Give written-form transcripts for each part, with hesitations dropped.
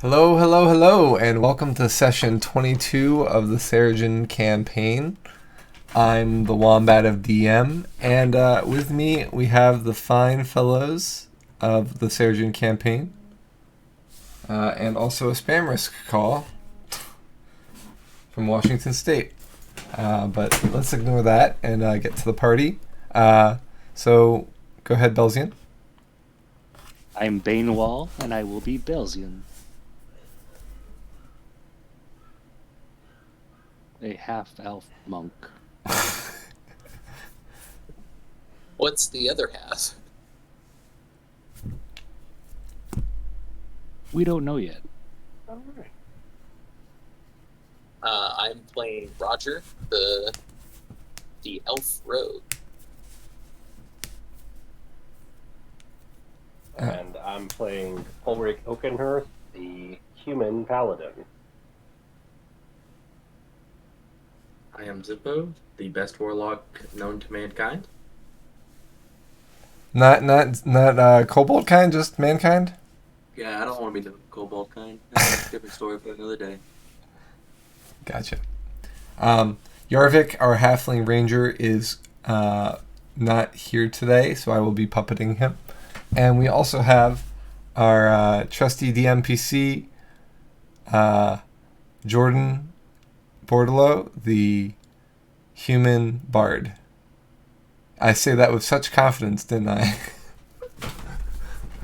Hello, hello, hello, and welcome to session 22 of the Seregen campaign. I'm the Wombat of DM, and with me we have the fine fellows of the Seregen campaign, and also a spam risk call from Washington State. But let's ignore that and get to the party. So go ahead, Belzian. I'm Banewall, and I will be Belzian. A half-elf monk. What's the other half? We don't know yet. All right. I'm playing Roger, the elf rogue. And I'm playing Ulrich Oakenhurst, the human paladin. I am Zippo, the best warlock known to mankind. Not kobold kind, just mankind. Yeah, I don't want to be the kobold kind. That's a different story for another day. Gotcha. Yarvik, our halfling ranger, is not here today, so I will be puppeting him. And we also have our trusty DMPC, Jordan Bordelot, the human bard. I say that with such confidence, didn't I?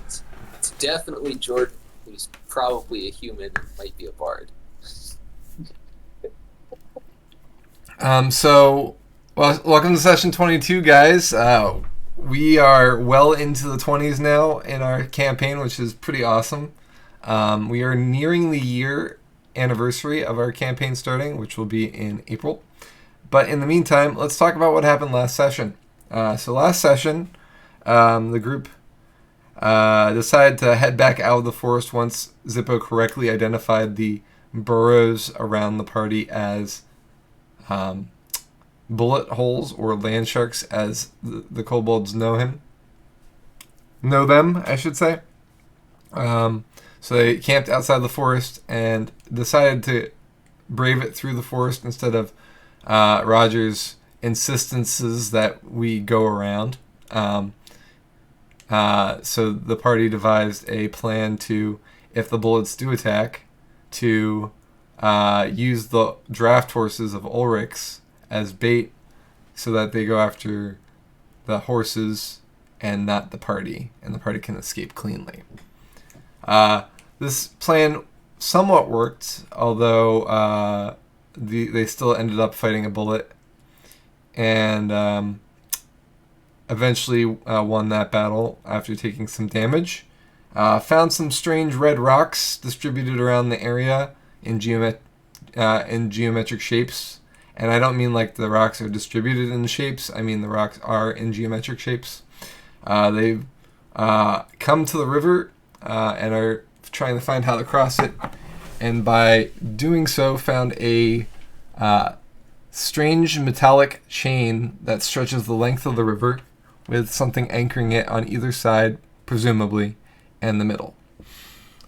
It's definitely Jordan, who's probably a human and might be a bard. Welcome to session 22, guys. We are well into the 20s now in our campaign, which is pretty awesome. We are nearing the year anniversary of our campaign starting, which will be in April. But in the meantime, let's talk about what happened last session. So last session, the group decided to head back out of the forest once Zippo correctly identified the burrows around the party as bullet holes, or land sharks as the kobolds know them, I should say. So they camped outside the forest and decided to brave it through the forest instead of Roger's insistences that we go around. So the party devised a plan to, if the bullets do attack, to use the draft horses of Ulrich's as bait so that they go after the horses and not the party, and the party can escape cleanly. This plan somewhat worked, although they still ended up fighting a bullet, and eventually won that battle after taking some damage. Found some strange red rocks distributed around the area in geometric shapes. And I don't mean like the rocks are distributed in shapes. I mean the rocks are in geometric shapes. They've come to the river and are trying to find how to cross it. And by doing so, found a strange metallic chain that stretches the length of the river with something anchoring it on either side, presumably, and the middle.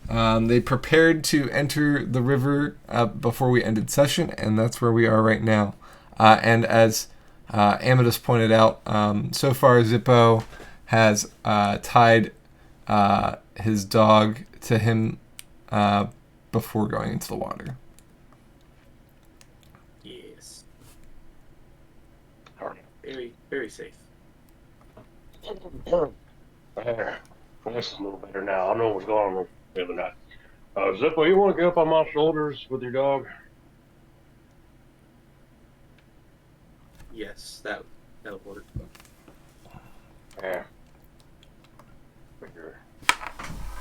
They prepared to enter the river before we ended session, and that's where we are right now. And as Amadis pointed out, so far Zippo has tied his dog to him before going into the water. Yes. Very, very safe. There. This is a little better now. I know what's going on the other night. Zippo, you want to get up on my shoulders with your dog? Yes, that'll work. Yeah. Figure.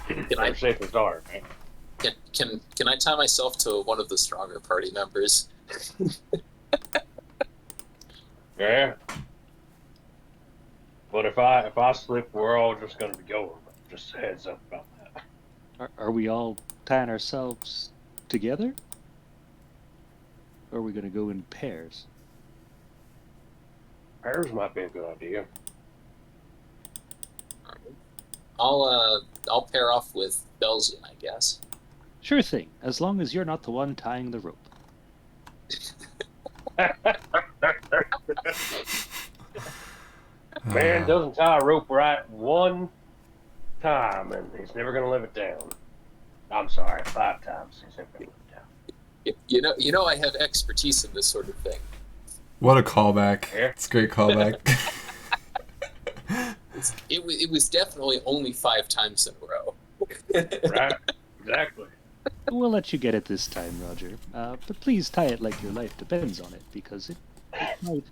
Can I Safe as dark, man. can I tie myself to one of the stronger party members? Yeah. But if I slip, we're all just gonna be going. Just a heads up about that. Are we all tying ourselves together? Or are we going to go in pairs? Pairs might be a good idea. I'll pair off with Belzian, I guess. Sure thing, as long as you're not the one tying the rope. Man doesn't tie a rope right one time, and he's never going to live it down. I'm sorry, 5 times he's never going to live it down. You know, I have expertise in this sort of thing. What a callback. Yeah. It's a great callback. It was definitely only 5 times in a row. Right? Exactly. We'll let you get it this time, Roger. But please tie it like your life depends on it, because it might.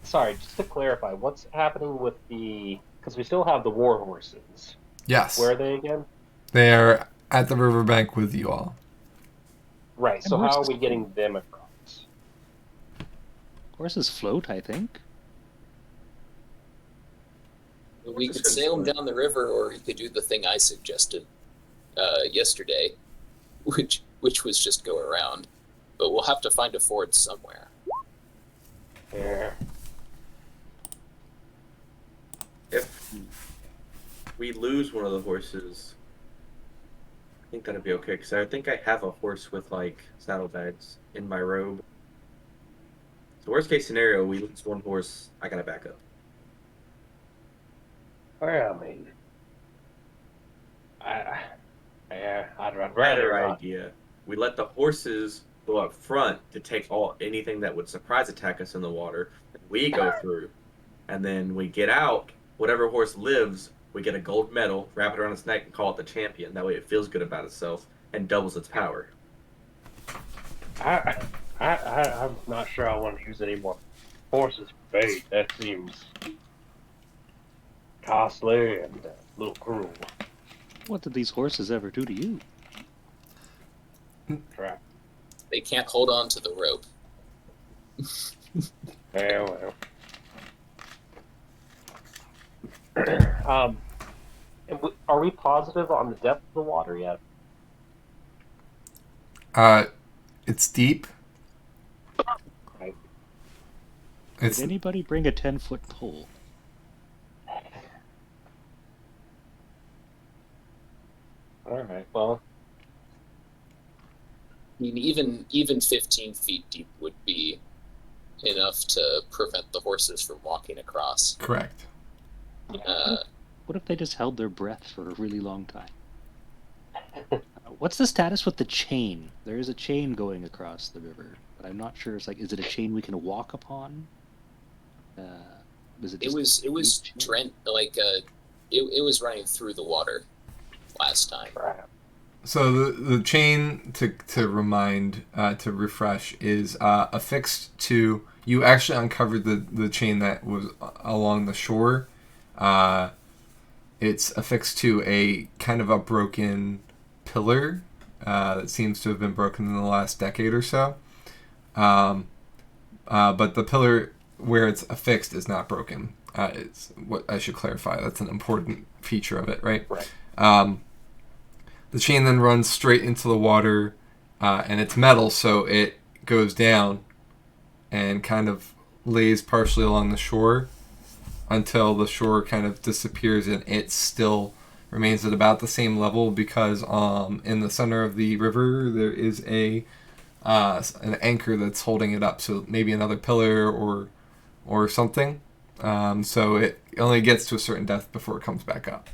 Sorry, just to clarify, what's happening with the... Because we still have the war horses. Yes. Where are they again? They are at the riverbank with you all. Right, so how are we getting them across? Horses float, I think. We could sail him down the river, or he could do the thing I suggested yesterday, which was just go around. But we'll have to find a ford somewhere. Yeah. If we lose one of the horses, I think that'd be okay, because I think I have a horse with, like, saddlebags in my robe. So worst case scenario, we lose one horse, I gotta back up. Well, I mean, I'd rather Better not. idea. We let the horses go up front to take anything that would surprise attack us in the water. We go through, and then we get out. Whatever horse lives, we get a gold medal, wrap it around its neck, and call it the champion. That way, it feels good about itself and doubles its power. I'm not sure I want to use any more horses for bait. That seems costly and a little cruel. What did these horses ever do to you? Right. They can't hold on to the rope. Yeah, well. Are we positive on the depth of the water yet? It's deep. Right. It's Did anybody bring a 10-foot pole? All right, well, I mean, even 15 feet deep would be enough to prevent the horses from walking across. correct. What if they just held their breath for a really long time? What's the status with the chain? There is a chain going across the river, but I'm not sure. It's like, is it a chain we can walk upon? It was Trent it was running through the water last time. right. So the chain, to remind, to refresh, is affixed to... You actually uncovered the chain that was along the shore. It's affixed to a kind of a broken pillar that seems to have been broken in the last decade or so. But the pillar where it's affixed is not broken. It's what I should clarify. That's an important feature of it, right? Right. The chain then runs straight into the water, and it's metal, so it goes down and kind of lays partially along the shore until the shore kind of disappears, and it still remains at about the same level because in the center of the river there is an anchor that's holding it up, so maybe another pillar or something. So it only gets to a certain depth before it comes back up.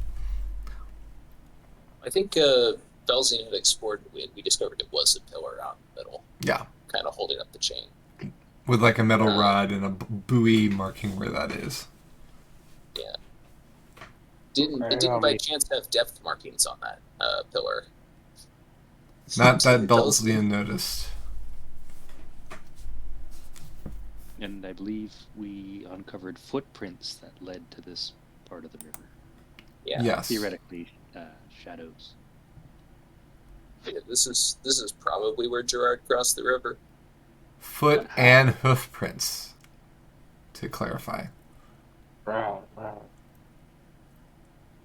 I think Belzine had explored. We discovered it was a pillar out in the middle. Yeah. Kind of holding up the chain. With like a metal rod and a buoy marking where that is. Yeah. It didn't by chance have depth markings on that pillar. Not that Belzine noticed. And I believe we uncovered footprints that led to this part of the river. Yeah. Yes. Theoretically, shadows. Yeah, this is probably where Gerard crossed the river. Foot and hoof prints, to clarify. Right.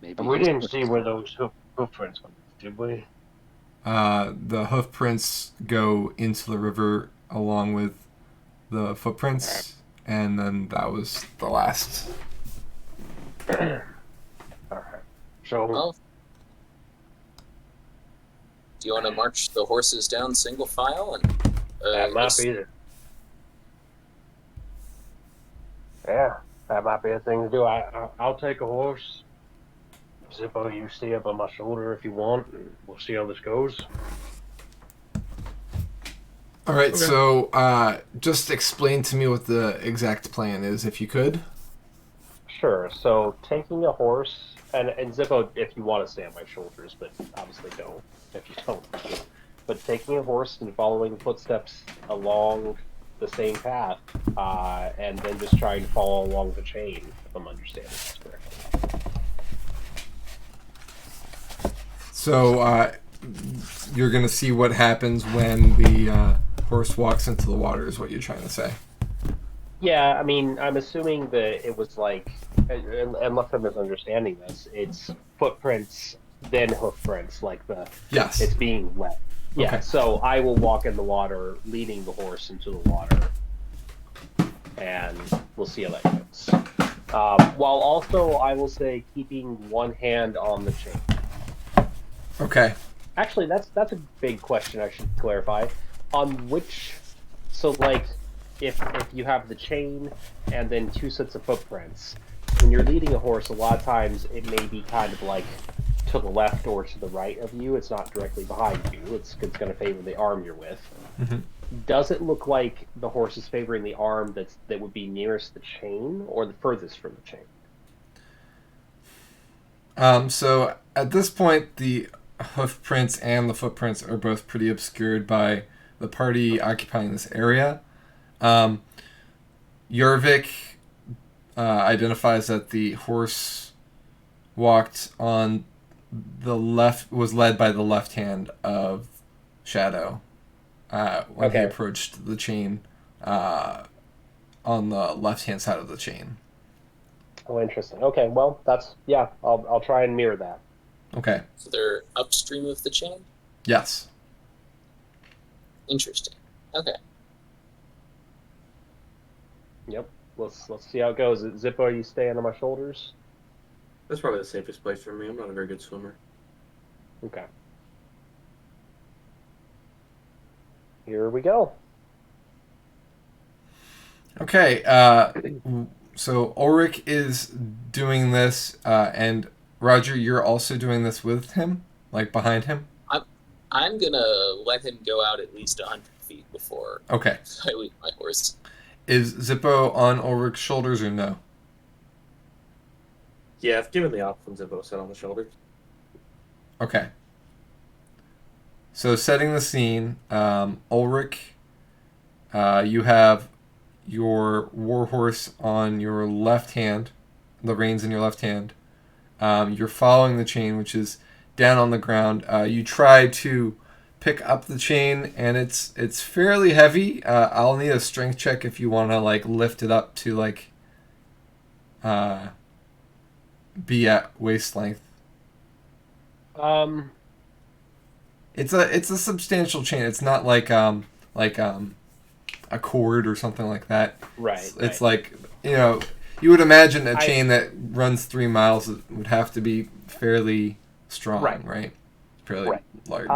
Maybe And we his didn't foot- see where those hoofprints went, did we? The hoof prints go into the river along with the footprints, and then that was the last. Alright. So Well, do you want to march the horses down single file and that might just- be the. Yeah, that might be a thing to do. I'll take a horse. Zippo, you stay up on my shoulder if you want, and we'll see how this goes. All right, so just explain to me what the exact plan is, if you could. Sure. So taking a horse, and Zippo, if you want to stay on my shoulders, but obviously don't if you don't. But taking a horse and following footsteps along the same path, and then just trying to follow along the chain, if I'm understanding this correctly. So you're going to see what happens when the horse walks into the water, is what you're trying to say. Yeah, I mean, I'm assuming that it was like, unless I'm misunderstanding this, it's footprints, then hoof prints, like Yes. it's being wet. Yeah, Okay. so I will walk in the water, leading the horse into the water, and we'll see how that goes. While also, I will say, keeping one hand on the chain. Okay. Actually, that's a big question I should clarify. On which, so like, if you have the chain and then two sets of footprints, when you're leading a horse, a lot of times it may be kind of like to the left or to the right of you. It's not directly behind you. It's going to favor the arm you're with. Mm-hmm. Does it look like the horse is favoring the arm that would be nearest the chain or the furthest from the chain? So at this point, the hoof prints and the footprints are both pretty obscured by the party occupying this area. Jorvik identifies that the horse walked on the left, was led by the left hand of Shadow when he Okay. approached the chain on the left hand side of the chain. Oh, interesting. Okay, well, I'll try and mirror that. Okay. So they're upstream of the chain? Yes. Interesting. Okay. Yep. Let's see how it goes. Zippo, are you staying on my shoulders? That's probably the safest place for me. I'm not a very good swimmer. Okay. Here we go. Okay. So Ulrich is doing this, and Roger, you're also doing this with him, like behind him? I'm going to let him go out at least 100 feet before Okay. I lead my horse. Is Zippo on Ulrich's shoulders or no? Yeah, if given the options, Zippo sit on the shoulders. Okay. So setting the scene, Ulrich, you have your warhorse on your left hand, the reins in your left hand. You're following the chain, which is down on the ground. You try to pick up the chain, and it's fairly heavy. I'll need a strength check if you want to like lift it up to like be at waist length. It's a substantial chain. It's not like a cord or something like that. Right. It's like, you would imagine a chain that runs 3 miles would have to be fairly strong, right? Fairly Right. large.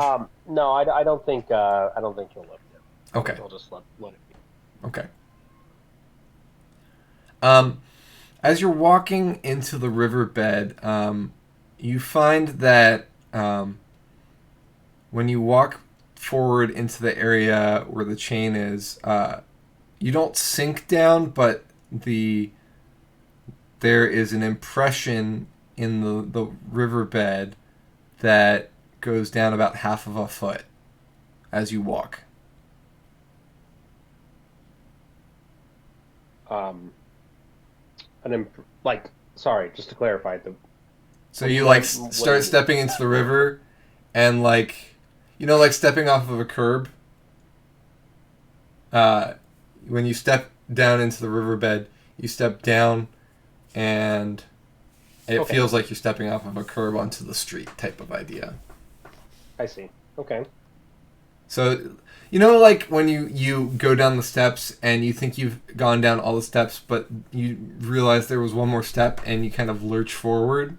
No, I don't think he'll lift it. Okay. I'll just let it be. Okay. As you're walking into the riverbed, you find that when you walk forward into the area where the chain is, you don't sink down, but there is an impression in the riverbed that goes down about half of a foot as you walk. Sorry, just to clarify, So you start stepping into the river, and like stepping off of a curb. When you step down into the riverbed, you step down, and it feels like you're stepping off of a curb onto the street type of idea. I see. Okay. So, like when you go down the steps and you think you've gone down all the steps, but you realize there was one more step and you kind of lurch forward?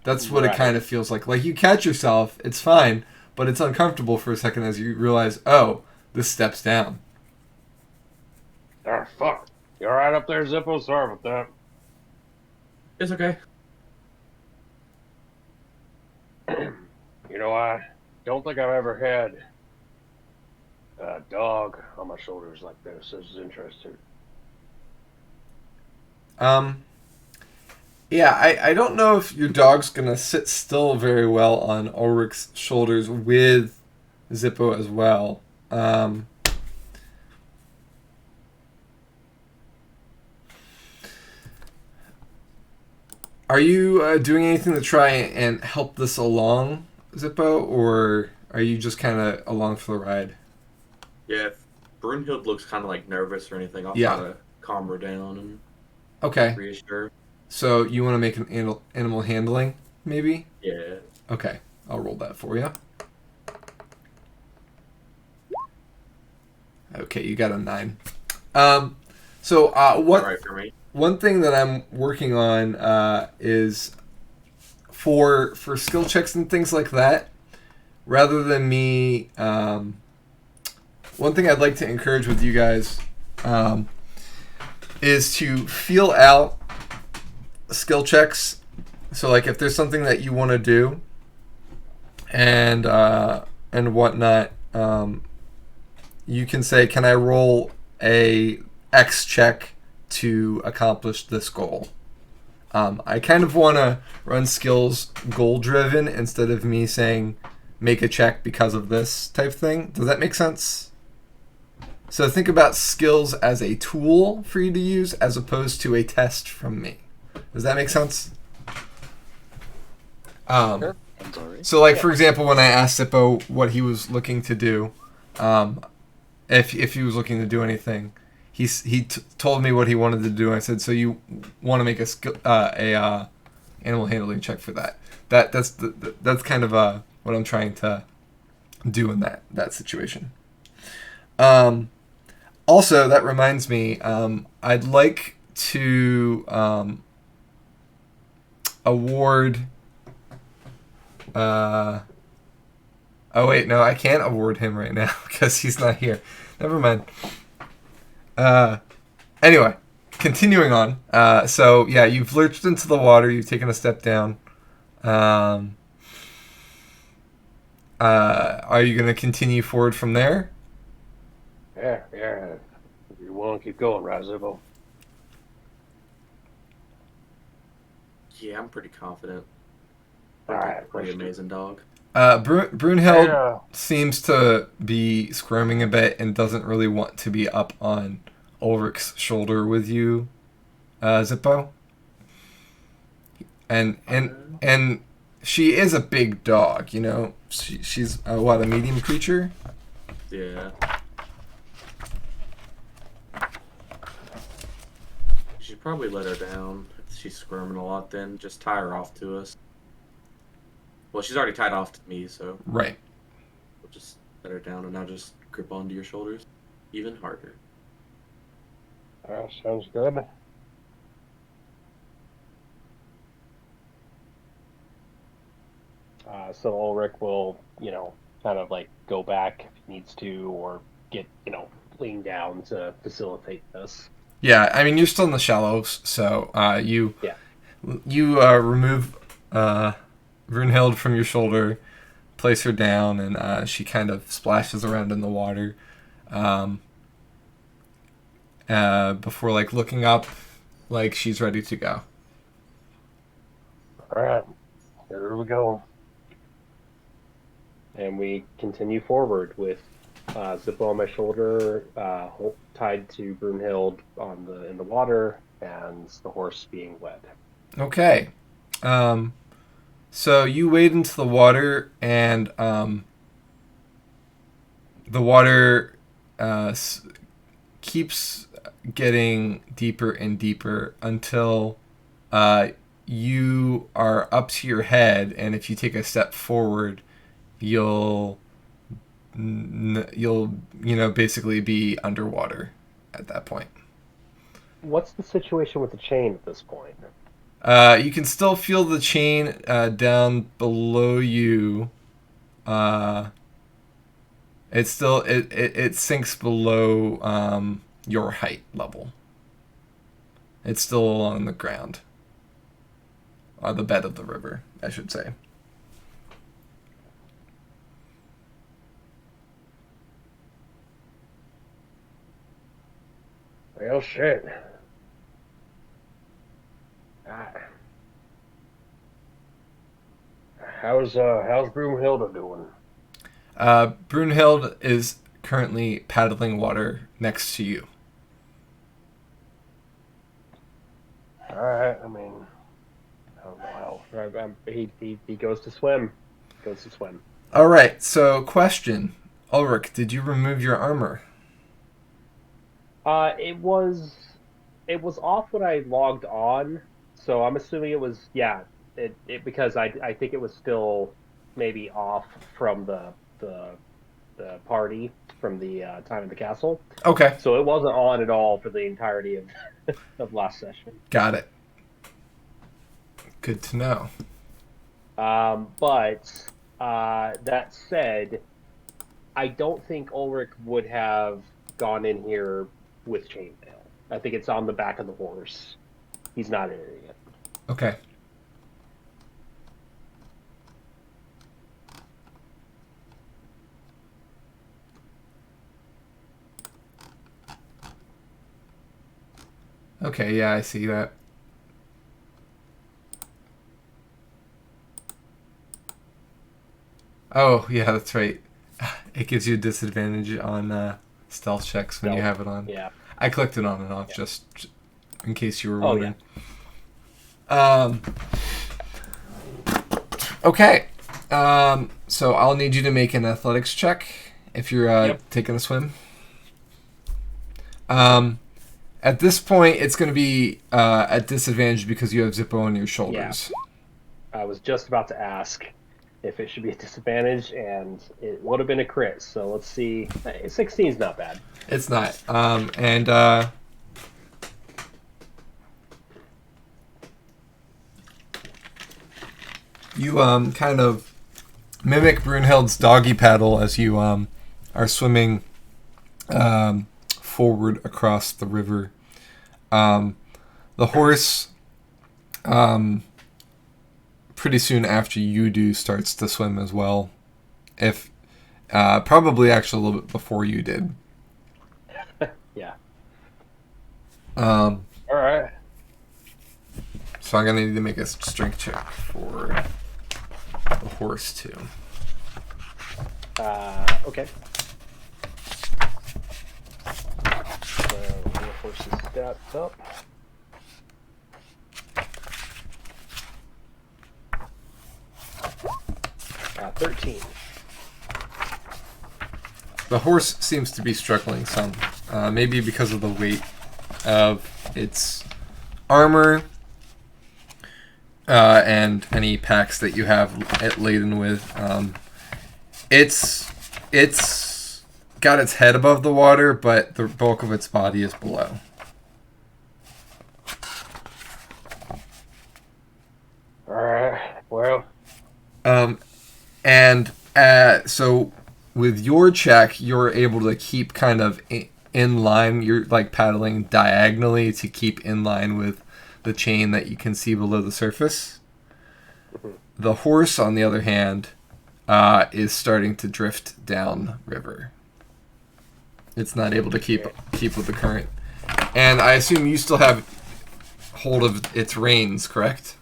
That's what it Right. kind of feels like. Like you catch yourself, it's fine, but it's uncomfortable for a second as you realize, oh, this steps down. Oh, fuck. You alright up there, Zippo? Sorry about that. It's okay. You know, I don't think I've ever had a dog on my shoulders like this. This is interesting. Yeah, I don't know if your dog's gonna sit still very well on Ulrich's shoulders with Zippo as well. Are you doing anything to try and help this along, Zippo, or are you just kind of along for the ride? Yeah, if Brunhild looks kind of like nervous or anything, I'll Yeah. try to calm her down and Okay, reassure. so you want to make an animal handling, maybe? Yeah. Okay, I'll roll that for you. Okay, you got a 9. So what? All right for me. One thing that I'm working on is for skill checks and things like that. Rather than me, one thing I'd like to encourage with you guys is to feel out skill checks. So, like, if there's something that you want to do, and whatnot, you can say, "Can I roll a X check to accomplish this goal?" I kind of want to run skills goal driven instead of me saying make a check because of this type thing. Does that make sense? So think about skills as a tool for you to use as opposed to a test from me. Does that make sense? Sure. I'm sorry. So, like, for example, when I asked Zippo what he was looking to do, if he was looking to do anything, he told me what he wanted to do. I said, so you want to make a animal handling check for that? That's kind of what I'm trying to do in that situation. Also, that reminds me, I'd like to award. Oh wait, no, I can't award him right now because he's not here. Never mind. Anyway, continuing on. So yeah, you've lurched into the water. You've taken a step down. Are you going to continue forward from there? Yeah. You want to keep going, right, Zippo? Yeah, I'm pretty confident. All right, Pretty let's do it. amazing dog. Brunhild Yeah. seems to be squirming a bit and doesn't really want to be up on Ulrich's shoulder with you, Zippo. And she is a big dog, you know. She's a medium creature. Yeah. You should probably let her down. If she's squirming a lot, then just tie her off to us. Well, she's already tied off to me, so Right. we'll just let her down and I'll just grip onto your shoulders even harder. Sounds good. So Ulrich will, kind of like go back if he needs to, or get, lean down to facilitate this. Yeah, I mean you're still in the shallows, so you remove Brunhild from your shoulder, place her down, and she kind of splashes around in the water before like looking up, like she's ready to go. All right, here we go. And we continue forward with Zippo on my shoulder, tied to Brunhild in the water, and the horse being wet. Okay. So you wade into the water, and the water keeps getting deeper and deeper until you are up to your head, and if you take a step forward, you'll basically be underwater at that point. What's the situation with the chain at this point? You can still feel the chain down below you. It sinks below your height level. It's still along the ground. The bed of the river, I should say. Well, shit. How's Broomhilda doing? Brunhild is currently paddling water next to you. All right. I mean, I don't know how. He goes to swim. Goes to swim. All right. So, question, Ulrich, did you remove your armor? It was off when I logged on, so I'm assuming it was It because I think it was still maybe off from the party from the time in the castle. Okay. So it wasn't on at all for the entirety of of last session. Got it. Good to know. But that said, I don't think Ulrich would have gone in here with chainmail. I think it's on the back of the horse. He's not in it yet. Okay. Okay, yeah, I see that. Oh, yeah, that's right. It gives you a disadvantage on stealth checks when you have it on. Yeah. I clicked it on and off just in case you were Oh, wondering. Okay. So I'll need you to make an athletics check if you're taking a swim. At this point, it's going to be at disadvantage because you have Zippo on your shoulders. I was just about to ask if it should be a disadvantage, and it would have been a crit. So let's see. 16 is not bad. It's not. You kind of mimic Brunhild's doggy paddle as you are swimming forward across the river. The horse, pretty soon after you do, starts to swim as well. If probably actually a little bit before you did. Yeah. All right. So I'm gonna need to make a strength check for the horse too. Okay. So the horse is stepped up. Uh, 13. The horse seems to be struggling some, maybe because of the weight of its armor and any packs that you have it laden with. It's got its head above the water, but the bulk of its body is below. All right. Well. So with your check, you're able to keep kind of in line. You're like paddling diagonally to keep in line with the chain that you can see below the surface. The horse, on the other hand, is starting to drift down river. It's not able to keep with the current. And I assume you still have hold of its reins, correct?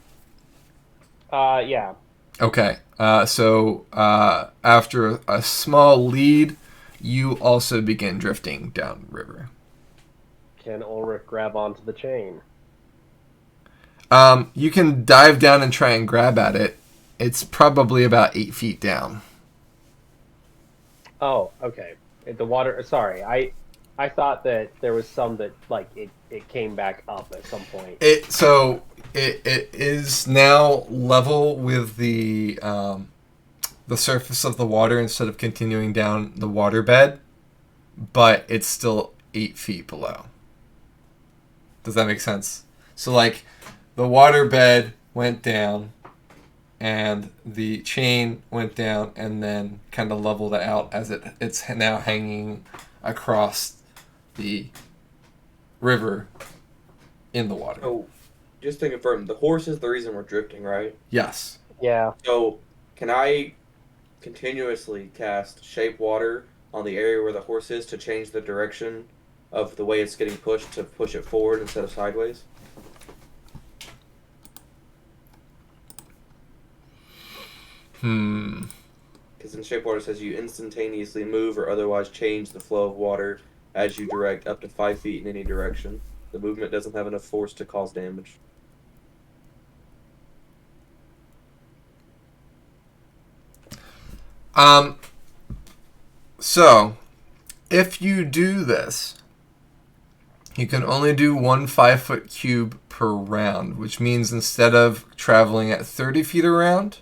Yeah. Okay. So after a small lead, you also begin drifting down river. Can Ulrich grab onto the chain? You can dive down and try and grab at it. It's probably about 8 feet down. Oh, okay. The water. Sorry, I thought that there was some that like it came back up at some point. It is now level with the surface of the water instead of continuing down the waterbed, but it's still 8 feet below. Does that make sense? So like the water bed went down, and the chain went down, and then kind of leveled it out as it's now hanging across the river in the water. Oh, just to confirm, the horse is the reason we're drifting, right? Yes. Yeah. So, can I continuously cast Shape Water on the area where the horse is to change the direction of the way it's getting pushed to push it forward instead of sideways? Because in Shape Water it says you instantaneously move or otherwise change the flow of water as you direct up to 5 feet in any direction. The movement doesn't have enough force to cause damage. So, if you do this, you can only do 1 5-foot cube per round, which means instead of traveling at 30 feet around,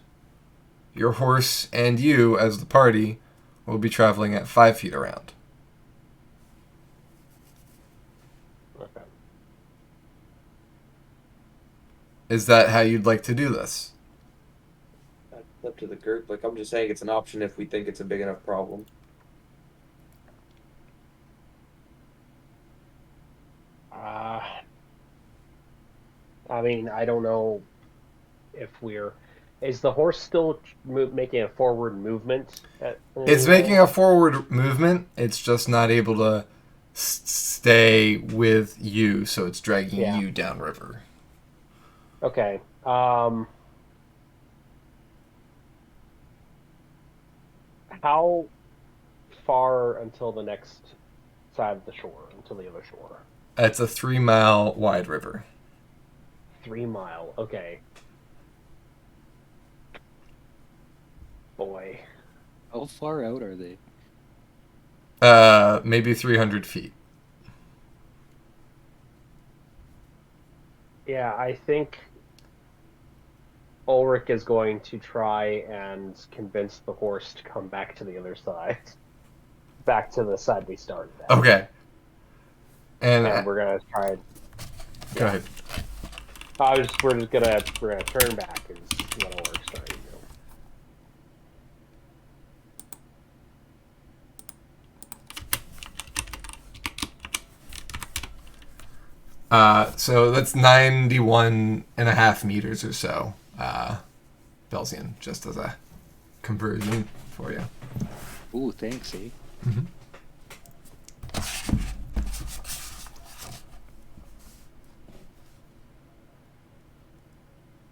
your horse and you, as the party, will be traveling at 5 feet around. Okay. Is that how you'd like to do this? That's up to the group. Like, I'm just saying it's an option if we think it's a big enough problem. I mean, I don't know if we're. Is the horse still making a forward movement? It's making a forward movement. It's just not able to stay with you, so it's dragging you downriver. Okay. How far until the next side of the shore, until the other shore? It's a 3-mile wide river. 3 mile. Okay. Boy. How far out are they? Maybe 300 feet. Yeah, I think Ulrich is going to try and convince the horse to come back to the other side. Back to the side we started at. Okay. And we're gonna try. Go ahead. We're gonna turn back is what Ulrich's trying to do. So that's 91.5 meters or so, Belzian, just as a conversion for you. Ooh, thanks, eh? Mm-hmm.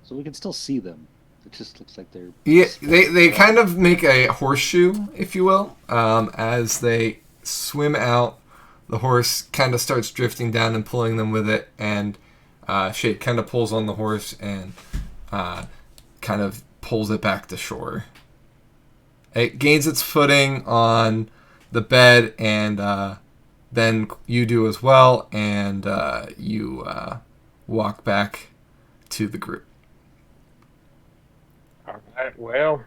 So we can still see them. It just looks like they're... Yeah, they kind of make a horseshoe, if you will, as they swim out. The horse kind of starts drifting down and pulling them with it, and Shade kind of pulls on the horse and kind of pulls it back to shore. It gains its footing on the bed, and then you do as well, and you walk back to the group. All right, well,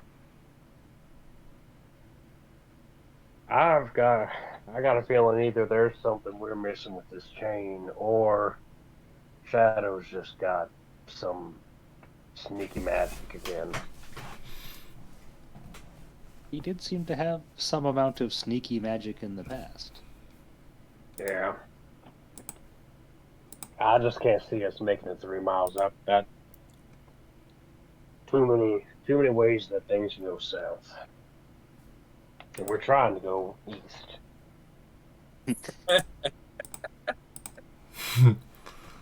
I got a feeling either there's something we're missing with this chain, or Shadow's just got some sneaky magic again. He did seem to have some amount of sneaky magic in the past. Yeah. I just can't see us making it 3 miles up. That too many ways that things can go south. And we're trying to go east.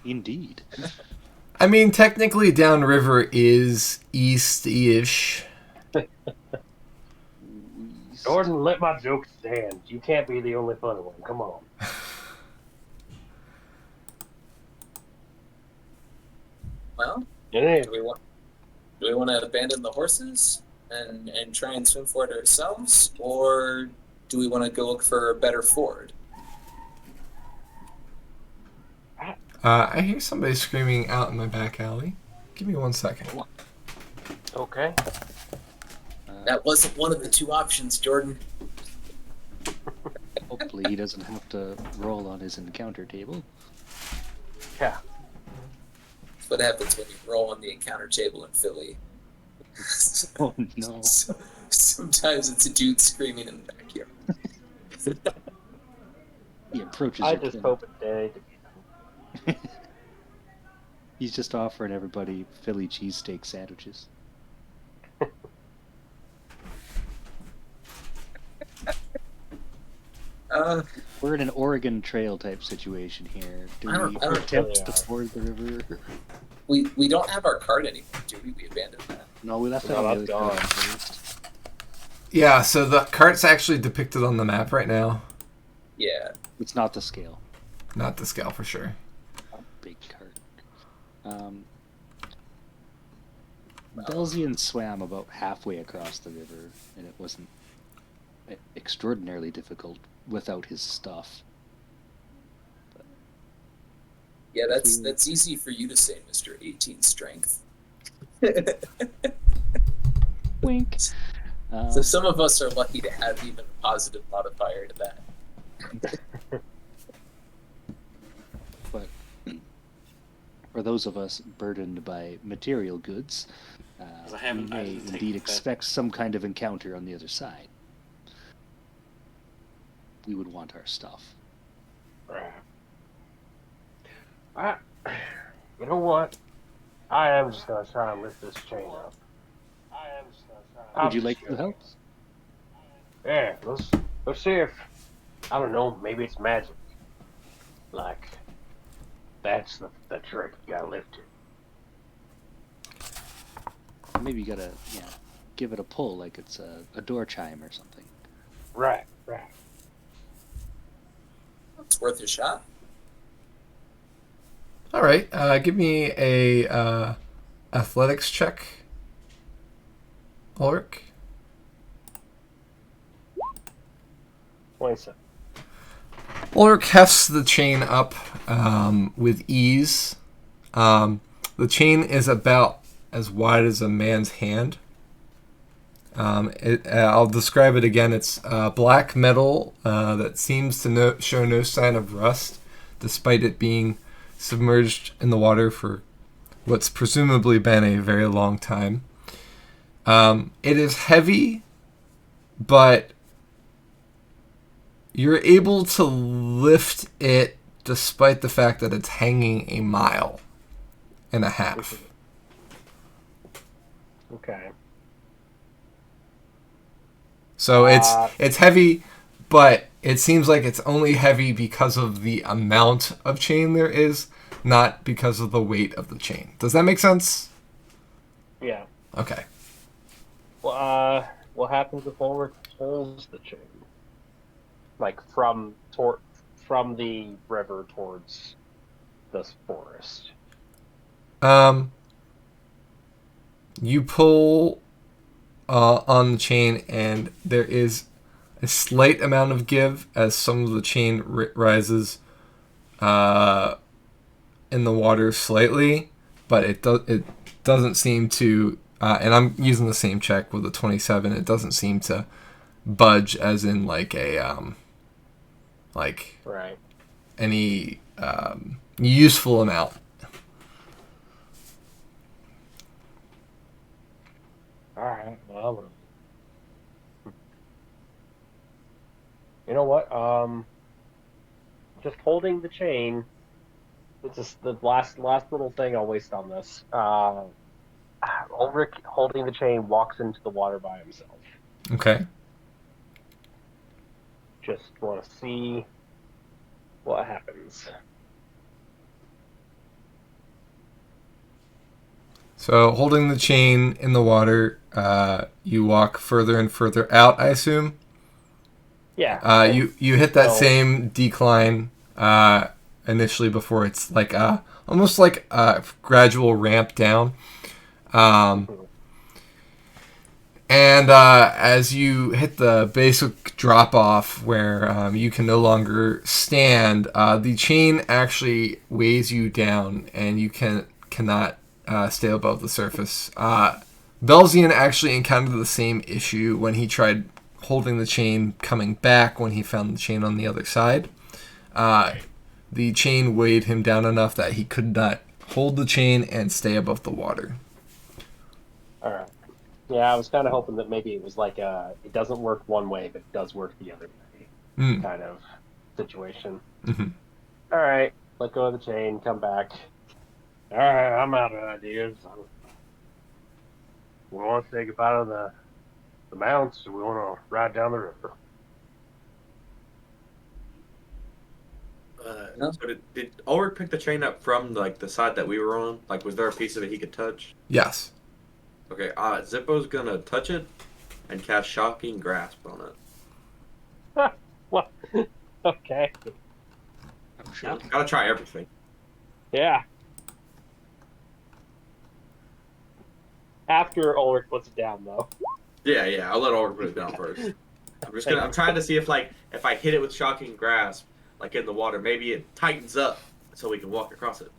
Indeed. I mean, technically, downriver is east-ish. Jordan, let my joke stand. You can't be the only funny one. Come on. Well, Yeah. do we want to abandon the horses and try and swim for it ourselves, or do we want to go look for a better ford? I hear somebody screaming out in my back alley. Give me 1 second. Okay. That wasn't one of the 2 options, Jordan. Hopefully he doesn't have to roll on his encounter table. Yeah. That's what happens when you roll on the encounter table in Philly. Oh no. Sometimes it's a dude screaming in the backyard. He approaches I your just tent. hope a day to He's just offering everybody Philly cheesesteak sandwiches. We're in an Oregon Trail type situation here. Do I don't we really attempt are. to ford the river? We don't have our cart anymore, do we? We abandoned that. No, we left No, that on the that's other gone. side first. Yeah, so the cart's actually depicted on the map right now. Yeah. It's not the scale. Not the scale for sure. Big cart. Belzian swam about halfway across the river, and it wasn't extraordinarily difficult without his stuff. Yeah, that's easy for you to say, Mr. 18 strength. Wink. So some of us are lucky to have even a positive modifier to that. But for those of us burdened by material goods, I we haven't- I may didn't take indeed that. expect some kind of encounter on the other side. We would want our stuff. You know what? I am just gonna try and lift this chain up. Would you like to help? Yeah, let's see if, I don't know, maybe it's magic. Like, that's the trick. You gotta lift it. Maybe you gotta, give it a pull like it's a door chime or something. Right. It's worth a shot. All right, give me a athletics check, Ulrich. 27. Ulrich hefts the chain up with ease. The chain is about as wide as a man's hand. I'll describe it again. It's black metal that seems to show no sign of rust, despite it being submerged in the water for what's presumably been a very long time. It is heavy, but you're able to lift it despite the fact that it's hanging a mile and a half. Okay. So it's heavy, but it seems like it's only heavy because of the amount of chain there is, not because of the weight of the chain. Does that make sense? Yeah. Okay. Well, what happens if Ulrich pulls the chain? Like from the river towards the forest. You pull on the chain, and there is a slight amount of give as some of the chain rises in the water slightly, but it doesn't seem to. And I'm using the same check with a 27. It doesn't seem to budge, as in like a Right. any useful amount. All right. Well, you know what? Just holding the chain. It's just the last little thing I'll waste on this. Ulrich, holding the chain, walks into the water by himself. Okay. Just want to see what happens. So holding the chain in the water, you walk further and further out, I assume. Yeah. You hit that No. same decline initially before it's like almost like a gradual ramp down. And as you hit the basic drop off where you can no longer stand, the chain actually weighs you down, and you cannot stay above the surface. Belzian actually encountered the same issue when he tried holding the chain coming back when he found the chain on the other side. The chain weighed him down enough that he could not hold the chain, and stay above the water. All right. Yeah, I was kind of hoping that maybe it was like it doesn't work one way, but it does work the other way kind of situation. Mm-hmm. All right, let go of the chain, come back. All right, I'm out of ideas. We want to say goodbye to the mounts, or we want to ride down the river. No. So did Ulrich pick the chain up from like the side that we were on? Like, was there a piece of it he could touch? Yes. Okay, Zippo's gonna touch it and cast Shocking Grasp on it. What? Okay. I'm sure. Gotta try everything. Yeah. After Ulrich puts it down, though. Yeah, I'll let Ulrich put it down first. I'm trying to see if if I hit it with Shocking Grasp, like in the water, maybe it tightens up so we can walk across it.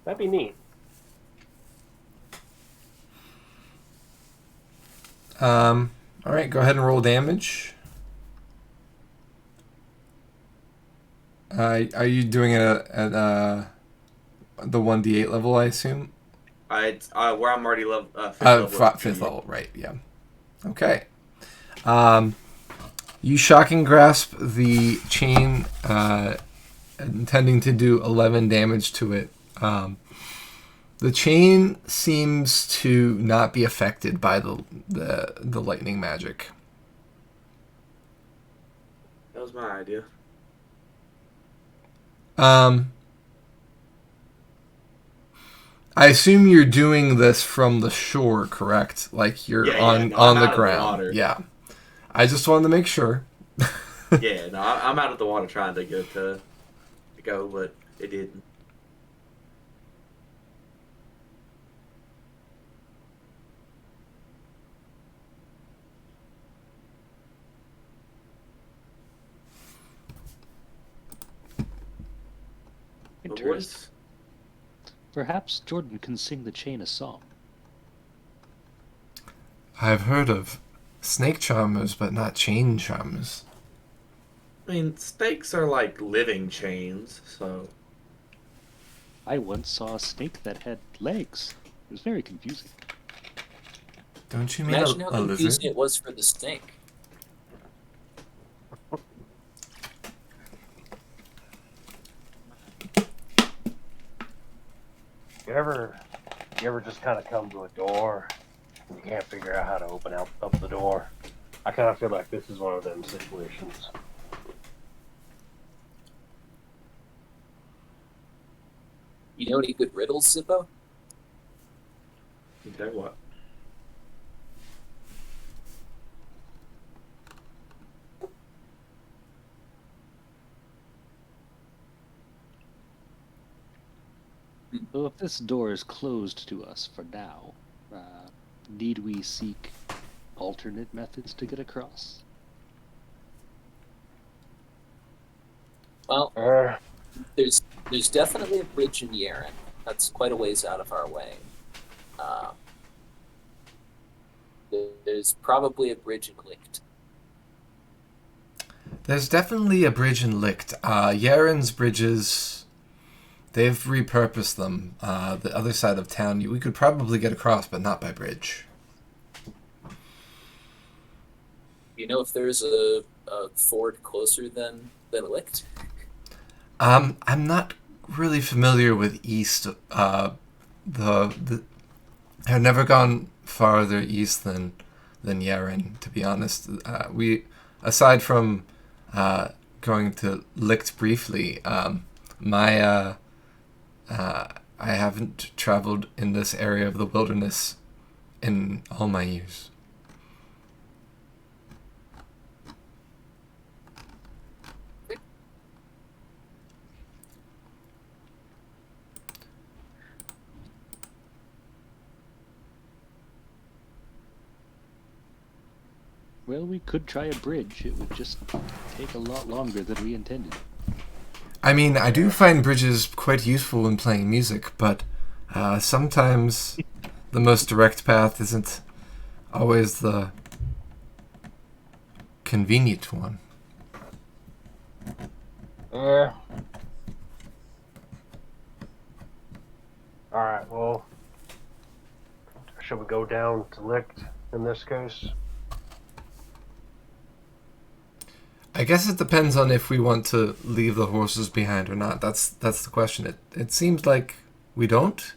That'd be neat. All right, go ahead and roll damage. Are you doing it at the 1d8 level, I assume? It's where I'm already fifth level. Fifth level, right? Yeah. Okay. You shocking grasp the chain, intending to do 11 damage to it. The chain seems to not be affected by the lightning magic. That was my idea. I assume you're doing this from the shore, correct? Like you're on the ground. Yeah. I just wanted to make sure. Yeah, no, I'm out of the water trying to get it to go, but it didn't. Interesting. Perhaps Jordan can sing the chain a song. I've heard of snake charmers, but not chain charmers. I mean, snakes are like living chains, so... I once saw a snake that had legs. It was very confusing. Don't you mean Imagine how a lizard? confusing it was for the snake. You ever just kind of come to a door and you can't figure out how to open up the door? I kind of feel like this is one of them situations. You know any good riddles, Zippo? Okay, what? So if this door is closed to us for now, need we seek alternate methods to get across? Well, there's definitely a bridge in Yaren. That's quite a ways out of our way. There's probably a bridge in Licht. There's definitely a bridge in Licht. Yaren's bridges, they've repurposed them. The other side of town, we could probably get across, but not by bridge. You know if there's a ford closer than Licht? I'm not really familiar with East. I've never gone farther east than Yaren, to be honest. Aside from going to Licht briefly, I haven't traveled in this area of the wilderness in all my years. Well, we could try a bridge. It would just take a lot longer than we intended. I mean, I do find bridges quite useful when playing music, but sometimes the most direct path isn't always the convenient one. Alright, well, should we go down to Licht in this case? I guess it depends on if we want to leave the horses behind or not. That's the question. It seems like we don't.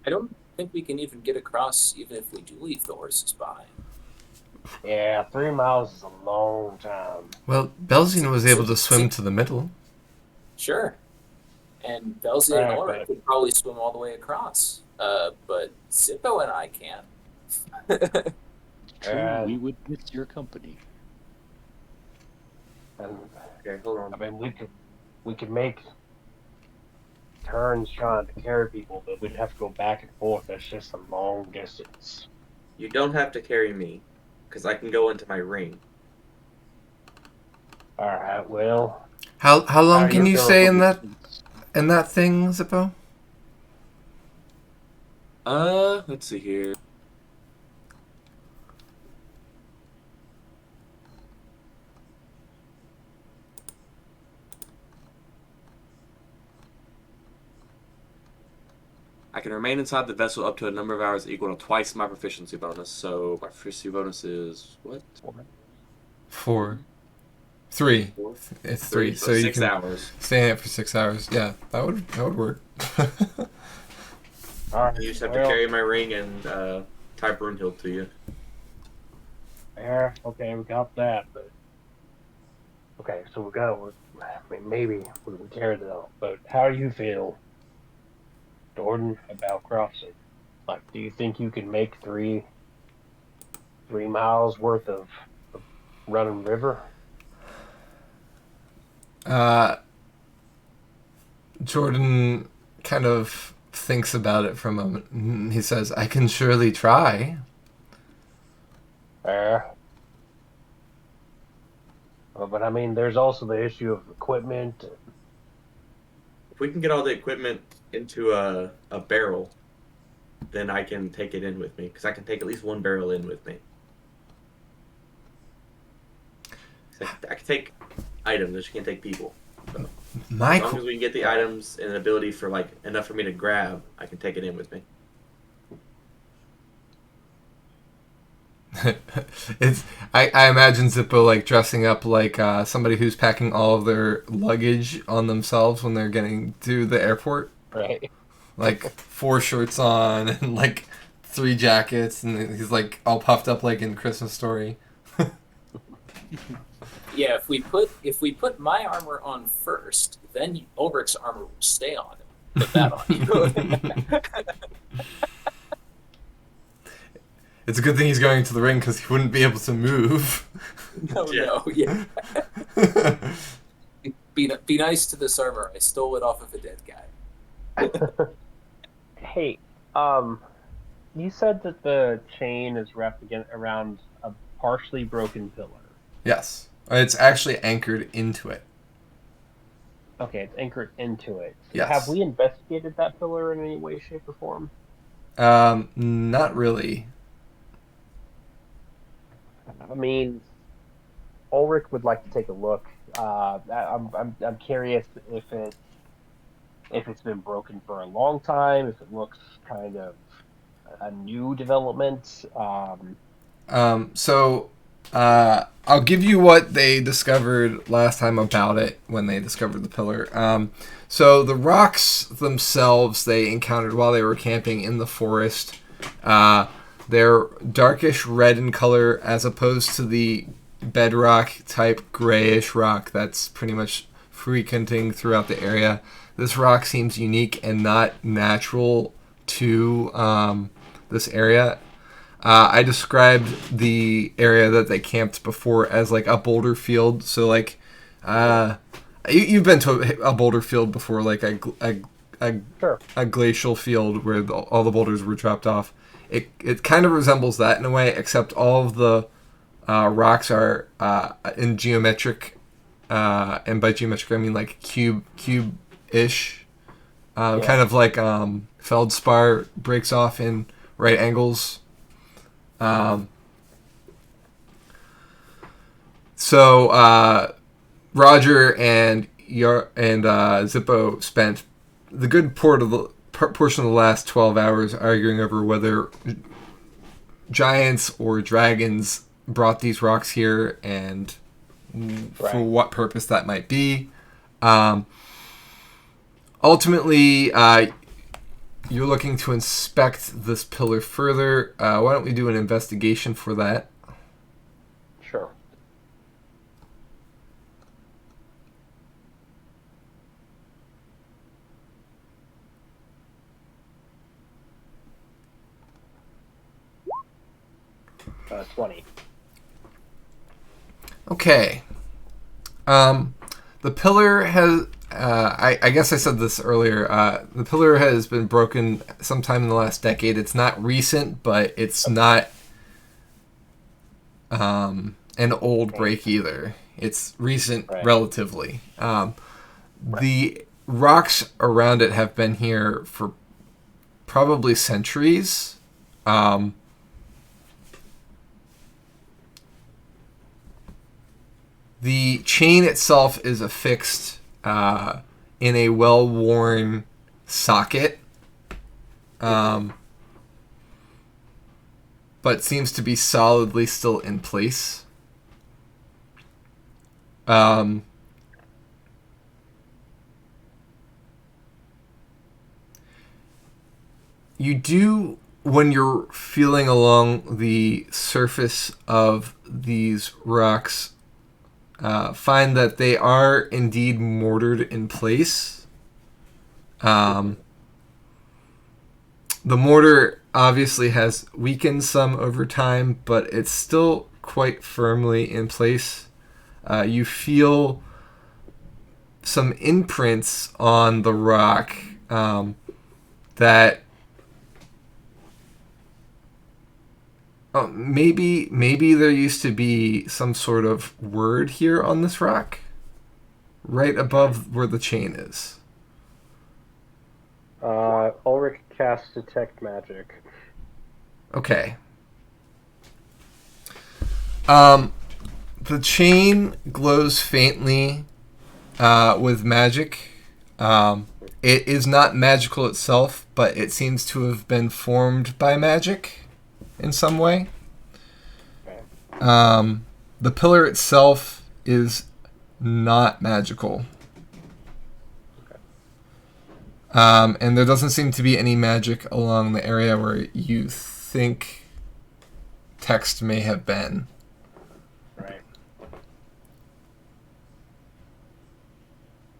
I don't think we can even get across, even if we do leave the horses behind. Yeah, 3 miles is a long time. Well, Belzine was able to swim to the middle. Sure. And Belzy and Ulrich could probably swim all the way across. But Zippo and I can't. True, we would miss your company. And Okay, hold on. I mean, we could make turns trying to carry people, but we'd have to go back and forth. That's just a long distance. You don't have to carry me, because I can go into my ring. All right. Well, How long How can you you feel stay about in that thing, Zippo? Let's see here. I can remain inside the vessel up to a number of hours equal to twice my proficiency bonus. So my proficiency bonus is what? 4. 3. It's 3. So you 6 can hours. stay in it for 6 hours. Yeah, that would work. all right. You just have to carry my ring and tie Brunhild to you. Yeah. Okay, we got that. But okay, so we got. I mean, maybe we can carry that out. But how do you feel, Jordan, about crossing? Like, do you think you can make 3 miles worth of running river? Jordan kind of thinks about it for a moment. He says, "I can surely try." But I mean, there's also the issue of equipment. If we can get all the equipment into a barrel, then I can take it in with me. Because I can take at least 1 barrel in with me. So I can take items, but you can't take people. So, as long as we can get the items and an ability for like enough for me to grab, I can take it in with me. I imagine Zippo like dressing up like somebody who's packing all of their luggage on themselves when they're getting to the airport. Right. Like 4 shirts on and like 3 jackets, and he's like all puffed up like in Christmas Story. Yeah, if we put my armor on first, then Ulrich's armor will stay on him. Put that on you. It's a good thing he's going to the ring because he wouldn't be able to move. Yeah. Be nice to this armor. I stole it off of a dead guy. Hey, you said that the chain is wrapped around a partially broken pillar. Yes. It's actually anchored into it. Okay, it's anchored into it. Yes. Have we investigated that pillar in any way, shape, or form? Not really. I mean, Ulrich would like to take a look. I'm curious if it's been broken for a long time, if it looks kind of a new development. I'll give you what they discovered last time about it when they discovered the pillar. So the rocks themselves they encountered while they were camping in the forest. They're darkish red in color as opposed to the bedrock type grayish rock that's pretty much frequenting throughout the area. This rock seems unique and not natural to this area. I described the area that they camped before as like a boulder field. So like, you've been to a boulder field before, like a glacial field where all the boulders were dropped off. It kind of resembles that in a way, except all of the rocks are in geometric, and by geometric I mean like cube-ish, kind of like feldspar breaks off in right angles. So Roger and Zippo spent the good part portion of the last 12 hours arguing over whether giants or dragons brought these rocks here and for what purpose that might be. Ultimately, you're looking to inspect this pillar further. Why don't we do an investigation for that? Sure. Uh, 20. Okay. The pillar has... I guess I said this earlier. The pillar has been broken sometime in the last decade. It's not recent, but it's not an old break either. It's recent relatively. The rocks around it have been here for probably centuries. The chain itself is affixed in a well-worn socket, but seems to be solidly still in place. You do, when you're feeling along the surface of these rocks, find that they are indeed mortared in place. The mortar obviously has weakened some over time, but it's still quite firmly in place. You feel some imprints on the rock that maybe there used to be some sort of word here on this rock, right above where the chain is. Ulrich casts Detect Magic. Okay. The chain glows faintly with magic. It is not magical itself, but it seems to have been formed by magic in some way. The pillar itself is not magical. And there doesn't seem to be any magic along the area where you think text may have been. Right.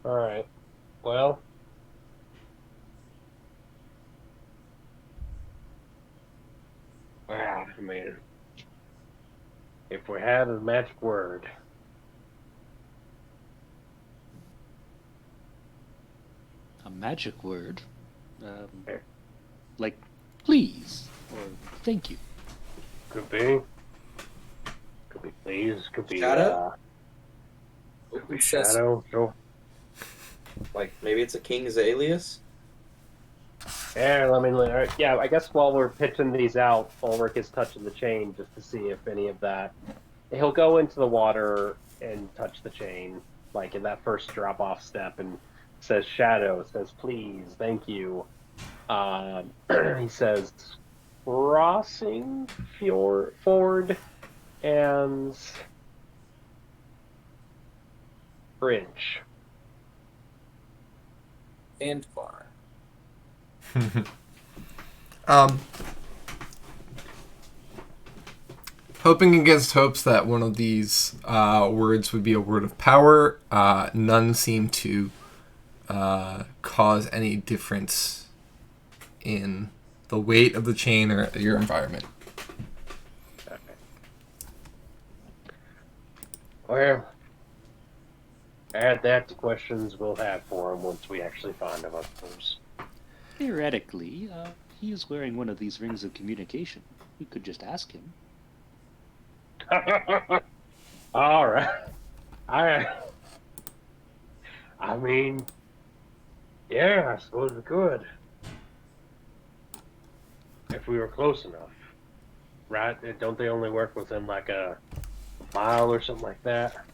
Alright. Well. Wow, I mean, if we had a magic word. A magic word? Like, please, or thank you. Could be. Could be please. Could be Shadow? Could be Open sesame. shadow. Sure. Like maybe it's a king's alias. Yeah, I mean, yeah. I guess while we're pitching these out, Ulrich is touching the chain just to see if any of that. He'll go into the water and touch the chain, like in that first drop-off step, and says shadow, says please, thank you. He says crossing ford and bridge. And bar. Hoping against hopes that one of these words would be a word of power, none seem to cause any difference in the weight of the chain or your environment. Okay. Well, add that to questions we'll have for him once we actually find him, I suppose. Theoretically, he is wearing one of these rings of communication. We could just ask him. All right. I mean, yeah, I suppose we could. If we were close enough. Right? Don't they only work within like a mile or something like that?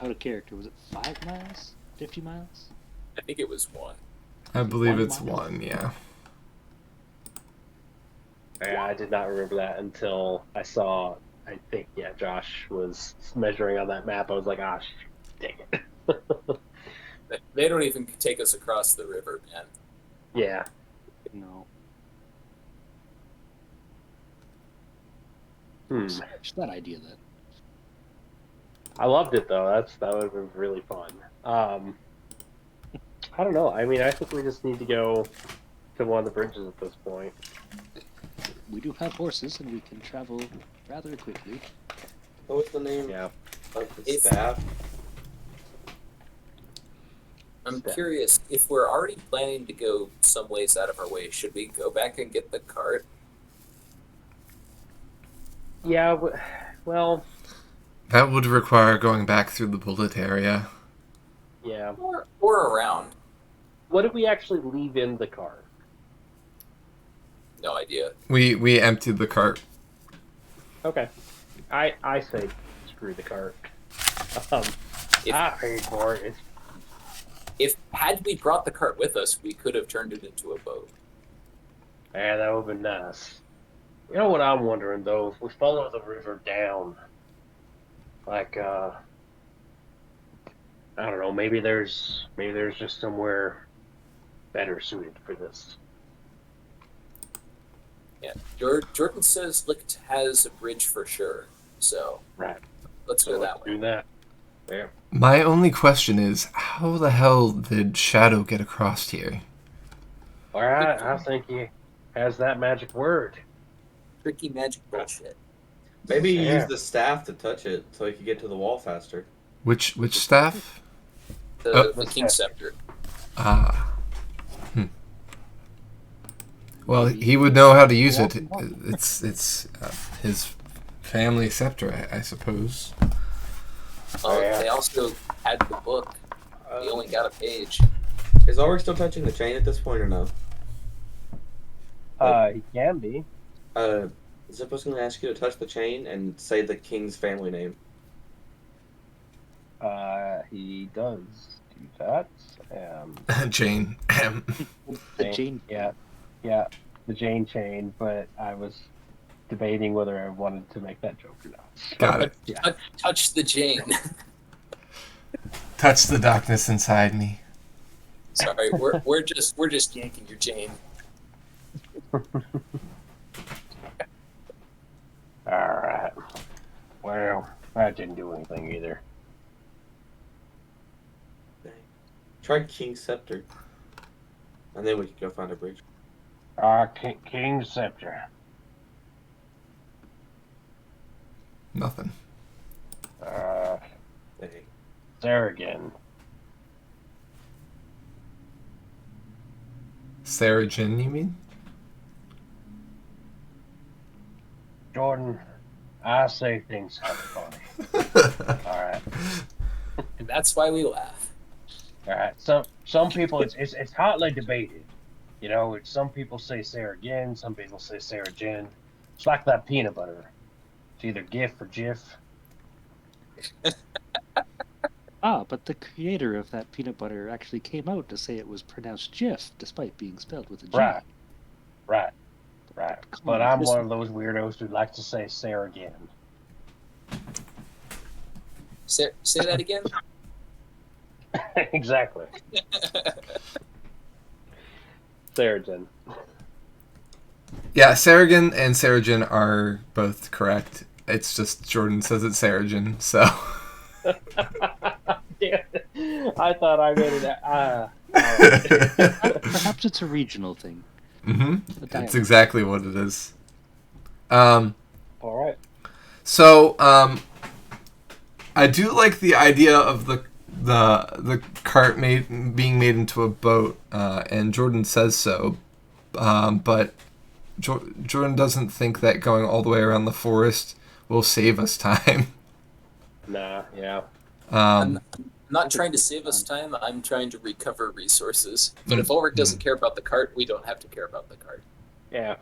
Out of character, was it 5 miles? 50 miles? I think it was one. I believe it's mile? 1, yeah. Yeah, I did not remember that until I saw. I think Josh was measuring on that map. I was like, ah, dang it. They don't even take us across the river, man. Yeah. No. Scratch that idea then. I loved it though. That would have been really fun. I don't know. I mean, I think we just need to go to one of the bridges at this point. We do have horses, and we can travel rather quickly. What was the name Yeah. of the If- staff? I'm curious, if we're already planning to go some ways out of our way, should we go back and get the cart? Yeah. Well. That would require going back through the bullet area. Yeah. Or around? What did we actually leave in the car? No idea. We emptied the cart. Okay. I say screw the cart. If- I paid for it. Had we brought the cart with us, we could have turned it into a boat. Yeah, that would have been nice. You know what I'm wondering though? If we follow the river down, like I don't know, maybe there's just somewhere better suited for this. Yeah, Jordan says Licht has a bridge for sure, so Right. let's So go let's that way. do that. Yeah. My only question is, how the hell did Shadow get across here? All right, I think he has that magic word. Tricky magic bullshit. Maybe you Yeah. use the staff to touch it so you can get to the wall faster. Which staff? The King's Scepter. Ah. Well, he would know how to use it. It's his family scepter, I suppose. Oh, yeah. They also had the book. He only got a page. Is Ulrich still touching the chain at this point or no? He can be. Zippo's going to ask you to touch the chain and say the king's family name. He does do that. Jane. The Jane. Yeah, the Jane chain. But I was debating whether I wanted to make that joke or not. Got it. Yeah. Touch the Jane. Touch the darkness inside me. Sorry, we're just yanking your Jane. All right. Well, that didn't do anything either. Try King's Scepter. And then we can go find a bridge. King's Scepter. Nothing. Dang. Seregen. Seregen, you mean? Jordan, I say things have funny. All right. And that's why we laugh. All right. Some people it's hotly debated. You know, some people say Seregen, some people say Seregen. It's like that peanut butter. It's either GIF or JIF. But the creator of that peanut butter actually came out to say it was pronounced Jif, despite being spelled with a G. Right. But I'm one of those weirdos who likes to say Seregen. Say that again. Exactly. Seregen. Yeah, Seregen and Seregen are both correct. It's just Jordan says it's Seregen, so. Damn it. I thought I made it. Perhaps it's a regional thing. It's exactly what it is. All right. So, I do like the idea of the cart being made into a boat, and Jordan says so, but Jordan doesn't think that going all the way around the forest will save us time. Nah, yeah. I'm not trying to save us time. I'm trying to recover resources. But if Ulrich doesn't care about the cart, we don't have to care about the cart. Yeah.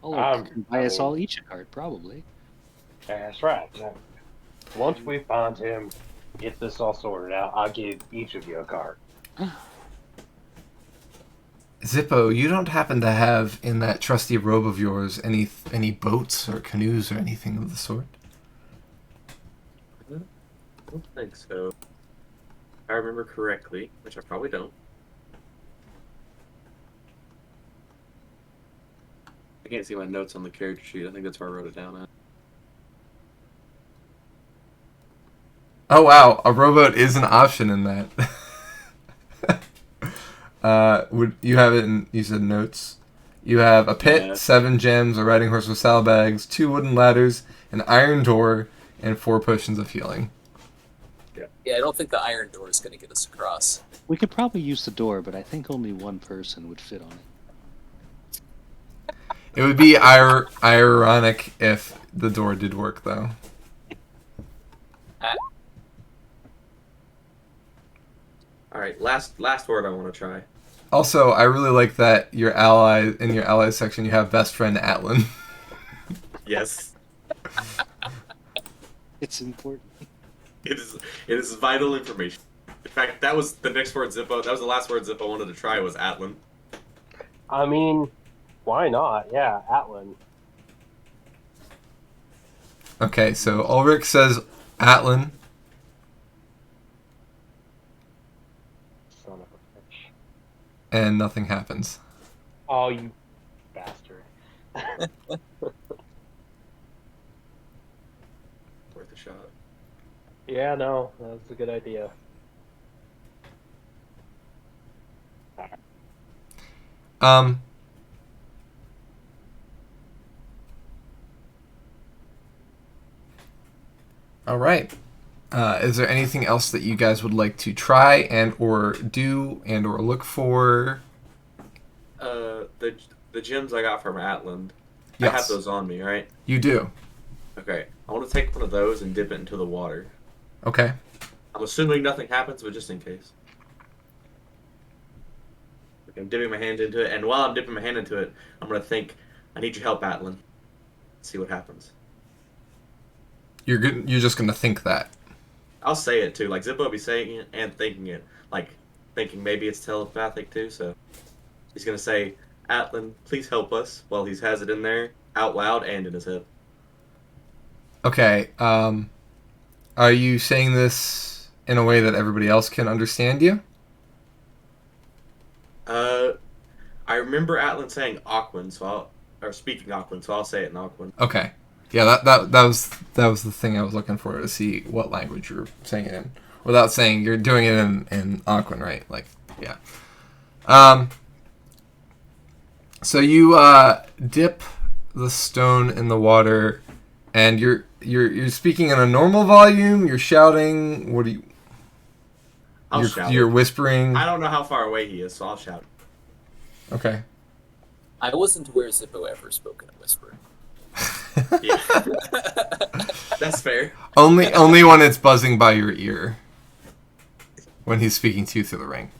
Oh, can buy us all each a cart, probably. That's right. Once we find him, get this all sorted out, I'll give each of you a cart. Zippo, you don't happen to have in that trusty robe of yours any boats or canoes or anything of the sort? I don't think so. If I remember correctly, which I probably don't. I can't see my notes on the character sheet. I think that's where I wrote it down at. Oh wow, a rowboat is an option in that. Would you have it in? You said notes. You have a pit, Yeah. 7 gems, a riding horse with saddlebags, 2 wooden ladders, an iron door, and 4 potions of healing. Yeah, I don't think the iron door is going to get us across. We could probably use the door, but I think only one person would fit on it. It would be ironic if the door did work, though. All right, last word I want to try. Also, I really like that your ally in your allies section you have best friend Atlan. Yes, It's important. it is vital information. In fact, that was the next word Zippo. That was the last word Zippo wanted to try was Atlan. I mean, why not? Yeah, Atlan. Okay, so Ulrich says Atlan. Son of a bitch. And nothing happens. Oh, you bastard. Worth a shot. Yeah, no, that's a good idea. Um. All right. Is there anything else that you guys would like to try and or do and or look for? The gems I got from Atlan. I Yes. have those on me, right? You do. Okay. I want to take one of those and dip it into the water. Okay. I'm assuming nothing happens, but just in case. Okay, I'm dipping my hand into it, and while I'm dipping my hand into it, I'm gonna think, I need your help, Atlan. See what happens. You're good. You're just gonna think that. I'll say it too. Like Zippo will be saying it and thinking it. Like thinking maybe it's telepathic too, so he's gonna say, Atlan, please help us while he has it in there, out loud and in his head. Okay. Are you saying this in a way that everybody else can understand you? I remember Atlan saying Aquan, or speaking Aquan, so I'll say it in Aquan. Okay. Yeah, that was the thing I was looking for, to see what language you're saying it in, without saying you're doing it in Aquan, right? Like, yeah. So you dip the stone in the water, and you're speaking in a normal volume. You're shouting. What do you? I'll shout. You're whispering. I don't know how far away he is, so I'll shout. Okay. I wasn't aware Zippo ever spoke in a whisper. Yeah. That's fair. Only when it's buzzing by your ear. When he's speaking to you through the ring.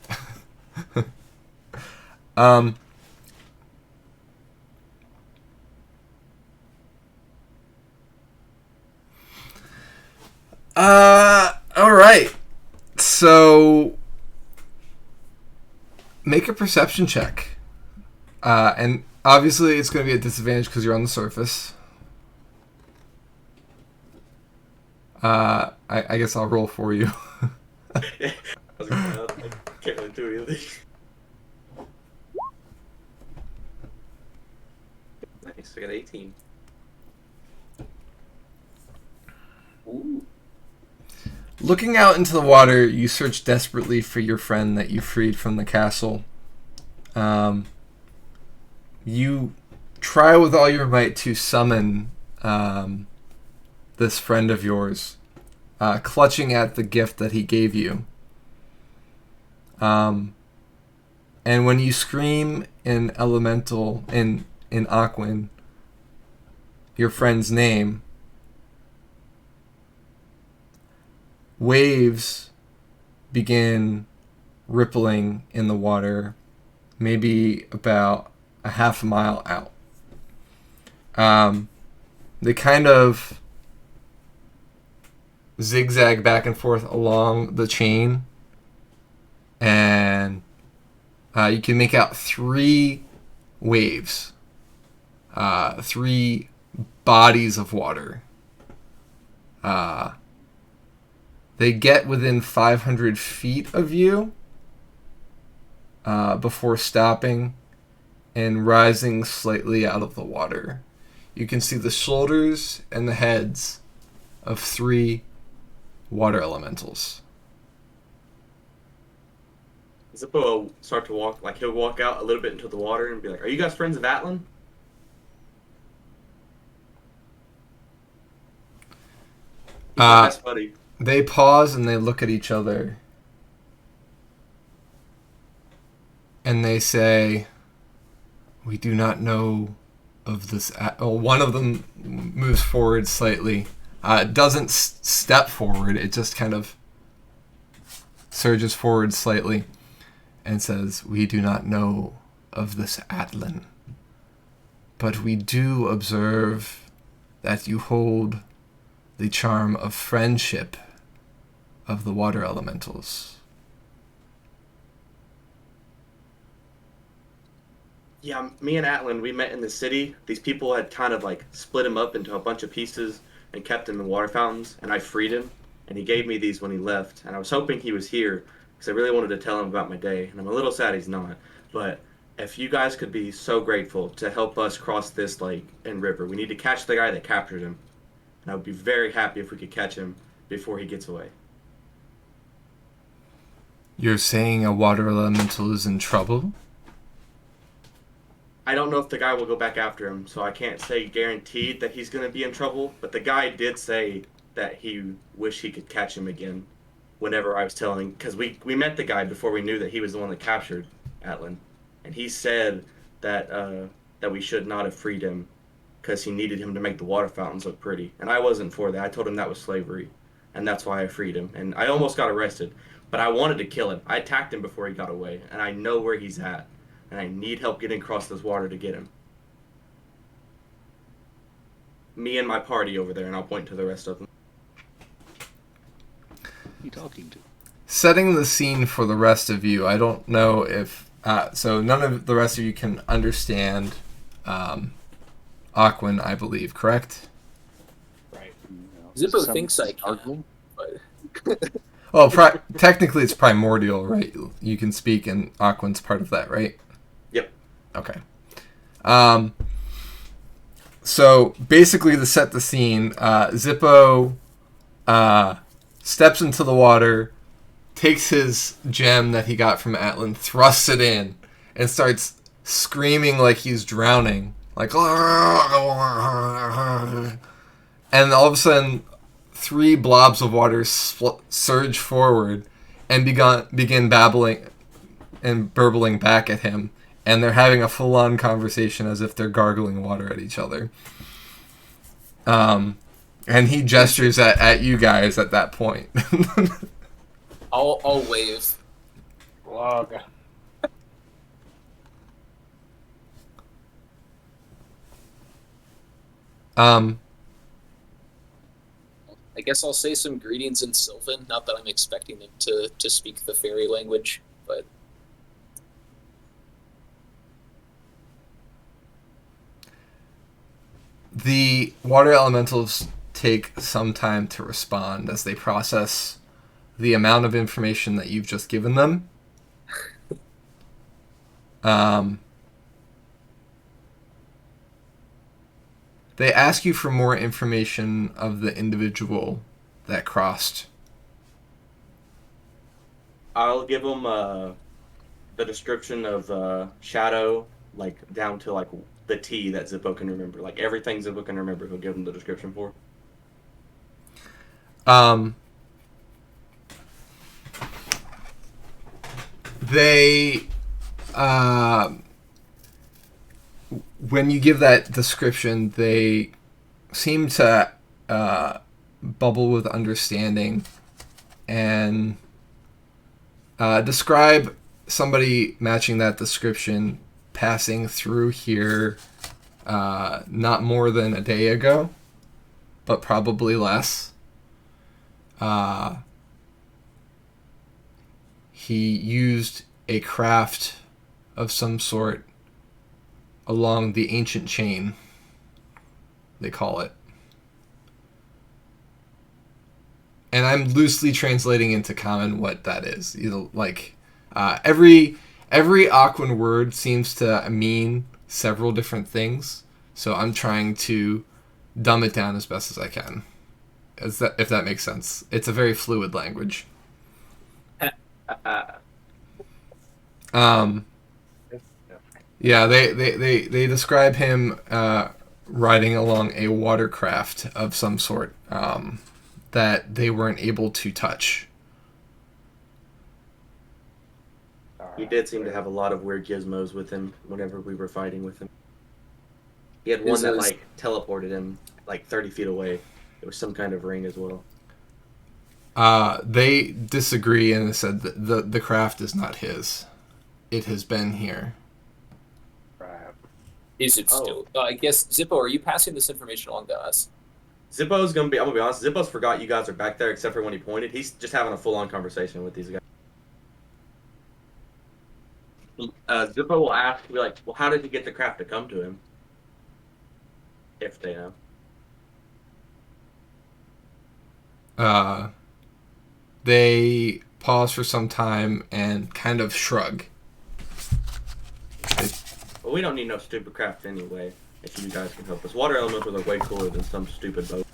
All right. So make a perception check. And obviously it's going to be a disadvantage because you're on the surface. I guess I'll roll for you. I can't really do anything. Nice, I got 18. Ooh. Looking out into the water, you search desperately for your friend that you freed from the castle. You try with all your might to summon this friend of yours, clutching at the gift that he gave you. And when you scream in elemental, in Aquan, your friend's name, waves begin rippling in the water, maybe about a half a mile out. They kind of zigzag back and forth along the chain, and You can make out 3 waves, 3 bodies of water. They get within 500 feet of you before stopping and rising slightly out of the water. You can see the shoulders and the heads of 3 water elementals. Zippo will start to walk, like he'll walk out a little bit into the water and be like, "Are you guys friends of Atlan?" That's funny. They pause and they look at each other. And they say, "We do not know of this." One of them moves forward slightly. Doesn't step forward. It just kind of surges forward slightly and says, "We do not know of this Atlan. But we do observe that you hold the charm of friendship of the water elementals." Yeah, me and Atlan, we met in the city. These people had kind of like split him up into a bunch of pieces and kept him in water fountains, and I freed him, and he gave me these when he left, and I was hoping he was here because I really wanted to tell him about my day, and I'm a little sad he's not. But if you guys could be so grateful to help us cross this lake and river, we need to catch the guy that captured him, and I would be very happy if we could catch him before he gets away. You're saying a water elemental is in trouble? I don't know if the guy will go back after him, so I can't say guaranteed that he's going to be in trouble, but the guy did say that he wished he could catch him again whenever I was telling, because we met the guy before we knew that he was the one that captured Atlan, and he said that that we should not have freed him because he needed him to make the water fountains look pretty, and I wasn't for that. I told him that was slavery, and that's why I freed him, and I almost got arrested, but I wanted to kill him. I attacked him before he got away, and I know where he's at. And I need help getting across this water to get him. Me and my party over there, and I'll point to the rest of them. Who are you talking to? Setting the scene for the rest of you, I don't know if... so none of the rest of you can understand Aquan, I believe, correct? Right. Zippo thinks I can, but... Well, technically it's primordial, right? You can speak, and Aquan's part of that, right? Yep. Okay. So basically, to set the scene, Zippo steps into the water, takes his gem that he got from Atlan, thrusts it in, and starts screaming like he's drowning, like, and all of a sudden, 3 blobs of water surge forward and begin babbling and burbling back at him, and they're having a full-on conversation as if they're gargling water at each other. And he gestures at you guys at that point. I'll wave. Well, okay. I guess I'll say some greetings in Sylvan. Not that I'm expecting them to speak the fairy language, but... The water elementals take some time to respond as they process the amount of information that you've just given them. They ask you for more information of the individual that crossed. I'll give them the description of Shadow, like down to like the T that Zippo can remember. Like everything Zippo can remember, he'll give them the description for. They, when you give that description, they seem to bubble with understanding and describe somebody matching that description passing through here not more than a day ago, but probably less. He used a craft of some sort along the ancient chain, they call it. And I'm loosely translating into common what that is. Like every Aquan word seems to mean several different things, so I'm trying to dumb it down as best as I can. If that makes sense. It's a very fluid language. Yeah, they describe him riding along a watercraft of some sort that they weren't able to touch. He did seem to have a lot of weird gizmos with him whenever we were fighting with him. He had one that like teleported him like 30 feet away. It was some kind of ring as well. They disagree and said that the craft is not his. It has been here. Is it still? I guess, Zippo, are you passing this information along to us? Zippo's gonna be. I'm gonna be honest. Zippo's forgot you guys are back there, except for when he pointed. He's just having a full-on conversation with these guys. Zippo will ask, be like, "Well, how did he get the craft to come to him?" If they know. They pause for some time and kind of shrug. Well, we don't need no stupid craft anyway. If you guys can help us, water elementals are way cooler than some stupid boat.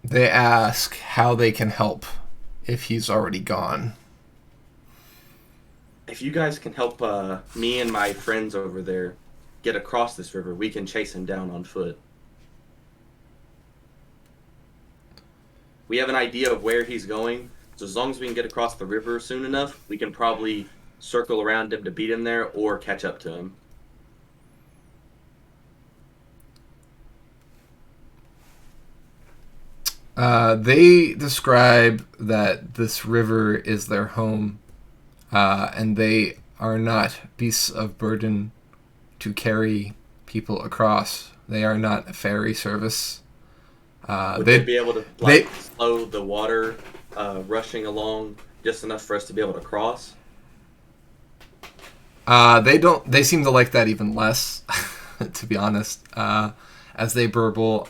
They ask how they can help if he's already gone. If you guys can help me and my friends over there get across this river, we can chase him down on foot. We have an idea of where he's going, so as long as we can get across the river soon enough, we can probably circle around him to beat him there or catch up to him. They describe that this river is their home, and they are not beasts of burden to carry people across. They are not a ferry service. Would they be able to slow the water rushing along just enough for us to be able to cross? They don't. They seem to like that even less, to be honest. As they burble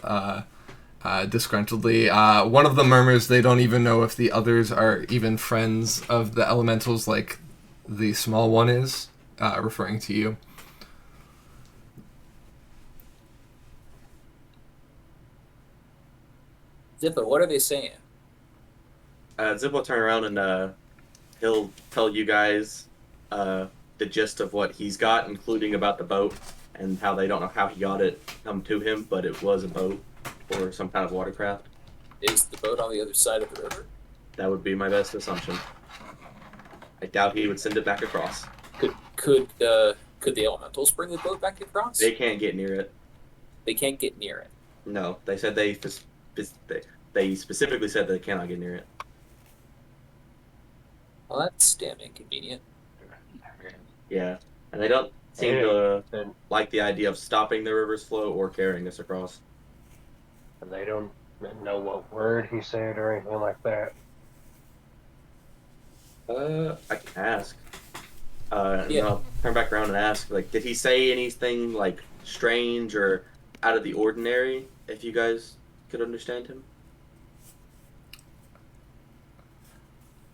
disgruntledly, one of them murmurs they don't even know if the others are even friends of the elementals, like the small one is, referring to you. Zippo, what are they saying? Zip will turn around and he'll tell you guys the gist of what he's got, including about the boat and how they don't know how he got it come to him, but it was a boat or some kind of watercraft. Is the boat on the other side of the river? That would be my best assumption. I doubt he would send it back across. Could the elementals bring the boat back across? They can't get near it. They can't get near it. No, they said they specifically said they cannot get near it. Well, that's damn inconvenient. Yeah, and they don't seem to like the idea of stopping the river's flow or carrying us across. And they don't know what word he said or anything like that. I can ask. And Yeah. then I'll turn back around and ask, like, did he say anything, like, strange or out of the ordinary, if you guys could understand him?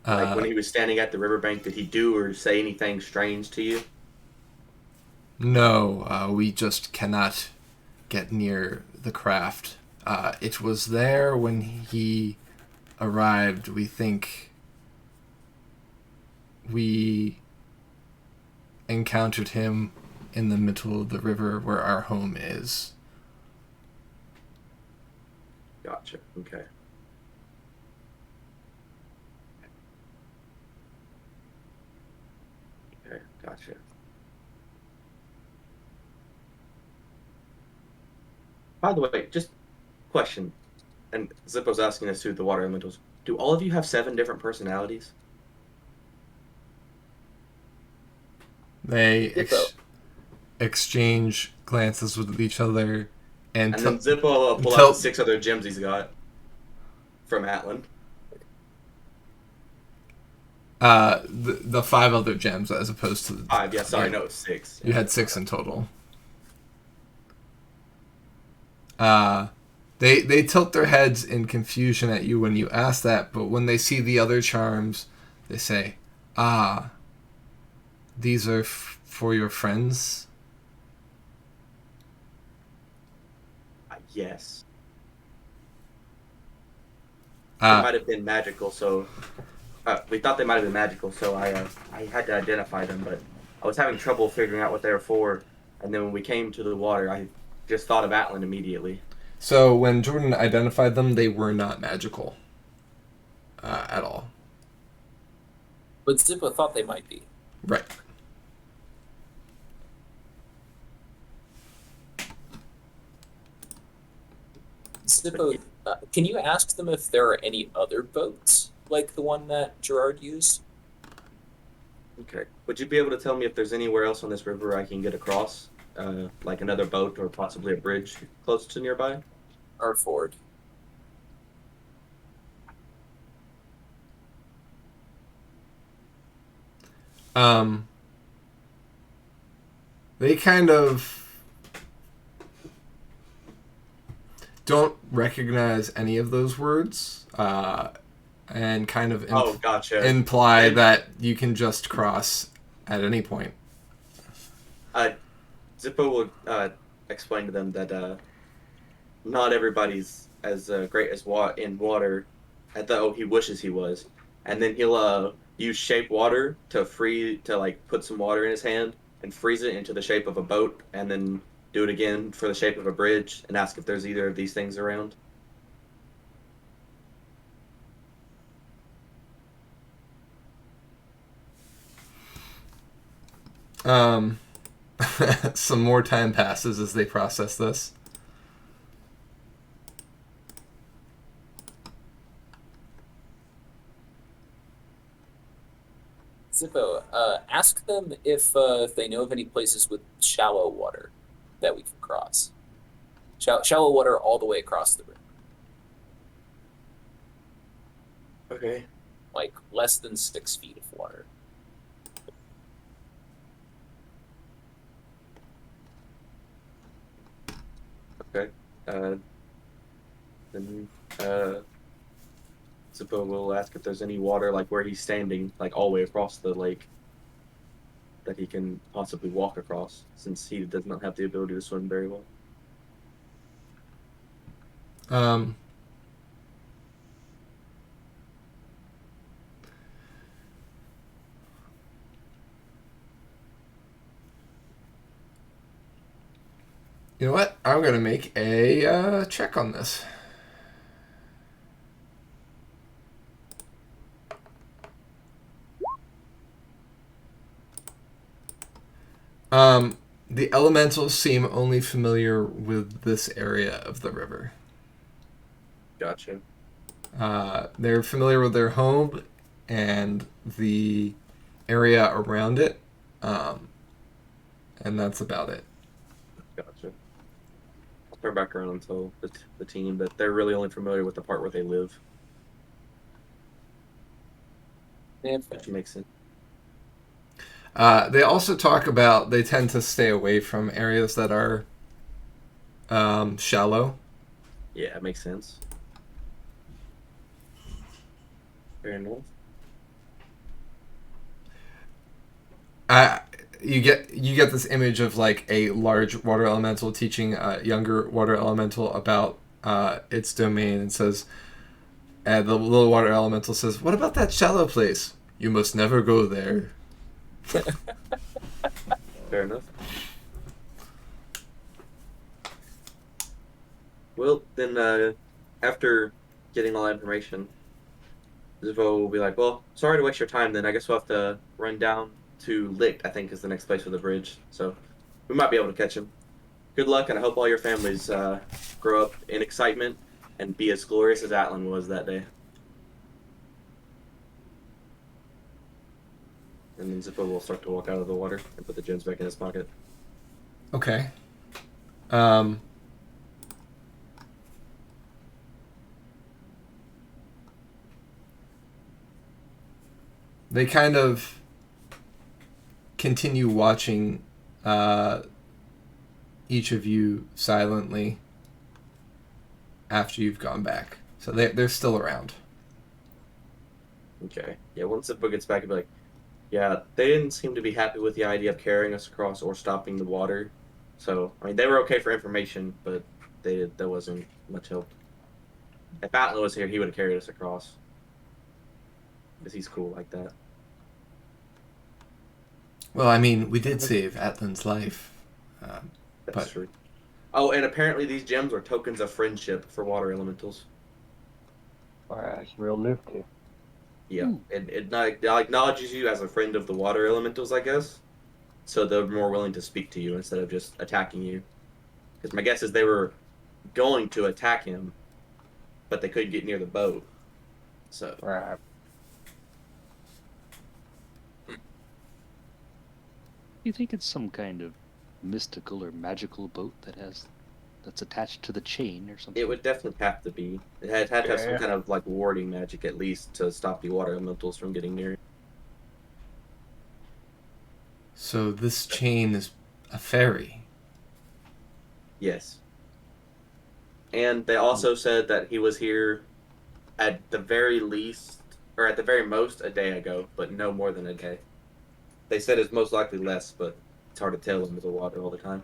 Like, when he was standing at the riverbank, did he do or say anything strange to you? No, we just cannot get near the craft. It was there when he arrived. We think we encountered him in the middle of the river where our home is. Gotcha. Okay. Okay, gotcha. By the way, just question, and Zippo's asking us too, the water elementals. Do all of you have 7 different personalities? They exchange glances with each other, and then Zippo will pull out the 6 other gems he's got from Atlan. The 5 other gems as opposed to the 5. Yeah, sorry, no, it's 6. You had 6 in total. They tilt their heads in confusion at you when you ask that, but when they see the other charms, they say, "Ah, these are for your friends?" Yes. They Uh, might have been magical, so we thought they might have been magical, so I had to identify them, but I was having trouble figuring out what they were for, and then when we came to the water, I just thought of Atlan immediately. so when Jordan identified them, they were not magical at all. But Zippo thought they might be. Right. Zippo, can you ask them if there are any other boats like the one that Gerard used? Okay. Would you be able to tell me if there's anywhere else on this river I can get across? Like another boat or possibly a bridge close to nearby? Or Ford? They kind of don't recognize any of those words, and kind of Gotcha. imply that you can just cross at any point. Zippo will explain to them that not everybody's as great as in water, though he wishes he was. And then he'll use shape water to put some water in his hand and freeze it into the shape of a boat, and then do it again for the shape of a bridge, and ask if there's either of these things around. Some more time passes as they process this. Zippo, ask them if they know of any places with shallow water that we can cross. Shallow water all the way across the river. Okay. Like less than 6 feet of water. Okay. Then Zippo will ask if there's any water, like where he's standing, like all the way across the lake, that he can possibly walk across, since he does not have the ability to swim very well. You know what? I'm going to make a check on this. The elementals seem only familiar with this area of the river. Gotcha. They're familiar with their home and the area around it, and that's about it. Gotcha. I'll turn back around and tell the team that they're really only familiar with the part where they live. Which makes sense. They also talk about they tend to stay away from areas that are shallow. Yeah, it makes sense. Fair enough. You get this image of like a large water elemental teaching a younger water elemental about its domain, and says, the little water elemental says, "What about that shallow place? You must never go there." Fair enough. Well, then, after getting all that information, Zivo will be like, well, sorry to waste your time then. I guess we'll have to run down to Licht, I think is the next place for the bridge. So we might be able to catch him. Good luck, and I hope all your families grow up in excitement and be as glorious as Atlan was that day. And then Zippo will start to walk out of the water and put the gems back in his pocket. Okay. They kind of continue watching each of you silently after you've gone back. So they're still around. Okay. Yeah, once the book gets back, I'll be like, yeah, they didn't seem to be happy with the idea of carrying us across or stopping the water. So, I mean, they were okay for information, but that wasn't much help. If Atlan was here, he would have carried us across. Because he's cool like that. Well, I mean, we did save Atlan's life. That's But- true. Oh, and apparently these gems are tokens of friendship for water elementals. That's real nifty. Yeah, it acknowledges you as a friend of the water elementals, I guess. So they're more willing to speak to you instead of just attacking you. Because my guess is they were going to attack him, but they couldn't get near the boat. So Right. You think it's some kind of mystical or magical boat that's attached to the chain or something? it would definitely have to be. It had to have some Yeah. kind of like warding magic at least to stop the water elementals from getting near. So this chain is a ferry. Yes. And they also said that he was here at the very least, or at the very most, a day ago, but no more than a day. They said it's most likely less, but it's hard to tell under the water all the time.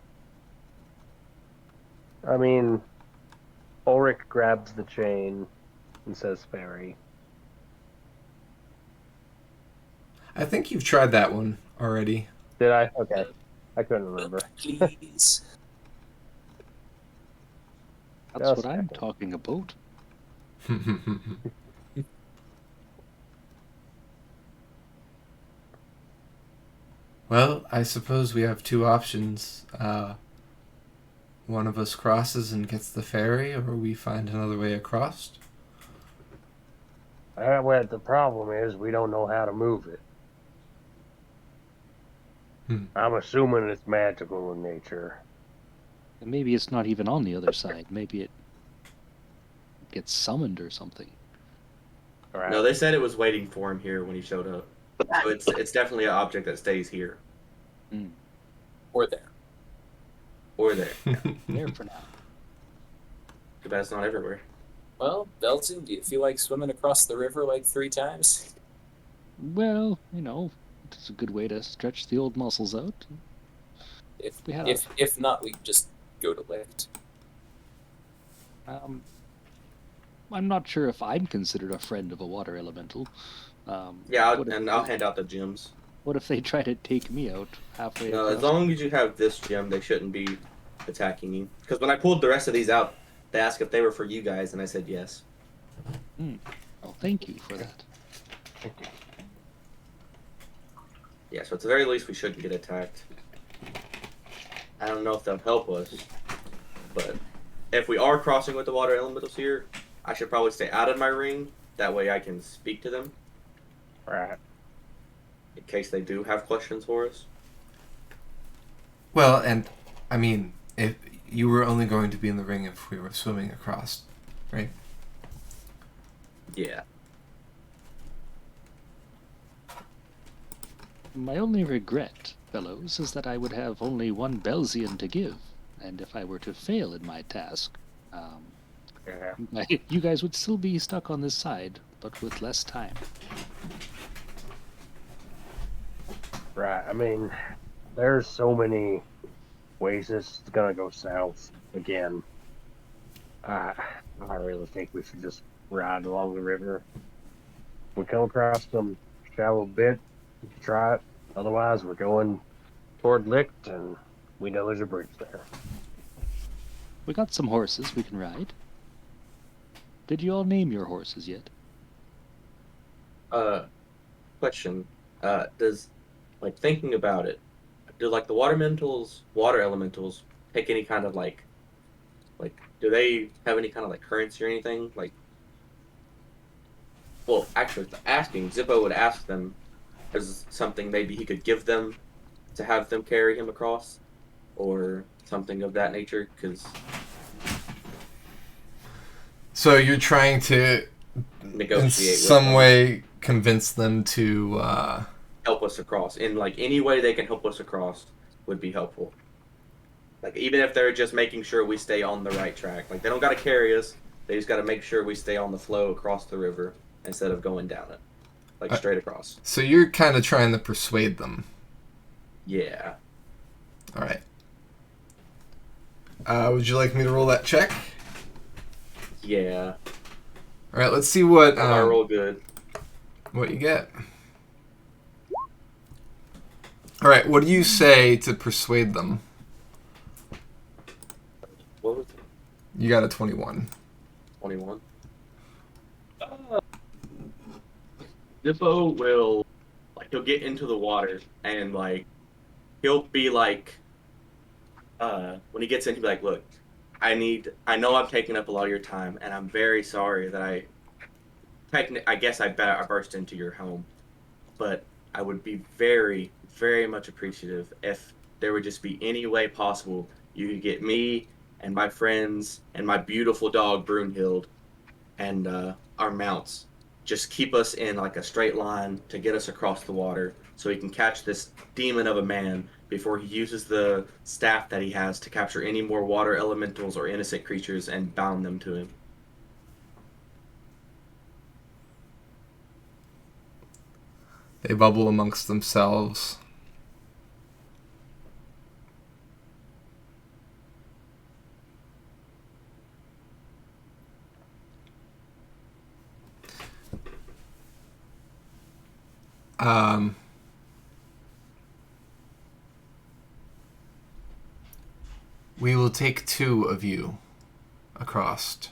I mean, Ulrich grabs the chain and says ferry. I think you've tried that one already. Did I? Okay. I couldn't remember. Please. That's Just what I'm checking. talking about. Well, I suppose we have two options. One of us crosses and gets the ferry, or we find another way across. Well, the problem is we don't know how to move it. I'm assuming it's magical in nature. And maybe it's not even on the other side. Maybe it gets summoned or something. Right? No, they said it was waiting for him here when he showed up. So it's definitely an object that stays here Or there. or there. There for now. Too bad it's not everywhere. Well, Belton, do you feel like swimming across the river like 3 times? Well, it's a good way to stretch the old muscles out. If We had if not, we just go to lift. I'm not sure if I'm considered a friend of a water elemental. Yeah, what if- I'll hand out the gems. What if they try to take me out halfway No, as across? long as you have this gem, they shouldn't be attacking you. Because when I pulled the rest of these out, they asked if they were for you guys, and I said yes. Oh, thank you for that. Yeah, so at the very least, we shouldn't get attacked. I don't know if they'll help us, but if we are crossing with the water elementals here, I should probably stay out of my ring. That way I can speak to them Right. in case they do have questions for us. Well, and I mean, if you were only going to be in the ring if we were swimming across, right? Yeah. My only regret, fellows, is that I would have only one Belzian to give, and if I were to fail in my task, Yeah. you guys would still be stuck on this side, but with less time. Right. I mean, there's so many ways this is gonna go south again. I really think we should just ride along the river. We come across some shallow bit, try it. Otherwise, we're going toward Licht, and we know there's a bridge there. We got some horses we can ride. Did you all name your horses yet? Question. Does, like, thinking about it, do, like, the water elementals take any kind of, like, do they have any kind of, like, currency or anything? Like, well, actually, asking, Zippo would ask them, is something maybe he could give them to have them carry him across? Or something of that nature? Because So you're trying to, in negotiate with some them. way, convince them to. Help us across in like any way they can help us across would be helpful. Like even if they're just making sure we stay on the right track, like they don't got to carry us. They just got to make sure we stay on the flow across the river instead of going down it, like straight across. So you're kind of trying to persuade them. Yeah. All right. Would you like me to roll that check? Yeah. All right. Let's see what I roll good. what you get. All right. What do you say to persuade them? What was it? You got a 21. 21. Zippo will, like, he'll get into the water and, like, he'll be like, when he gets in, he'll be like, look, I know I'm taking up a lot of your time, and I'm very sorry that I guess I burst into your home, but I would be very, very much appreciative if there would just be any way possible you could get me and my friends and my beautiful dog Brunhild and our mounts. Just keep us in like a straight line to get us across the water so he can catch this demon of a man before he uses the staff that he has to capture any more water elementals or innocent creatures and bound them to him. They bubble amongst themselves. We will take 2 of you across.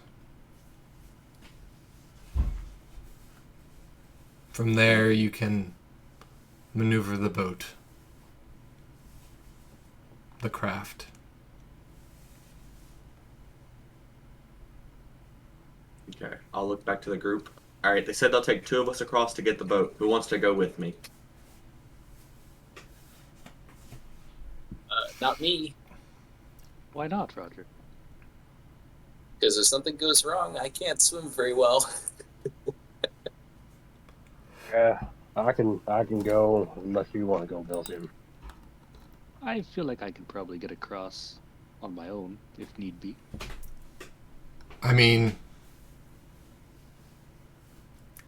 From there, you can maneuver the boat, the craft. Okay, I'll look back to the group. All right, they said they'll take 2 of us across to get the boat. Who wants to go with me? Not me, Why not, Roger? because if something goes wrong, I can't swim very well. Yeah, I can go unless you want to go, Belgium. I feel like I can probably get across on my own if need be. I mean,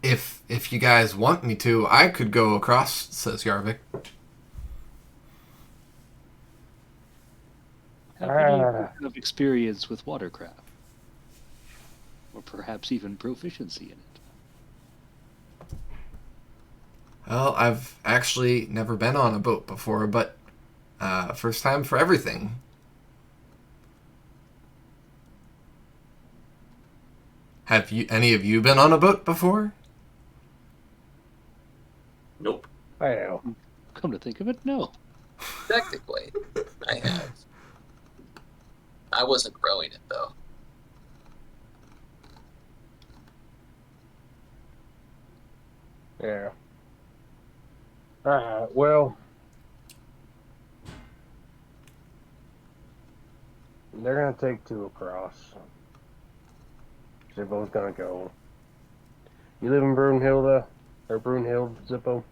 if you guys want me to, I could go across, says Yarvik. Have any of experience with watercraft? Or perhaps even proficiency in it? Well, I've actually never been on a boat before, but first time for everything. Have any of you been on a boat before? Nope. I know. Come to think of it, no. Technically, I have. I wasn't rowing it, though. Yeah. Well, they're gonna take 2 across. They're both gonna go. You live in Brunhilde, or Brunhild, Zippo?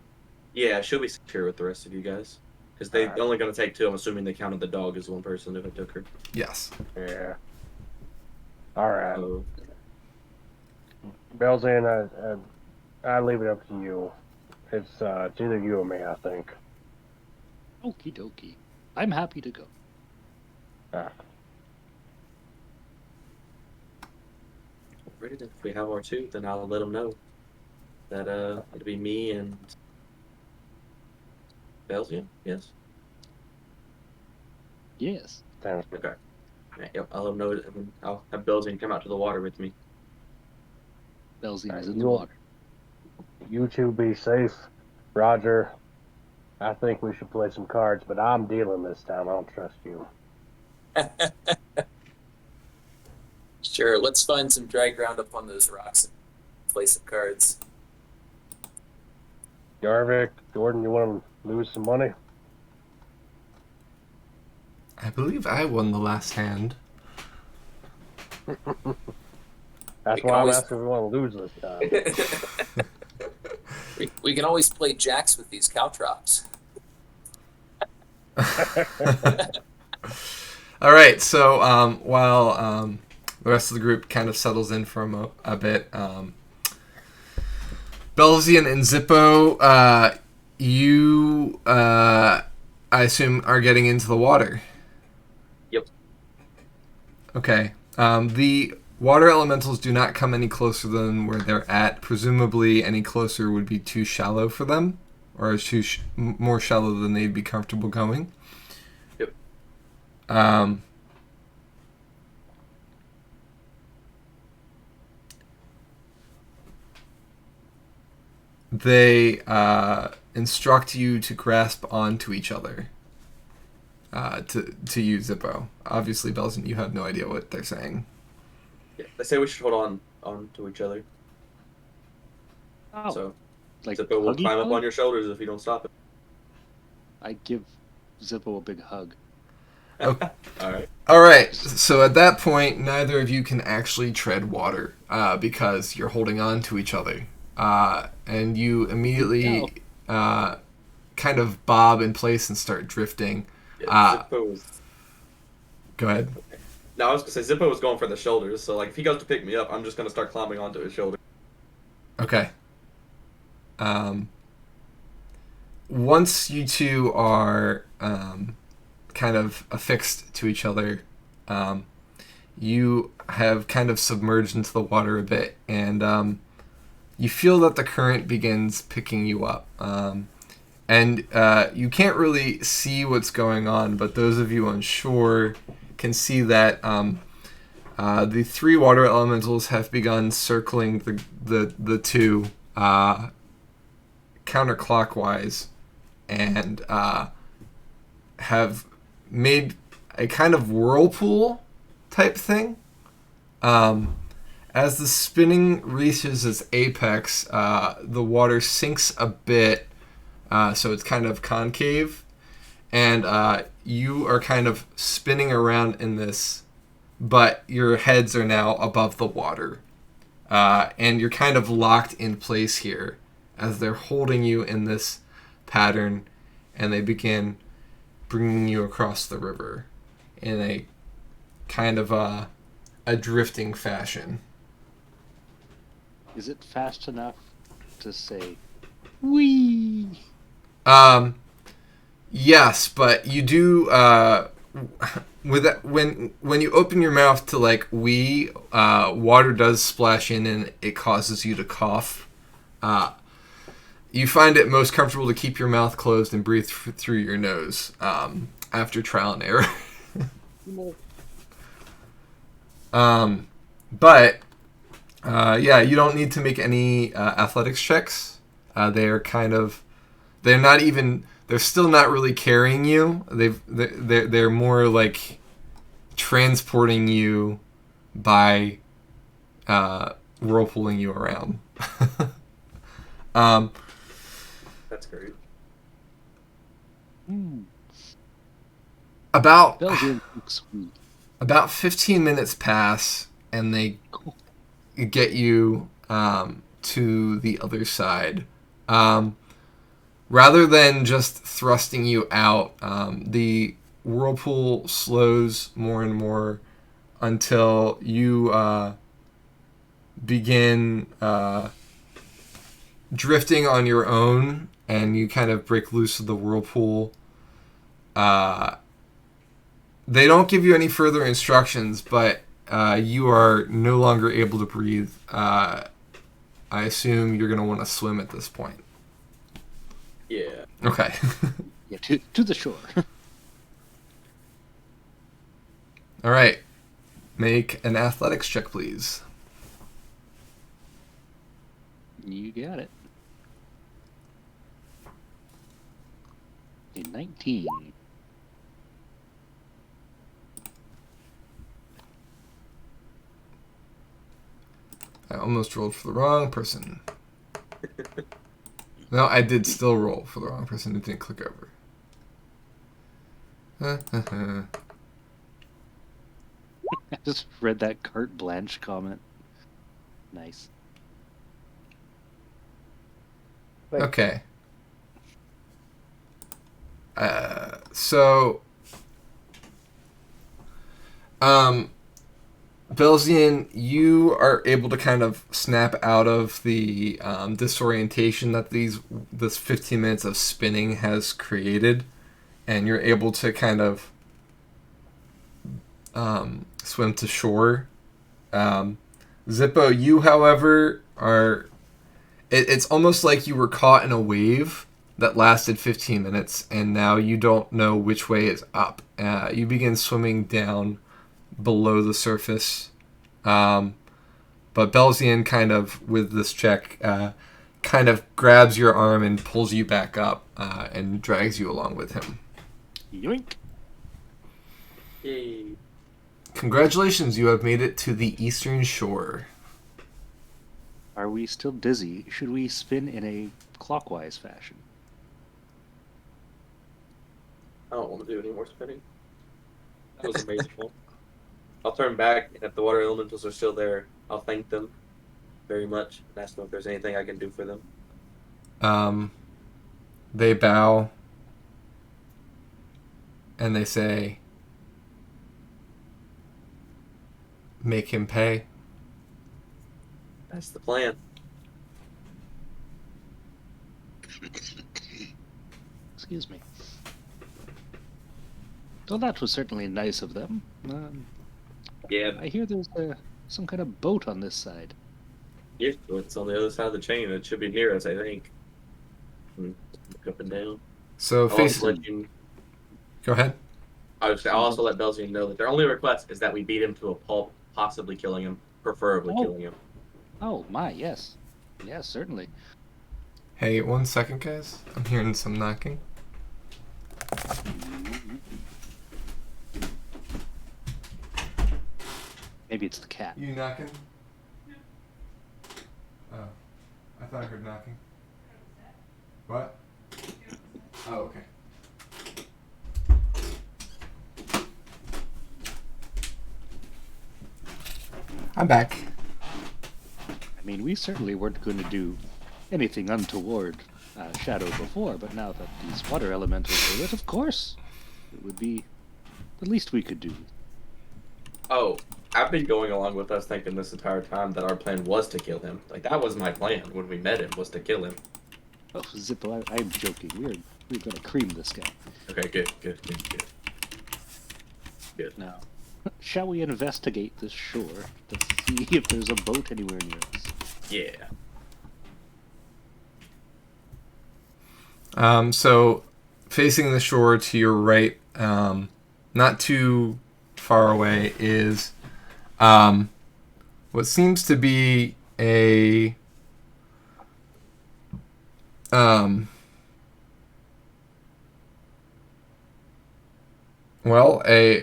Yeah, she'll be secure with the rest of you guys. Because they're only going to take 2. I'm assuming they counted the dog as one person if I took her. Yes. Yeah. All right. So, Belzan, I leave it up to you. It's either you or me, I think. Okie dokie. I'm happy to go. ready to, if we have our 2, then I'll let them know that it'll be me and Belgium. Yes. Yes. Okay. Right, yep, I'll let them know, and I'll have Belgium come out to the water with me. Belzine is in the you'll- water. You two be safe. Roger, I think we should play some cards, but I'm dealing this time. I don't trust you. Sure, let's find some dry ground up on those rocks and play some cards. Jarvik, Jordan, you want to lose some money? I believe I won the last hand. That's can why I'm always- asking if we want to lose this time. We can always play jacks with these caltrops. All right. So while the rest of the group kind of settles in for a bit, Belzian and Zippo, you, I assume, are getting into the water. Yep. Okay. The water elementals do not come any closer than where they're at. Presumably, any closer would be too shallow for them, or more shallow than they'd be comfortable going. Yep. They instruct you to grasp onto each other. To use Zippo. Obviously, Belzin, you have no idea what they're saying. Yeah, they say we should hold on to each other. Oh, So like Zippo will huggy climb up hug? on your shoulders if you don't stop it. I give Zippo a big hug. Okay. All right. So at that point, neither of you can actually tread water because you're holding on to each other. And you immediately kind of bob in place and start drifting. Yeah, Zippo was. Go ahead. Okay. No, I was gonna say Zippo was going for the shoulders. So like, if he goes to pick me up, I'm just gonna start climbing onto his shoulder. Okay. Once you two are kind of affixed to each other, you have kind of submerged into the water a bit, and you feel that the current begins picking you up. And you can't really see what's going on, but those of you on shore can see that the three water elementals have begun circling the two counterclockwise and have made a kind of whirlpool type thing. As the spinning reaches its apex, the water sinks a bit, so it's kind of concave, and you are kind of spinning around in this, but your heads are now above the water, and you're kind of locked in place here as they're holding you in this pattern, and they begin bringing you across the river in a kind of a drifting fashion. Is it fast enough to say, "Wee"? Yes, but you do with that, when you open your mouth to like wee, water does splash in and it causes you to cough. You find it most comfortable to keep your mouth closed and breathe through your nose after trial and error. But yeah, you don't need to make any athletics checks. They're still not really carrying you. They're more like transporting you by whirlpooling you around. That's great. About Belgium looks sweet. about 15 minutes pass, and they get you to the other side. Rather than just thrusting you out, the whirlpool slows more and more until you begin drifting on your own, and you kind of break loose of the whirlpool. They don't give you any further instructions, but you are no longer able to breathe. I assume you're going to want to swim at this point. Yeah. Okay. Yeah, to the shore. All right. Make an athletics check, please. You got it. A 19. I almost rolled for the wrong person. No, I did still roll for the wrong person. It didn't click over. I just read that carte blanche comment. Nice. Okay. So, Belzian, you are able to kind of snap out of the disorientation that this 15 minutes of spinning has created, and you're able to kind of swim to shore. Zippo, you, however, are... It's almost like you were caught in a wave that lasted 15 minutes, and now you don't know which way is up. You begin swimming down below the surface. But Belzian kind of, with this check, kind of grabs your arm and pulls you back up and drags you along with him. Yoink. Yay. Congratulations, you have made it to the eastern shore. Are we still dizzy? Should we spin in a clockwise fashion? I don't want to do any more spinning. That was amazing. I'll turn back, and if the water elementals are still there, I'll thank them very much and ask them if there's anything I can do for them. They bow and they say, "Make him pay." That's the plan. Excuse me. Well, that was certainly nice of them. Yeah, I hear there's some kind of boat on this side. it's on the other side of the chain. It should be near us, I think. Look up and down. So I'll face. also let you. Go ahead. I'll also let Belzian know that their only request is that we beat him to a pulp, possibly killing him, preferably killing him. Oh my, yes. Yes, certainly. Hey, 1 second, guys. I'm hearing some knocking. Maybe it's the cat. You knocking? Oh, I thought I heard knocking. What? Oh, okay. I'm back. I mean, we certainly weren't going to do anything untoward Shadow before, but now that these water elementals are lit, of course, it would be the least we could do. Oh, I've been going along with us thinking this entire time that our plan was to kill him. Like, that was my plan when we met him, was to kill him. Oh, Zippo, I'm joking. We're going to cream this guy. Okay, good. Now, shall we investigate this shore to see if there's a boat anywhere near us? Yeah. So, facing the shore to your right, not too far away, is what seems to be a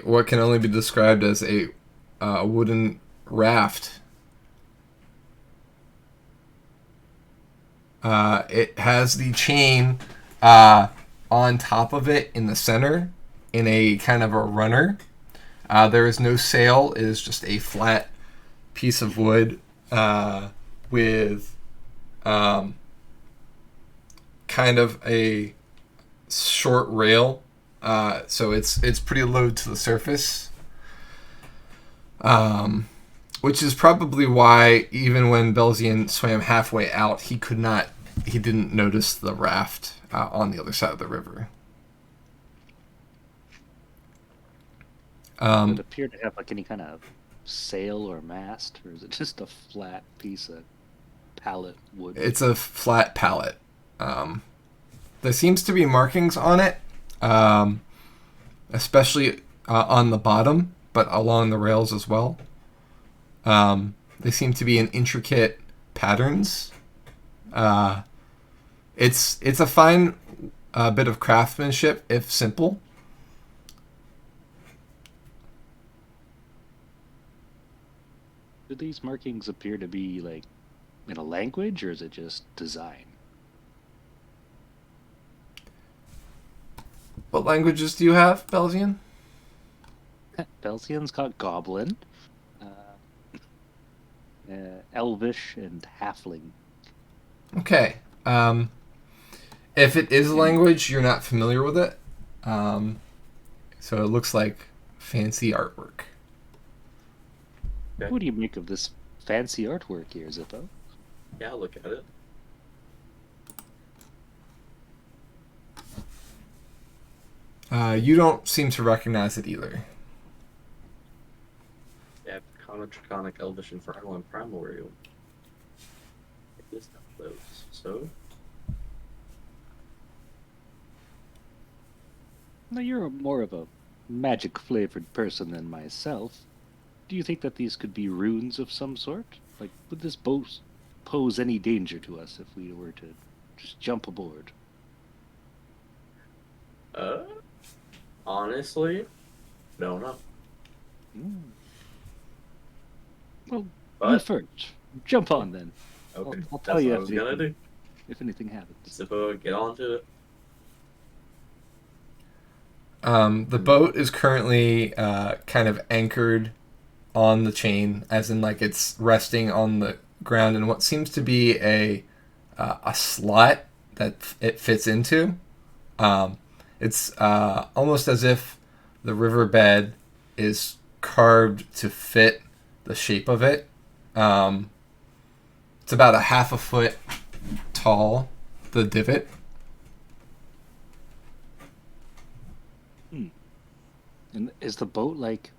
what can only be described as a wooden raft. It has the chain on top of it in the center in a kind of a runner. There is no sail. It is just a flat piece of wood with kind of a short rail. So it's pretty low to the surface. Which is probably why even when Belzian swam halfway out, he didn't notice the raft on the other side of the river. Does it appear to have like any kind of sail or mast, or is it just a flat piece of pallet wood? It's a flat pallet. There seems to be markings on it, especially on the bottom, but along the rails as well. They seem to be in intricate patterns. It's a fine bit of craftsmanship, if simple. Do these markings appear to be like in a language, or is it just design? What languages do you have, Belzian? Belzian's got Goblin, Elvish, and Halfling. Okay. If it is a language, you're not familiar with it. So it looks like fancy artwork. What do you make of this fancy artwork here, Zippo? Yeah, I'll look at it. You don't seem to recognize it either. Yeah, Draconic, Elvish, Infernal, and Primordial. It is not those. So, Now, you're more of a magic-flavored person than myself. Do you think that these could be runes of some sort? Like, would this pose any danger to us if we were to just jump aboard? honestly, don't know. Well, you But first. Jump on then. okay, I'll that's tell what you I was gonna do. if anything happens. Zippo, get on to it. The boat is currently kind of anchored on the chain, as in like it's resting on the ground in what seems to be a slot that it fits into. It's almost as if the riverbed is carved to fit the shape of it. It's about a half a foot tall, the divot. And is the boat like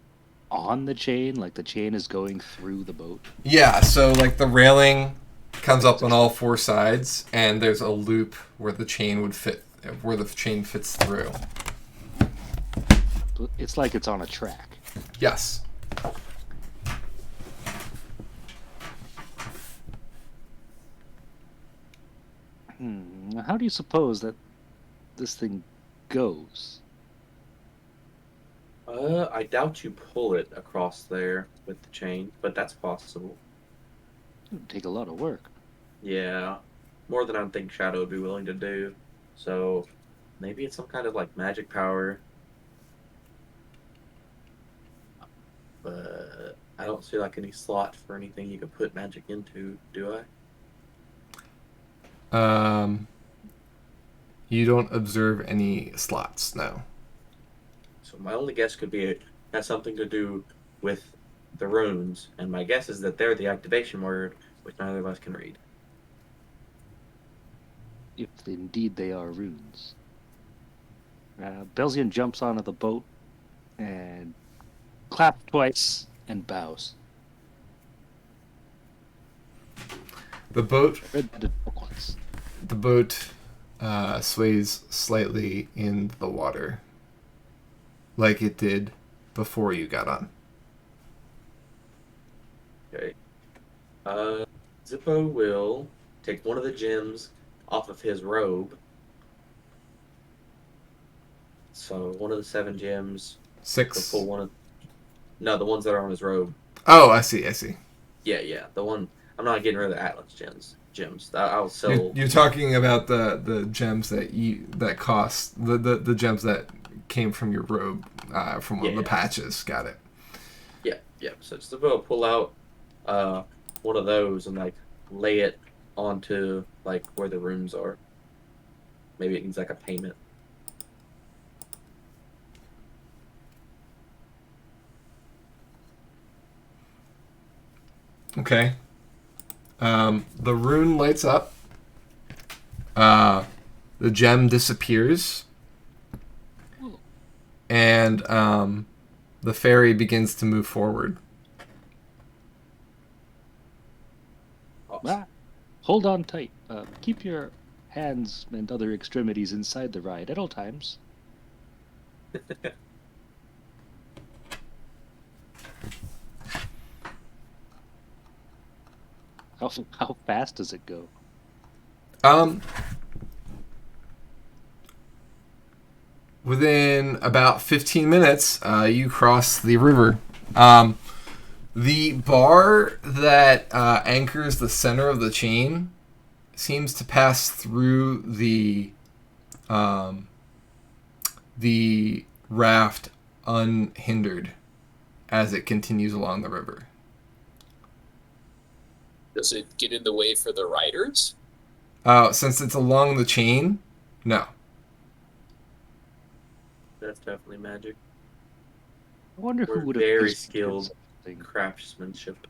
on the chain? Like the chain is going through the boat? Yeah, so like the railing comes up on all four sides, and there's a loop where the chain would fit, where the chain fits through. It's like it's on a track. Yes. How do you suppose that this thing goes? I doubt you pull it across there with the chain, but that's possible. It would take a lot of work. Yeah, more than I think Shadow would be willing to do. So maybe it's some kind of like magic power. But I don't see like any slot for anything you could put magic into, do I? You don't observe any slots, no. So my only guess could be it has something to do with the runes, and my guess is that they're the activation word, which neither of us can read. If indeed they are runes. Belzian jumps onto the boat and claps twice and bows. The boat Read the book once. The boat sways slightly in the water, like it did before you got on. Okay. Zippo will take one of the gems off of his robe. So one of the 7 gems. The 6. full one of. No, the ones that are on his robe. Oh, I see. Yeah. The one. I'm not getting rid of the Atlas gems. I'll sell. You're talking about the gems that cost the gems that came from your robe, from one of the patches. Got it. Yeah. So Zippo will pull out one of those and like lay it onto like where the runes are. Maybe it needs like a payment. Okay. The rune lights up. The gem disappears. And the ferry begins to move forward. Ah, hold on tight. Keep your hands and other extremities inside the ride at all times. How fast does it go? Within about 15 minutes, you cross the river. The bar that anchors the center of the chain seems to pass through the raft unhindered as it continues along the river. Does it get in the way for the riders? Since it's along the chain, No. That's definitely magic. I wonder who We're would have very executed skilled. such a thing. Craftsmanship.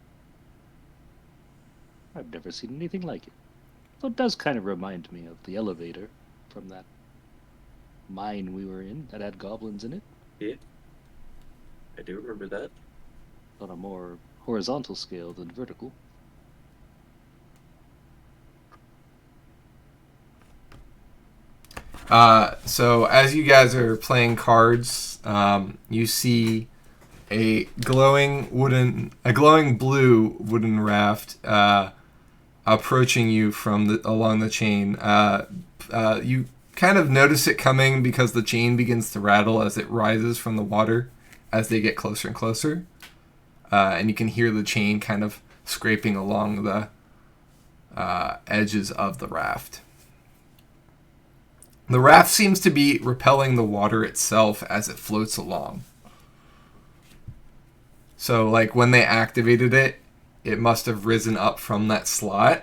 I've never seen anything like it. Though it does kind of remind me of the elevator from that mine we were in that had goblins in it, Yeah. I do remember that. on a more horizontal scale than vertical. So as you guys are playing cards, you see a glowing blue wooden raft approaching you from along the chain. You kind of notice it coming because the chain begins to rattle as it rises from the water as they get closer and closer, and you can hear the chain kind of scraping along the edges of the raft. The raft seems to be repelling the water itself as it floats along. So, like, when they activated it, it must have risen up from that slot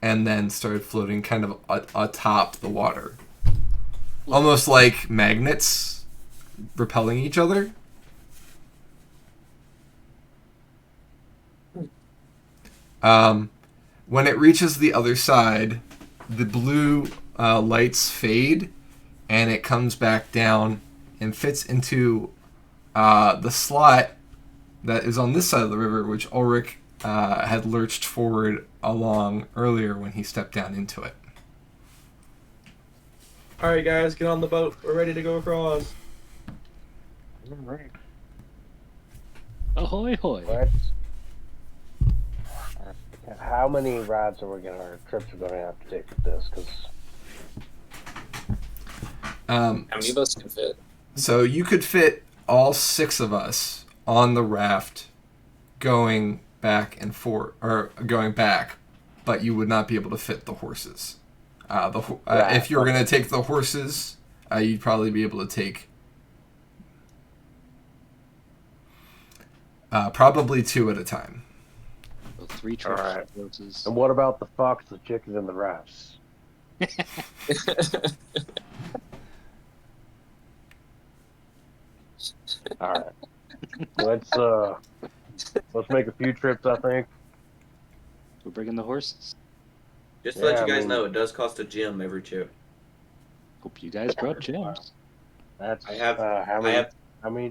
and then started floating kind of atop the water. Almost like magnets repelling each other. When it reaches the other side, the blue lights fade, and it comes back down and fits into the slot that is on this side of the river, which Ulrich had lurched forward along earlier when he stepped down into it. All right, guys, get on the boat. We're ready to go across. All right. Ahoy hoy! Let's. How many rides are we gonna, or trips are gonna have to take with this? Because How many of us can fit? So you could fit all 6 of us on the raft going back and forth, or going back, but you would not be able to fit the horses. If you were going to take the horses, you'd probably be able to take probably 2 at a time. So 3 trips. All right. Horses. and what about the fox, the chickens, and the rafts? All right. Let's make a few trips. I think. We're bringing the horses. Just to let Yeah, you I guys mean- know, it does cost a gem every trip. Hope you guys brought gems. That's I have- how I many? have- How many?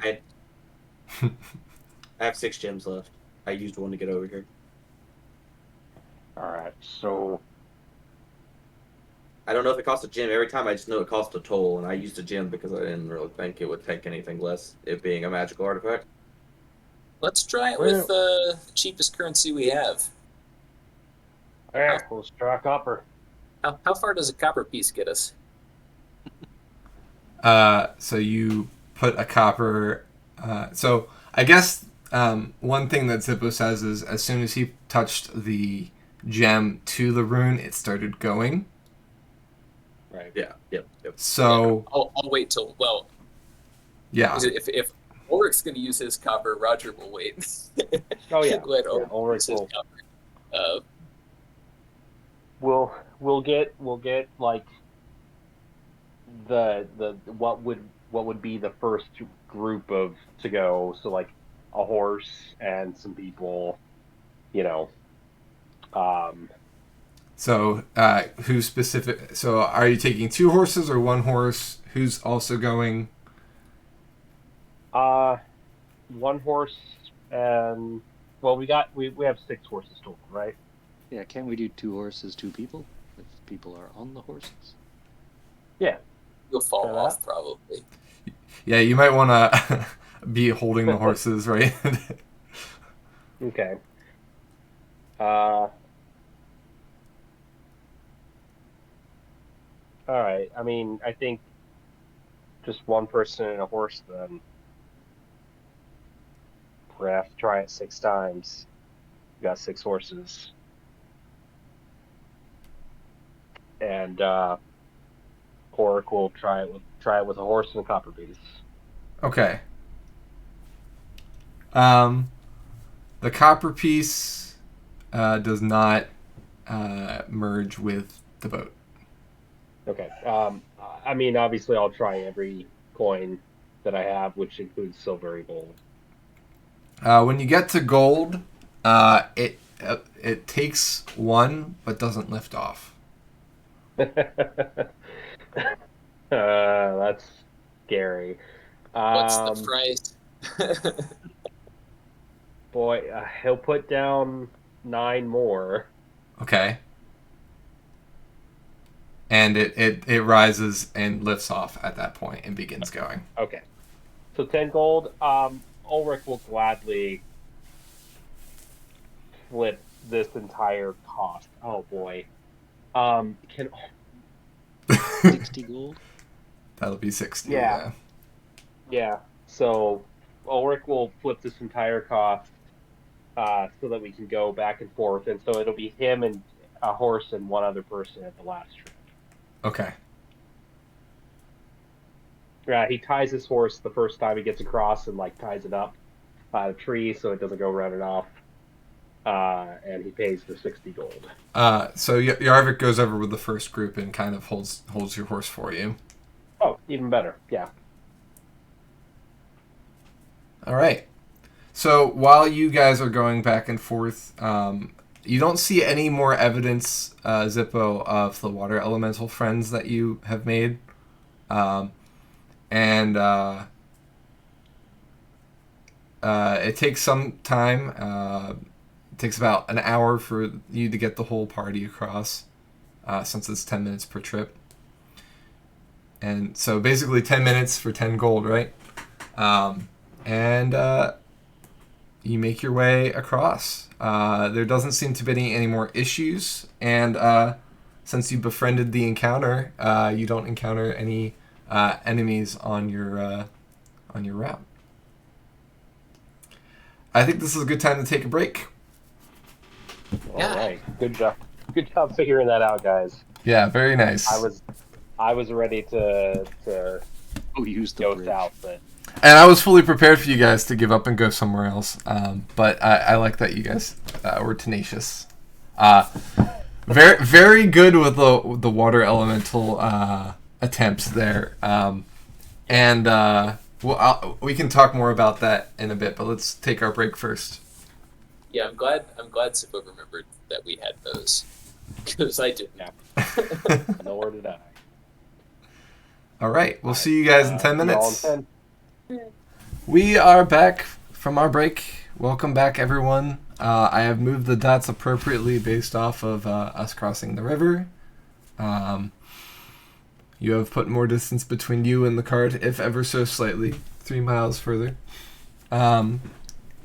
I have 6 gems left. I used one to get over here. All right. So I don't know if it costs a gem every time. I just know it costs a toll, and I used a gem because I didn't really think it would take anything less, it being a magical artifact. Let's try it with the cheapest currency we have. yeah, let's try copper. How far does a copper piece get us? So you put a copper. So I guess one thing that Zippo says is as soon as he touched the gem to the rune, it started going. Right. Yeah, yep. So I'll wait till, well, yeah. if Ulrich's going to use his copper, Roger will wait. Oh yeah. Let Yeah, Ulrich Ulrich use his will. copper. We'll get like the what would be the first group of to go. So like a horse and some people, you know. So who's specific? So are you taking 2 horses or 1 horse? Who's also going? 1 horse and well, we have 6 horses total, right? Yeah, can't we do 2 horses, 2 people? If people are on the horses? Yeah. You'll fall Fair off, probably. Yeah, you might want to be holding the horses, right? Okay. All right. I mean, I think just 1 person and a horse. Then we're gonna have to try it 6 times. We got 6 horses, and Oric will try it with a horse and a copper piece. Okay. The copper piece does not merge with the boat. Okay. I mean, obviously, I'll try every coin that I have, which includes silver and gold. When you get to gold, it takes one but doesn't lift off. That's scary. What's the price? Boy, he'll put down 9 more. Okay. And it rises and lifts off at that point and begins going. Okay. So 10 gold. Ulrich will gladly flip this entire cost. Oh boy. Can 60 gold. That'll be 60. Yeah. Yeah. So Ulrich will flip this entire cost so that we can go back and forth, and so it'll be him and a horse and one other person at the last trip. Okay. He ties his horse the first time he gets across and ties it up by the tree so it doesn't go running off. And he pays the 60 gold. So Yarvik goes over with the first group and kind of holds your horse for you. Oh, even better. Yeah. All right. So while you guys are going back and forth, you don't see any more evidence, Zippo, of the water elemental friends that you have made. It takes some time. It takes about an hour for you to get the whole party across, since it's 10 minutes per trip. And so basically 10 minutes for 10 gold, right? You make your way across. There doesn't seem to be any more issues, and since you befriended the encounter, you don't encounter any enemies on your route. I think this is a good time to take a break. Yeah. All right. Good job. Good job figuring that out, guys. Yeah, very nice. I was ready to Use the go bridge. south, but And I was fully prepared for you guys to give up and go somewhere else. But I like that you guys were tenacious. Very, very good with the water elemental attempts there. We can talk more about that in a bit, but let's take our break first. Yeah, I'm glad Sipo remembered that we had those, because I didn't. yeah. Nor did I. All right, we'll see you guys in 10 See y'all minutes. in 10. We are back from our break. Welcome back, everyone. I have moved the dots appropriately based off of us crossing the river. You have put more distance between you and the cart, if ever so slightly, 3 miles further.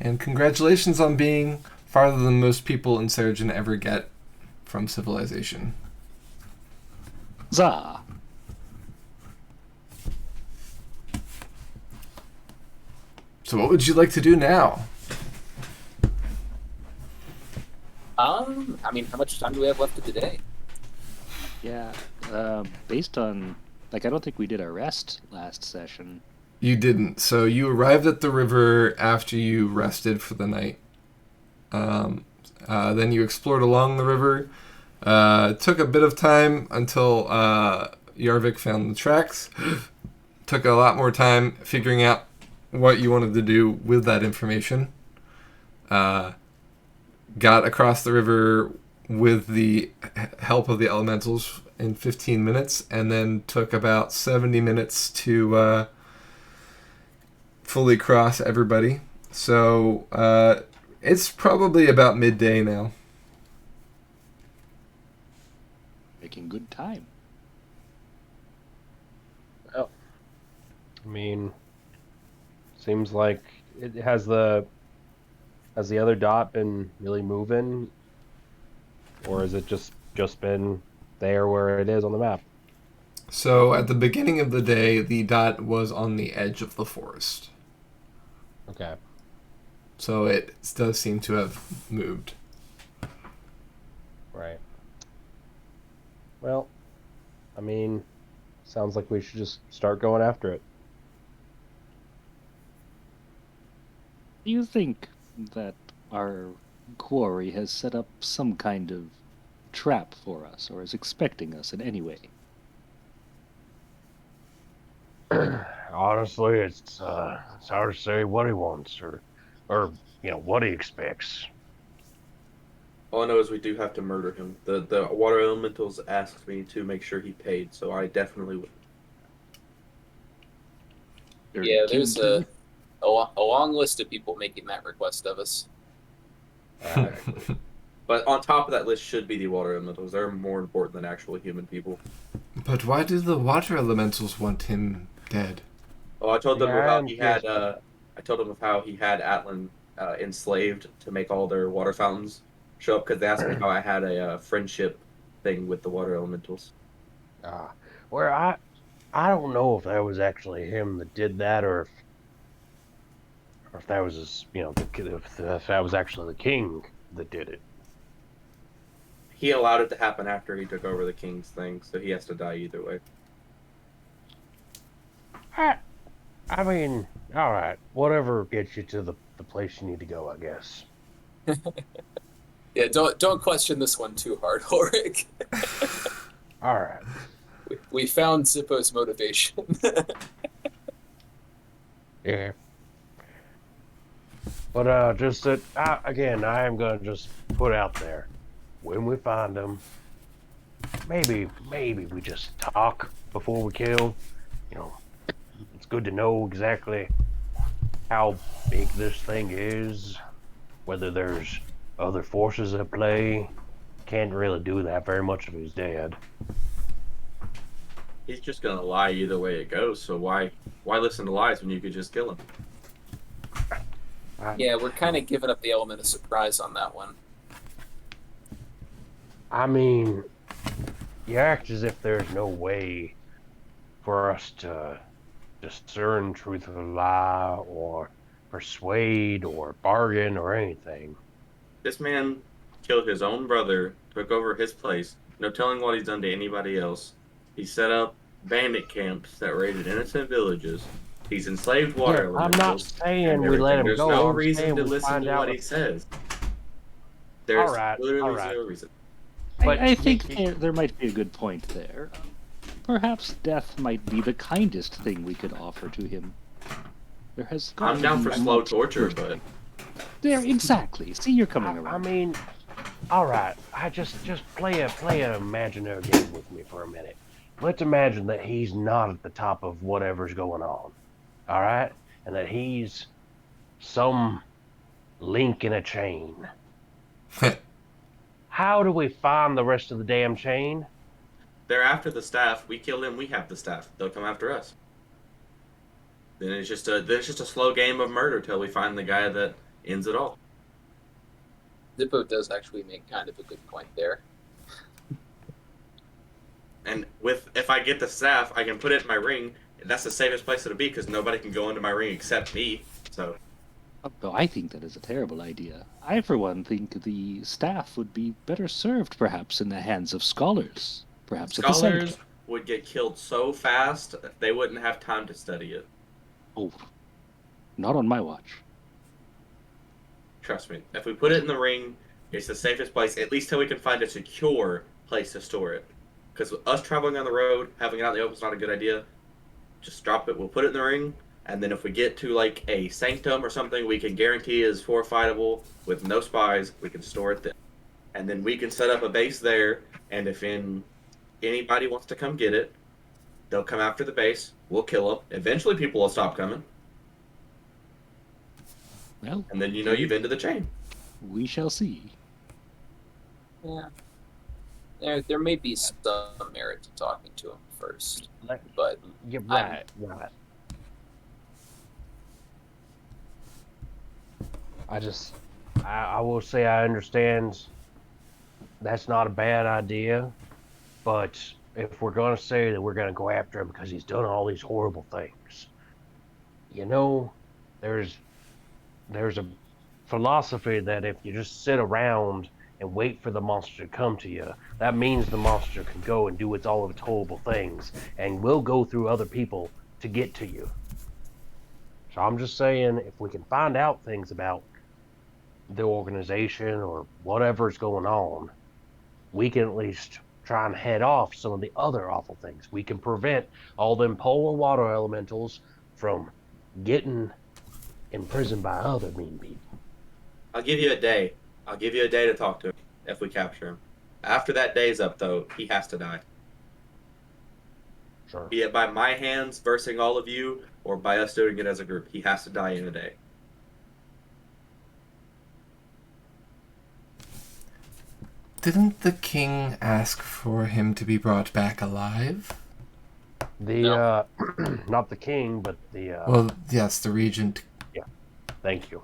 And congratulations on being farther than most people in Seregen ever get from civilization. Za. So what would you like to do now? I mean, how much time do we have left of the day? Yeah. Based on, I don't think we did our rest last session. You didn't. So you arrived at the river after you rested for the night. Then you explored along the river. It took a bit of time until Yarvik found the tracks. Took a lot more time figuring out what you wanted to do with that information. Got across the river with the help of the elementals in 15 minutes, and then took about 70 minutes to fully cross everybody. So it's probably about midday now. Making good time. Well, I mean, seems like it has the other dot been really moving, or has it just been there where it is on the map? So at the beginning of the day, the dot was on the edge of the forest. Okay. So it does seem to have moved. Right. Well, I mean, sounds like we should just start going after it. Do you think that our quarry has set up some kind of trap for us, or is expecting us in any way? Honestly, it's hard to say what he wants or what he expects. All I know is we do have to murder him. The water elementals asked me to make sure he paid, so I definitely would. You're Yeah, keen there's to? a long list of people making that request of us. Exactly. But on top of that list should be the water elementals. They're more important than actual human people. But why do the water elementals want him dead? Oh, I told them Yeah, how I'm he just had. I told them of how he had Atlan enslaved to make all their water fountains show up because they asked me how I had a friendship thing with the water elementals. uh, where I don't know if that was actually him that did that or if that was if that was actually the king that did it. He allowed it to happen after he took over the king's thing, so he has to die either way. I I mean, all right, whatever gets you to the place you need to go, I guess. Yeah, don't question this one too hard, Ulrich. All right. We found Zippo's motivation. Yeah. But just that again, I am gonna just put out there when we find them, maybe we just talk before we kill. You know, it's good to know exactly how big this thing is, whether there's other forces at play. Can't really do that very much if he's dead. He's just gonna lie either way it goes. So why listen to lies when you could just kill him? Yeah, we're kind of giving up the element of surprise on that one. I mean, you act as if there's no way for us to discern truth of a lie or persuade or bargain or anything. This man killed his own brother, took over his place, no telling what he's done to anybody else. He set up bandit camps that raided innocent villages. He's enslaved water Yeah, I'm not elementals saying and we let everything. him There's go. no I'm reason saying to we listen find to out what he says. There's literally zero reason. But I think there might be a good point there. Perhaps death might be the kindest thing we could offer to him. There has got I'm to down be for slow much torture, good. but There, exactly. See, you're coming I around. mean, all right. I just play an imaginary game with me for a minute. Let's imagine that he's not at the top of whatever's going on. All right, and that he's some link in a chain. How do we find the rest of the damn chain? they're after the staff. We kill them, we have the staff. They'll come after us. Then it's just a slow game of murder till we find the guy that ends it all. Zippo does actually make kind of a good point there. And if I get the staff, I can put it in my ring. That's the safest place it'll be because nobody can go into my ring except me. So Though I think that is a terrible idea. I, for one, think the staff would be better served, perhaps, in the hands of scholars. Perhaps at the scholars center. would get killed so fast they wouldn't have time to study it. Oh, not on my watch. Trust me. If we put it in the ring, it's the safest place, at least till we can find a secure place to store it. Because us traveling on the road, having it out in the open is not a good idea. Just drop it. We'll put it in the ring, and then if we get to like a sanctum or something, we can guarantee is fortifiable with no spies. We can store it there, and then we can set up a base there. And if anybody wants to come get it, they'll come after the base. We'll kill them. Eventually, people will stop coming, Well, and then you've ended the chain. we shall see. Yeah. There may be some merit to talking to him first, but You're right. I will say I understand that's not a bad idea, but if we're going to say that we're going to go after him because he's done all these horrible things, there's a philosophy that if you just sit around and wait for the monster to come to you, that means the monster can go and do all of its horrible things and will go through other people to get to you. So I'm just saying, if we can find out things about the organization or whatever's going on, we can at least try and head off some of the other awful things. We can prevent all them polar water elementals from getting imprisoned by other mean people. I'll give you a day. I'll give you a day to talk to him if we capture him. After that day's up, though, he has to die. Sure. Be it by my hands versing all of you, or by us doing it as a group. He has to die in a day. Didn't the king ask for him to be brought back alive? The not the king, but the Well, yes, the regent. thank you.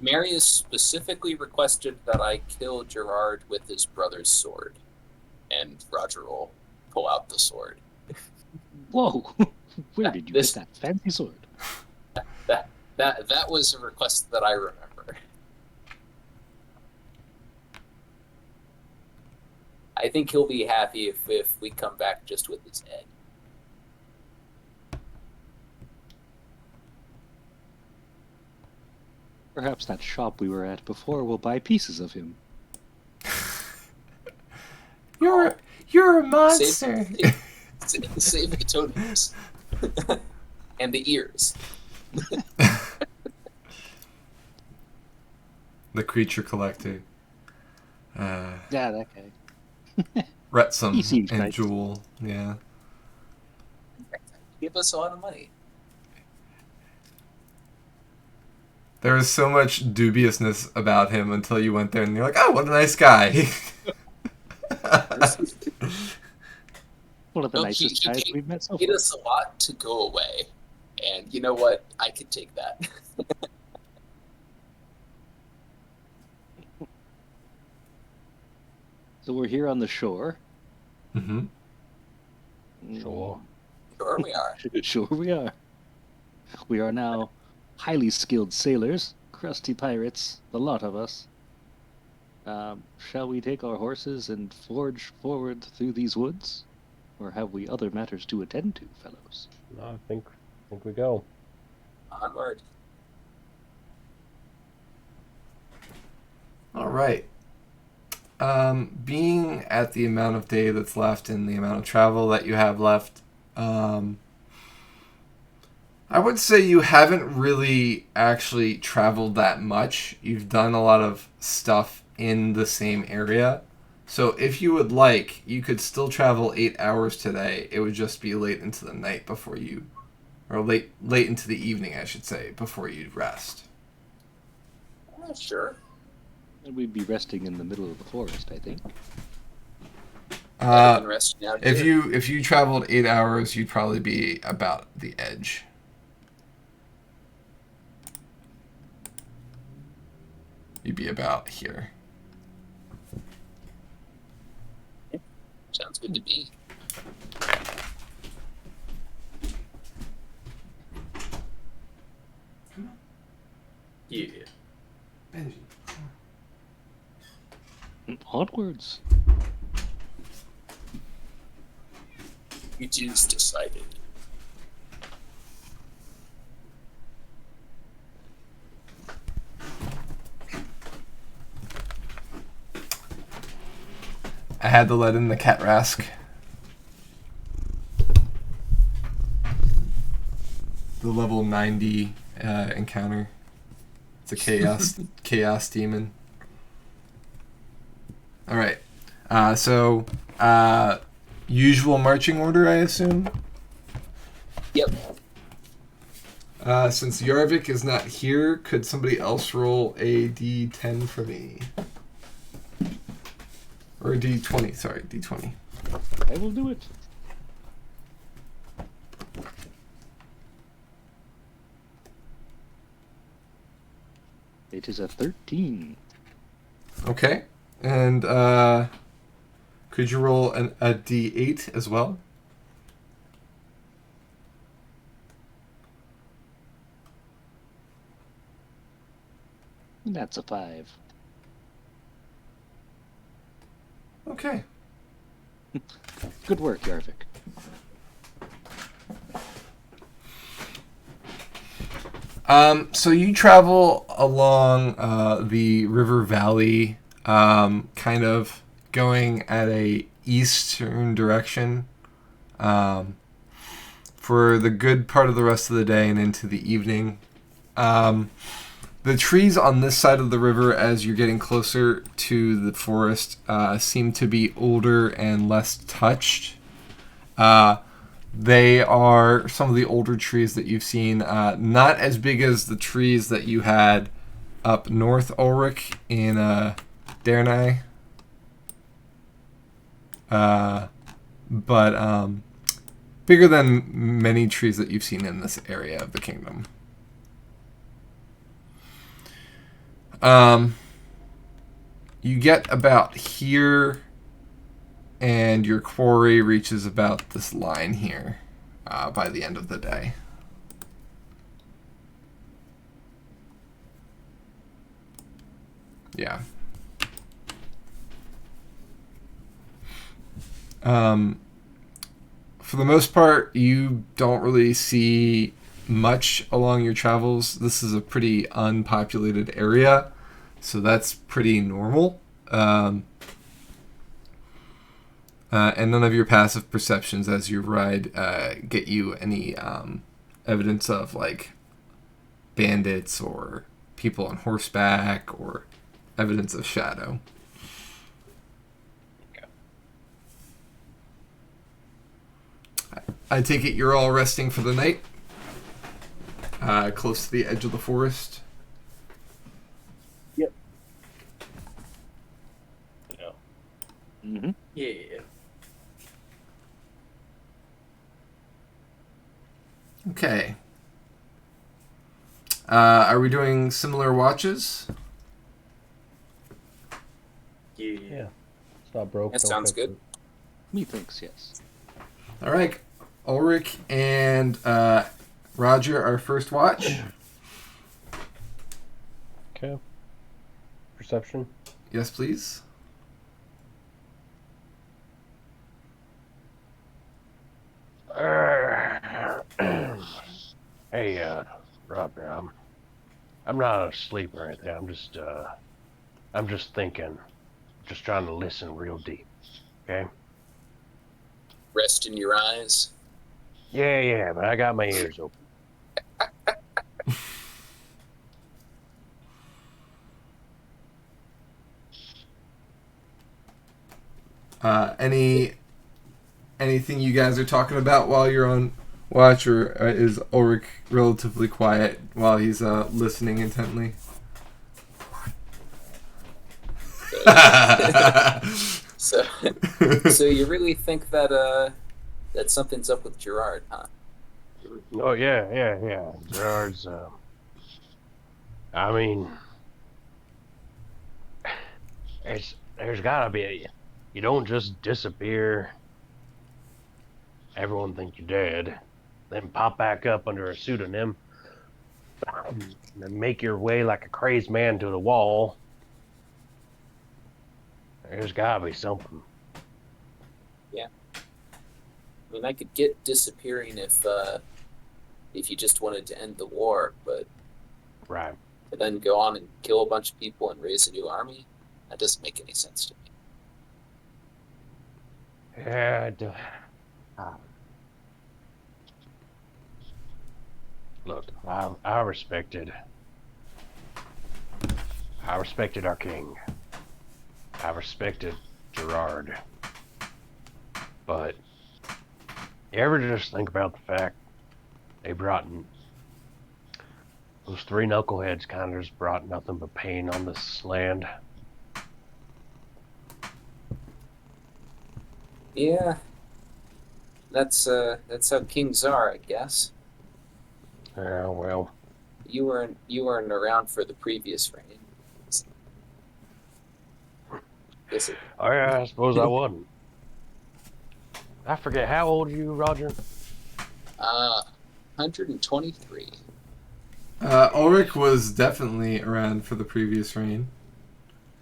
Marius specifically requested that I kill Gerard with his brother's sword, and Roger will pull out the sword. Whoa! Where did you get that fancy sword? That was a request that I remember. I think he'll be happy if we come back just with his head. Perhaps that shop we were at before will buy pieces of him. You're a monster. Save the totems. And the ears. The creature collector. Yeah, that guy. Retsum He seems and nice. Jewel. Yeah. Give us a lot of money. There was so much dubiousness about him until you went there and you're like, oh, what a nice guy. One of the No, nicest guys we've met so He far. does a lot to go away. And you know what? I could take that. So we're here on the shore. Mm-hmm. Sure. Sure we are. Sure we are. We are now highly skilled sailors, crusty pirates, the lot of us. Shall we take our horses and forge forward through these woods? Or have we other matters to attend to, fellows? No, I think we go. Onward. All right. Being at the amount of day that's left and the amount of travel that you have left, I would say you haven't really actually traveled that much. You've done a lot of stuff in the same area. So if you would like, you could still travel 8 hours today. It would just be late into the night before you, or late into the evening, I should say, before you'd rest. Sure. And we'd be resting in the middle of the forest, I think. I've been resting out If here. you traveled 8 hours, you'd probably be about the edge. You'd be about here. Sounds good to me. Yeah. Benji. Onwards. It is decided. I had to let in the cat rask. The level 90 encounter. It's a chaos demon. All right. So usual marching order, I assume. Yep. Since Yarvik is not here, could somebody else roll a d10 for me? Or a d20, sorry, d20. I will do it. It is a 13. Okay. And could you roll a d8 as well? That's a 5. Okay. Good work, Yarvik. So you travel along the river valley, kind of going at a eastern direction for the good part of the rest of the day and into the evening. The trees on this side of the river, as you're getting closer to the forest, seem to be older and less touched. They are some of the older trees that you've seen, not as big as the trees that you had up north Ulrich in Dernai. But bigger than many trees that you've seen in this area of the kingdom. You get about here, and your quarry reaches about this line here by the end of the day. Yeah. For the most part, you don't really see much along your travels. This is a pretty unpopulated area, so that's pretty normal. And none of your passive perceptions as you ride get you any evidence of like bandits or people on horseback or evidence of shadow. I take it you're all resting for the night, close to the edge of the forest. Yep. Yeah. Mm-hmm. Yeah. Okay. Are we doing similar watches? Yeah. It's not broke. That don't sounds fix good. it. Methinks, yes. All right. Ulrich and Roger are first watch. Okay. Perception. Yes, please. Hey, Roger, I'm not asleep or anything. I'm just thinking, just trying to listen real deep. Okay? Rest in your eyes. Yeah, but I got my ears open. Anything you guys are talking about while you're on watch, or is Ulrich relatively quiet while he's listening intently? So you really think that that something's up with Gerard, huh? Oh, yeah. Gerard's, I mean, there's gotta be you don't just disappear, everyone think you're dead, then pop back up under a pseudonym, and then make your way like a crazed man to the wall. There's gotta be something. Yeah. I mean, I could get disappearing if you just wanted to end the war, but Right. to then go on and kill a bunch of people and raise a new army, that doesn't make any sense to me. Yeah, look, I respected our king. I respected Gerard. But you ever just think about the fact they brought in those three knuckleheads kind of just brought nothing but pain on this land? Yeah. That's how kings are, I guess. Yeah, well, You weren't around for the previous reign. Is it? oh yeah, I suppose I wasn't. I forget, how old are you, Roger? 123. Ulrich was definitely around for the previous reign.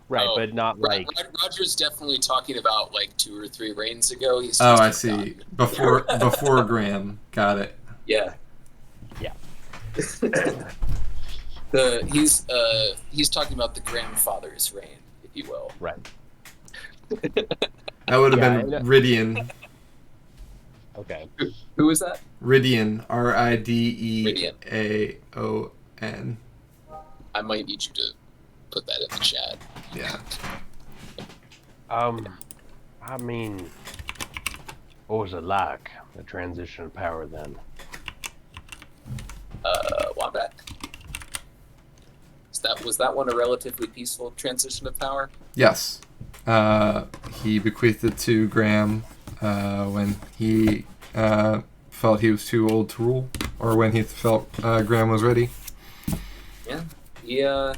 Right, Oh, but not like. Roger's definitely talking about like 2 or 3 reigns ago. He's Oh, just I see. forgotten. Before Graham. Got it. Yeah. Yeah. He's talking about the grandfather's reign, if you will. Right. That would have Yeah, been I know. Ridian. Okay. Who was that? Ridian. Rideaon. I might need you to put that in the chat. Yeah. I mean, what was it like, the transition of power then? Wombat. Was that one a relatively peaceful transition of power? Yes. He bequeathed it to Graham when he felt he was too old to rule, or when he felt Graham was ready. Yeah.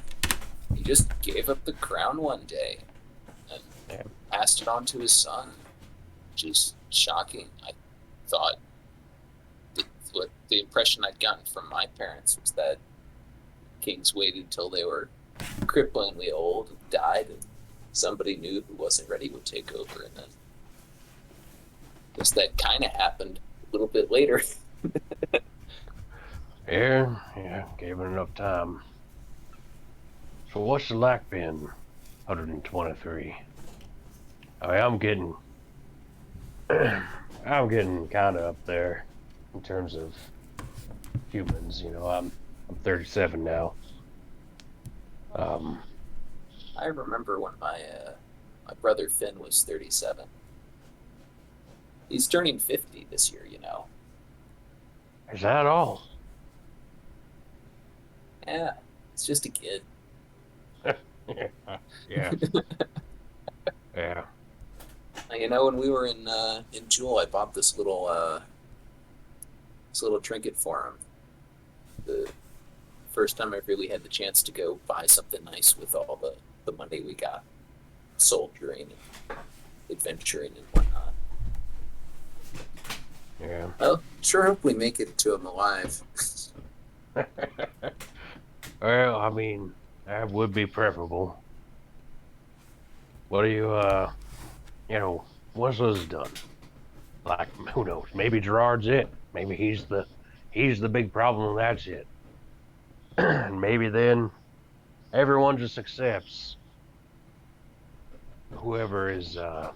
He just gave up the crown one day and passed it on to his son, which is shocking. I thought the impression I'd gotten from my parents was that kings waited till they were cripplingly old and died, and somebody new who wasn't ready would take over, and then I guess that kind of happened a little bit later. Yeah, gave it enough time. So what's the like been, 123? I mean, I'm getting kind of up there in terms of humans. You know, I'm 37 now. I remember when my brother Finn was 37. He's turning 50 this year, you know. Is that all? Yeah, it's just a kid. Yeah. Yeah. You know, when we were in Jewel, I bought this little trinket for him. The first time I really had the chance to go buy something nice with all the money we got soldiering and adventuring and whatnot. Yeah. Well, sure hope we make it to him alive. Well, I mean, that would be preferable. What do you, once this is done, like, who knows? Maybe Gerard's it. Maybe he's the big problem, and that's it. And maybe then everyone just accepts whoever is gonna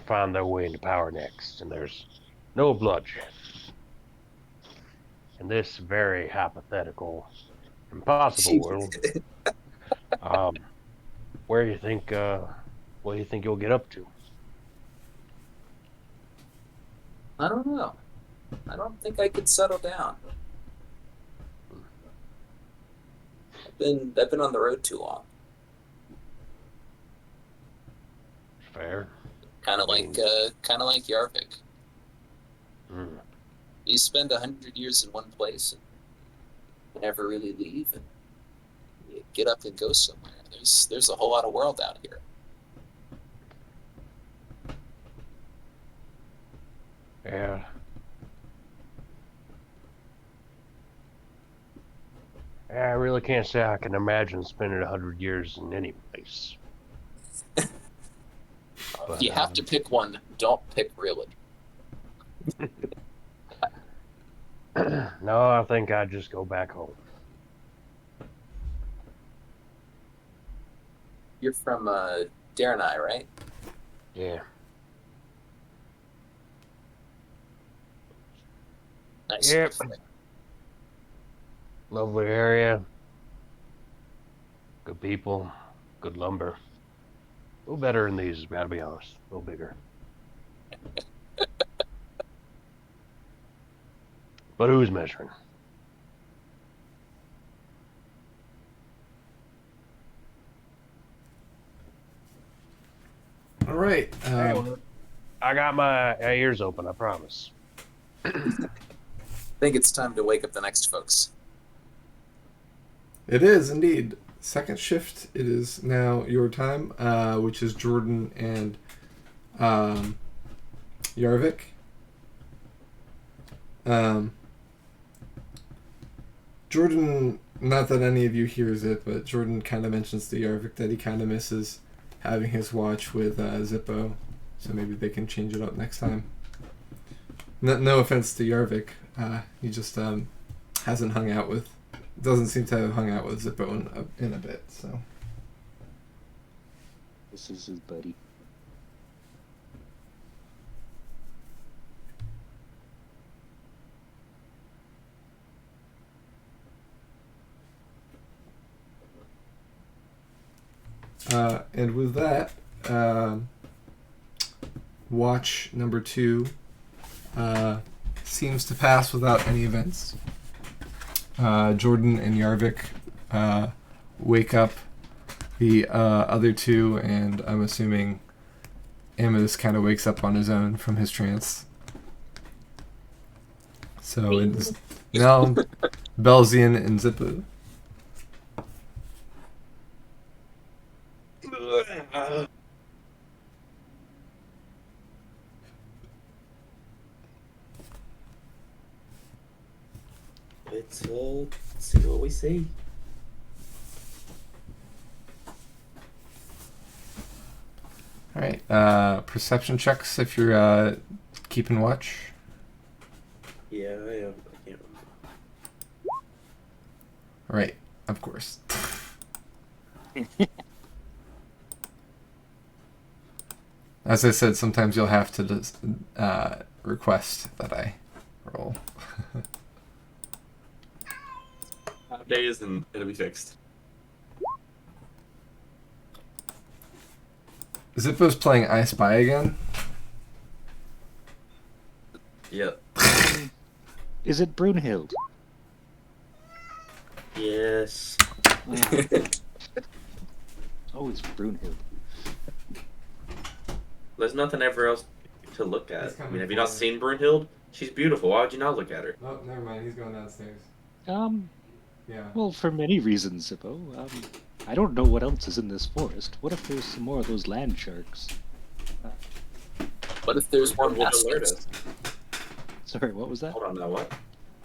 find their way into power next, and there's no bloodshed. In this very hypothetical, impossible world, what do you think you'll get up to? I don't know. I don't think I could settle down. I've been on the road too long. Fair. Kind of like Yarvik. Mm. You spend 100 years in one place and never really leave, and you get up and go somewhere. There's a whole lot of world out here. Yeah. I really can't say I can imagine spending 100 years in any place. If you have to pick one, don't pick Reeling. No, I think I'd just go back home. You're from Darenai, right? Yeah. Nice. Yep. Lovely area. Good people. Good lumber. A little better than these, gotta be honest. A little bigger. But who's measuring? All right. I got my ears open, I promise. I think it's time to wake up the next folks. It is indeed. Second shift, it is now your time, which is Jordan and Yarvik. Jordan, not that any of you hears it, but Jordan kind of mentions to Yarvik that he kind of misses having his watch with Zippo, so maybe they can change it up next time. No offense to Yarvik, he just hasn't hung out with, doesn't seem to have hung out with Zippo in a bit, so. This is his buddy. And with that, watch number 2 seems to pass without any events. Jordan and Yarvik wake up the other two, and I'm assuming Amethyst kind of wakes up on his own from his trance. So it's now Belzian and Zippo. Let's see what we see. All right, perception checks if you're keeping watch. Yeah, I am. I can't Right, of course. As I said, sometimes you'll have to just, request that I roll. 5 days and it'll be fixed. Zippo's playing I Spy again. Yep. Is it Brunhild? Yes. Oh, it's Brunhild. There's nothing ever else to look at. He's I coming mean, have you not forward. seen Brunhild? She's beautiful. Why would you not look at her? Oh, never mind. He's going downstairs. Yeah. Well, for many reasons, Zippo. I don't know what else is in this forest. What if there's some more of those land sharks? What if there's more Would alert bastards? us. Sorry, what was that? Hold on, now what?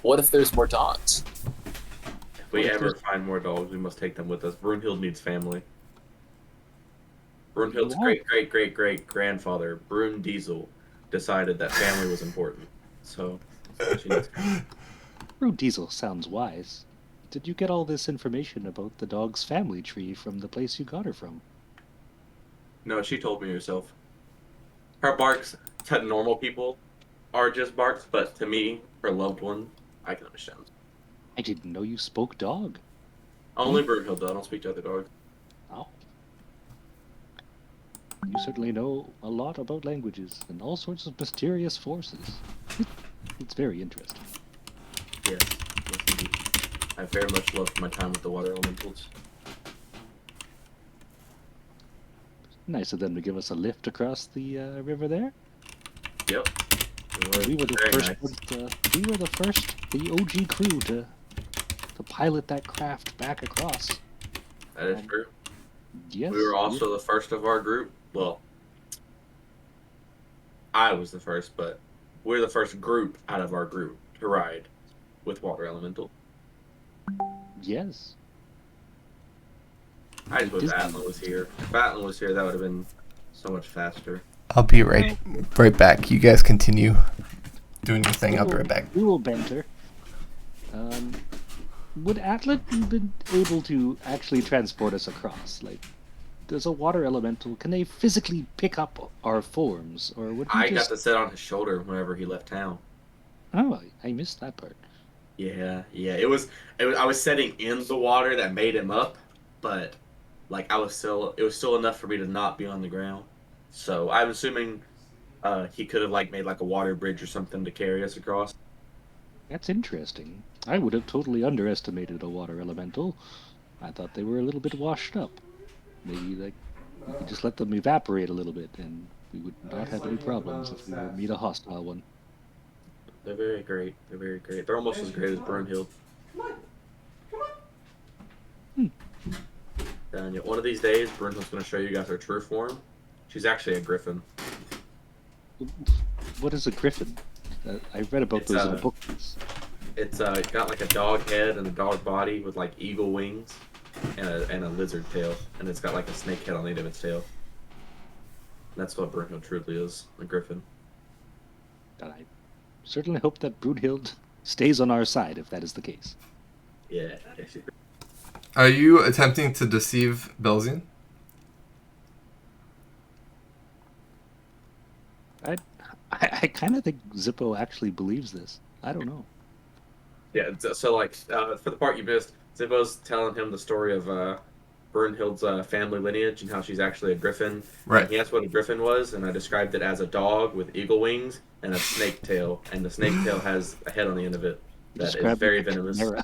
What if there's more dogs? If we What if ever there's- find more dogs, we must take them with us. Brunhild needs family. Brunhild's Wow. great grandfather, Brun Diesel, decided that family was important. So, that's what she needs. Brune Diesel sounds wise. Did you get all this information about the dog's family tree from the place you got her from? No, she told me herself. Her barks to normal people are just barks, but to me, her loved one, I can understand. I didn't know you spoke dog. Only Brunhild, though. I don't speak to other dogs. Oh. You certainly know a lot about languages and all sorts of mysterious forces. It's very interesting. Yes, indeed. I very much loved my time with the water elementals. Nice of them to give us a lift across the river there. Yep. We were the very first. nice. We were the first, the OG crew to pilot that craft back across. That is true. Yes. We were also the first of our group. Well, I was the first, but we're the first group out of our group to ride with water elemental. Yes. I just wish Disney. Batlin was here. If Batlin was here, that would have been so much faster. I'll be right back. You guys continue doing your thing. I'll be right back. Rule Benter. Would Atlet been able to actually transport us across? Like, does a water elemental, can they physically pick up our forms, or would we I just... got to sit on his shoulder whenever he left town. Oh, I missed that part. Yeah. It was. I was sitting in the water that made him up, but like it was still enough for me to not be on the ground. So I'm assuming he could have like made like a water bridge or something to carry us across. That's interesting. I would have totally underestimated a water elemental. I thought they were a little bit washed up. Maybe like we could just let them evaporate a little bit, and we would not have any problems if we were to meet a hostile one. They're very great. They're almost as great as Brunhild. And yet one of these days, Brunhild's going to show you guys her true form. She's actually a griffin. What is a griffin? I read about It's, those in a uh, book. It's got like a dog head and a dog body with like eagle wings and a lizard tail, and it's got like a snake head on the end of its tail. That's what Brunhild truly is, a griffin. And I certainly hope that Brunhild stays on our side if that is the case. Yeah. Are you attempting to deceive Belzian? I kind of think Zippo actually believes this. I don't know. Yeah. So like for the part you missed, Zippo's telling him the story of Brunhild's family lineage and how she's actually a griffin. Right. And he asked what a griffin was, and I described it as a dog with eagle wings and a snake tail. And the snake tail has a head on the end of it that is Describe very it like a venomous. chimera.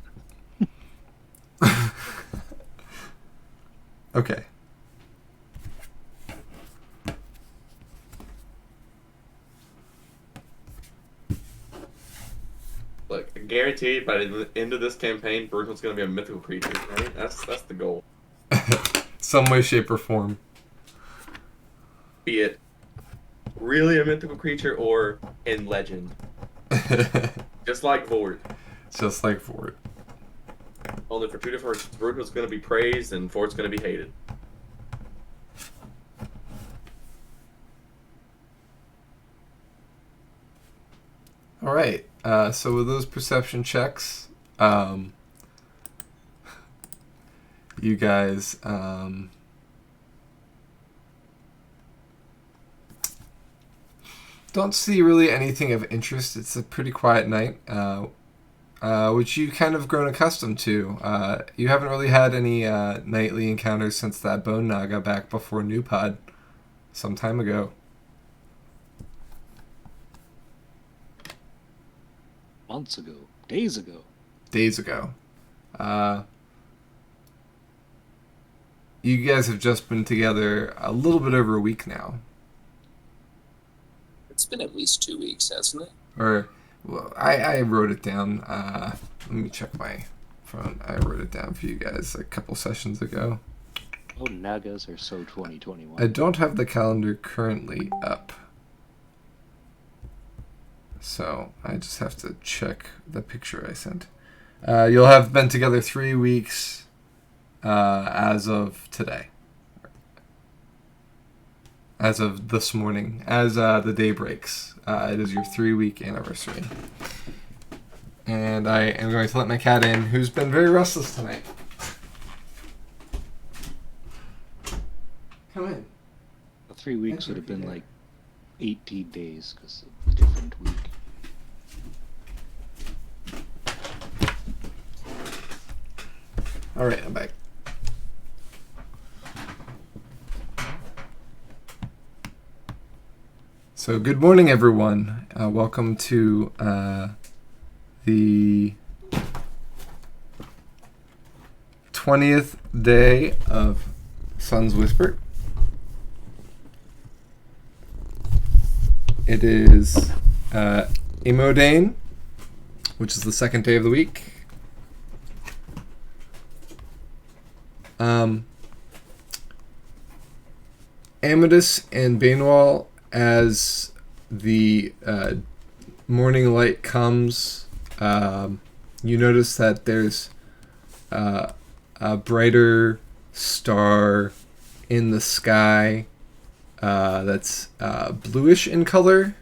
Okay. Look, guaranteed by the end of this campaign, Brunhild's going to be a mythical creature, right? That's the goal. Some way, shape, or form. Be it really a mythical creature or in legend. Just like Vord. Just like Ford. Only for two different reasons. Brunhild's going to be praised and Ford's going to be hated. All right. So with those perception checks, you guys don't see really anything of interest. It's a pretty quiet night, which you've kind of grown accustomed to. You haven't really had any nightly encounters since that Bone Naga back before New Pod some time ago. Months ago. Days ago. Days ago. You guys have just been together a little bit over a week now. It's been at least 2 weeks, hasn't it? Or, well, I wrote it down. Let me check my phone. I wrote it down for you guys a couple sessions ago. Oh, Nagas are so 2021. I don't have the calendar currently up. So I just have to check the picture I sent. You'll have been together 3 weeks as of today. As of this morning. As the day breaks. It is your 3-week anniversary. And I am going to let my cat in, who's been very restless tonight. Come in. 3 weeks would have been like 18 days because of a different week. All right, I'm back. So good morning, everyone. Welcome to the 20th day of Sun's Whisper. It is Imodane, which is the second day of the week. Amethyst and Bainwall, as the morning light comes, you notice that there's a brighter star in the sky that's bluish in color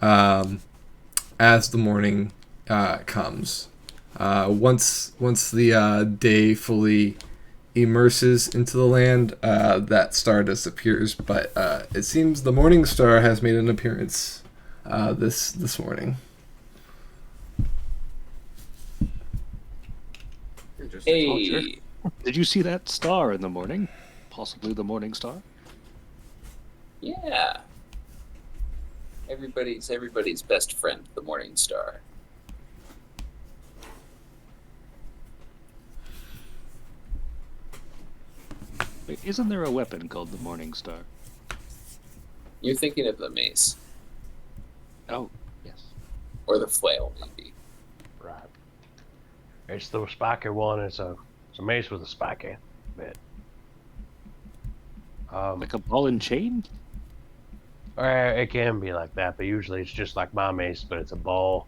as the morning comes. Once the day fully immerses into the land, that star disappears, but it seems the morning star has made an appearance this morning. Interesting. Hey, Did you see that star in the morning? Possibly the morning star? yeah. Everybody's best friend, the Morning Star. Wait, isn't there a weapon called the morning star? You're thinking of the mace Oh, yes. or the flail, maybe. Right. It's the spiky one. It's a mace with a spiky bit. Like a ball and chain? It can be like that, but usually it's just like my mace, but it's a ball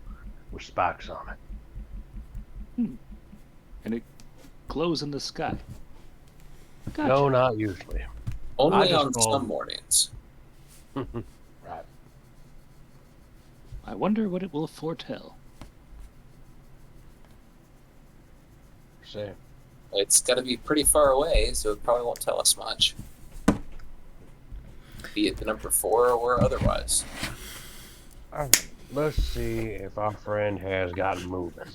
with spikes on it. And it glows in the sky. Gotcha. No, not usually. Only just on call- some mornings. Right. I wonder what it will foretell. See. It's got to be pretty far away, so it probably won't tell us much. Be it the number 4 or otherwise. All right. Let's see if our friend has gotten moving.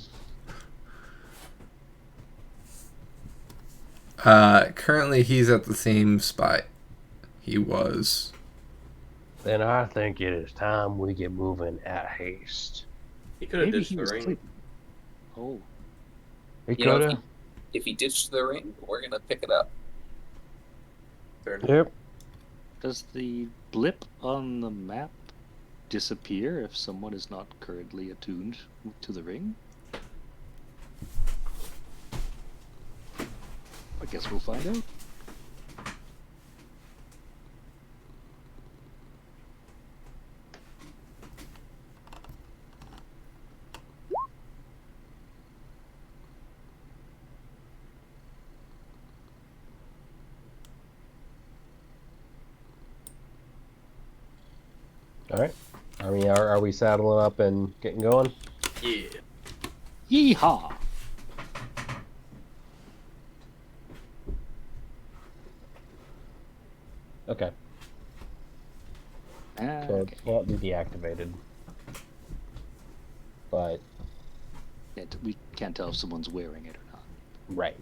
Currently, he's at the same spot he was. Then I think it is time we get moving at haste. He could have Maybe ditched he the was ring. sleeping. Oh, He You know, could have. if he ditched the ring, we're gonna pick it up. Fair enough. Yep. does the blip on the map disappear if someone is not currently attuned to the ring? I guess we'll find out. All right. I mean, are we saddling up and getting going? Yeah. Yeehaw! Okay. So Okay. it can't be deactivated. But We can't tell if someone's wearing it or not. right.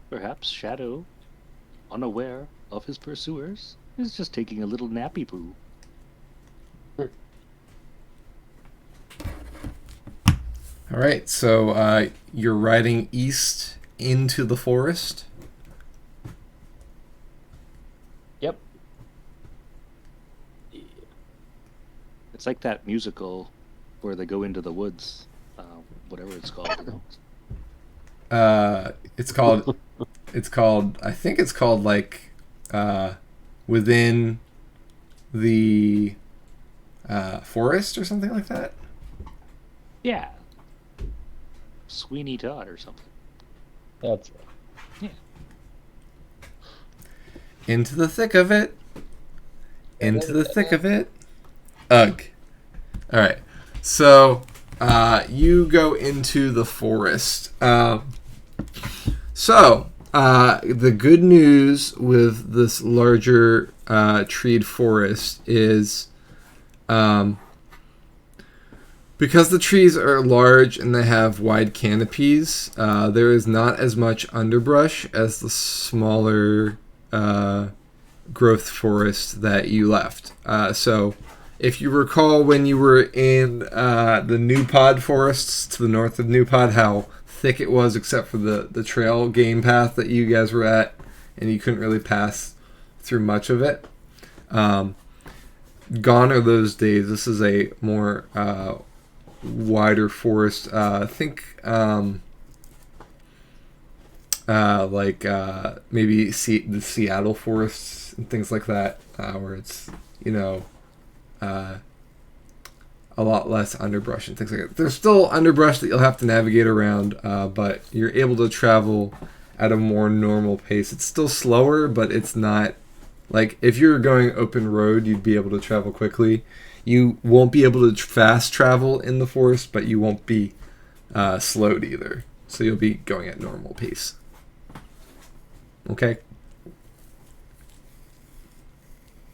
Perhaps Shadow, unaware of his pursuers, is just taking a little nappy poo. All right, so you're riding east into the forest. Yep. It's like that musical where they go into the woods, whatever it's called. It's called. It's called. I think it's called like within the forest or something like that. Yeah. Sweeney Todd or something. That's Into the thick of it. Into the thick of it. Ugh. All right. So you go into the forest. The good news with this larger treed forest is because the trees are large and they have wide canopies, there is not as much underbrush as the smaller growth forest that you left. So if you recall when you were in the New Pod forests to the north of New Pod, how thick it was except for the trail game path that you guys were at, and you couldn't really pass through much of it. Gone are those days. This is a more wider forest. Think maybe the Seattle forests and things like that, where it's a lot less underbrush and things like that. There's still underbrush that you'll have to navigate around, but you're able to travel at a more normal pace. It's still slower, but it's not like if you're going open road, you'd be able to travel quickly. You won't be able to fast travel in the forest, but you won't be slowed either. So you'll be going at normal pace. Okay?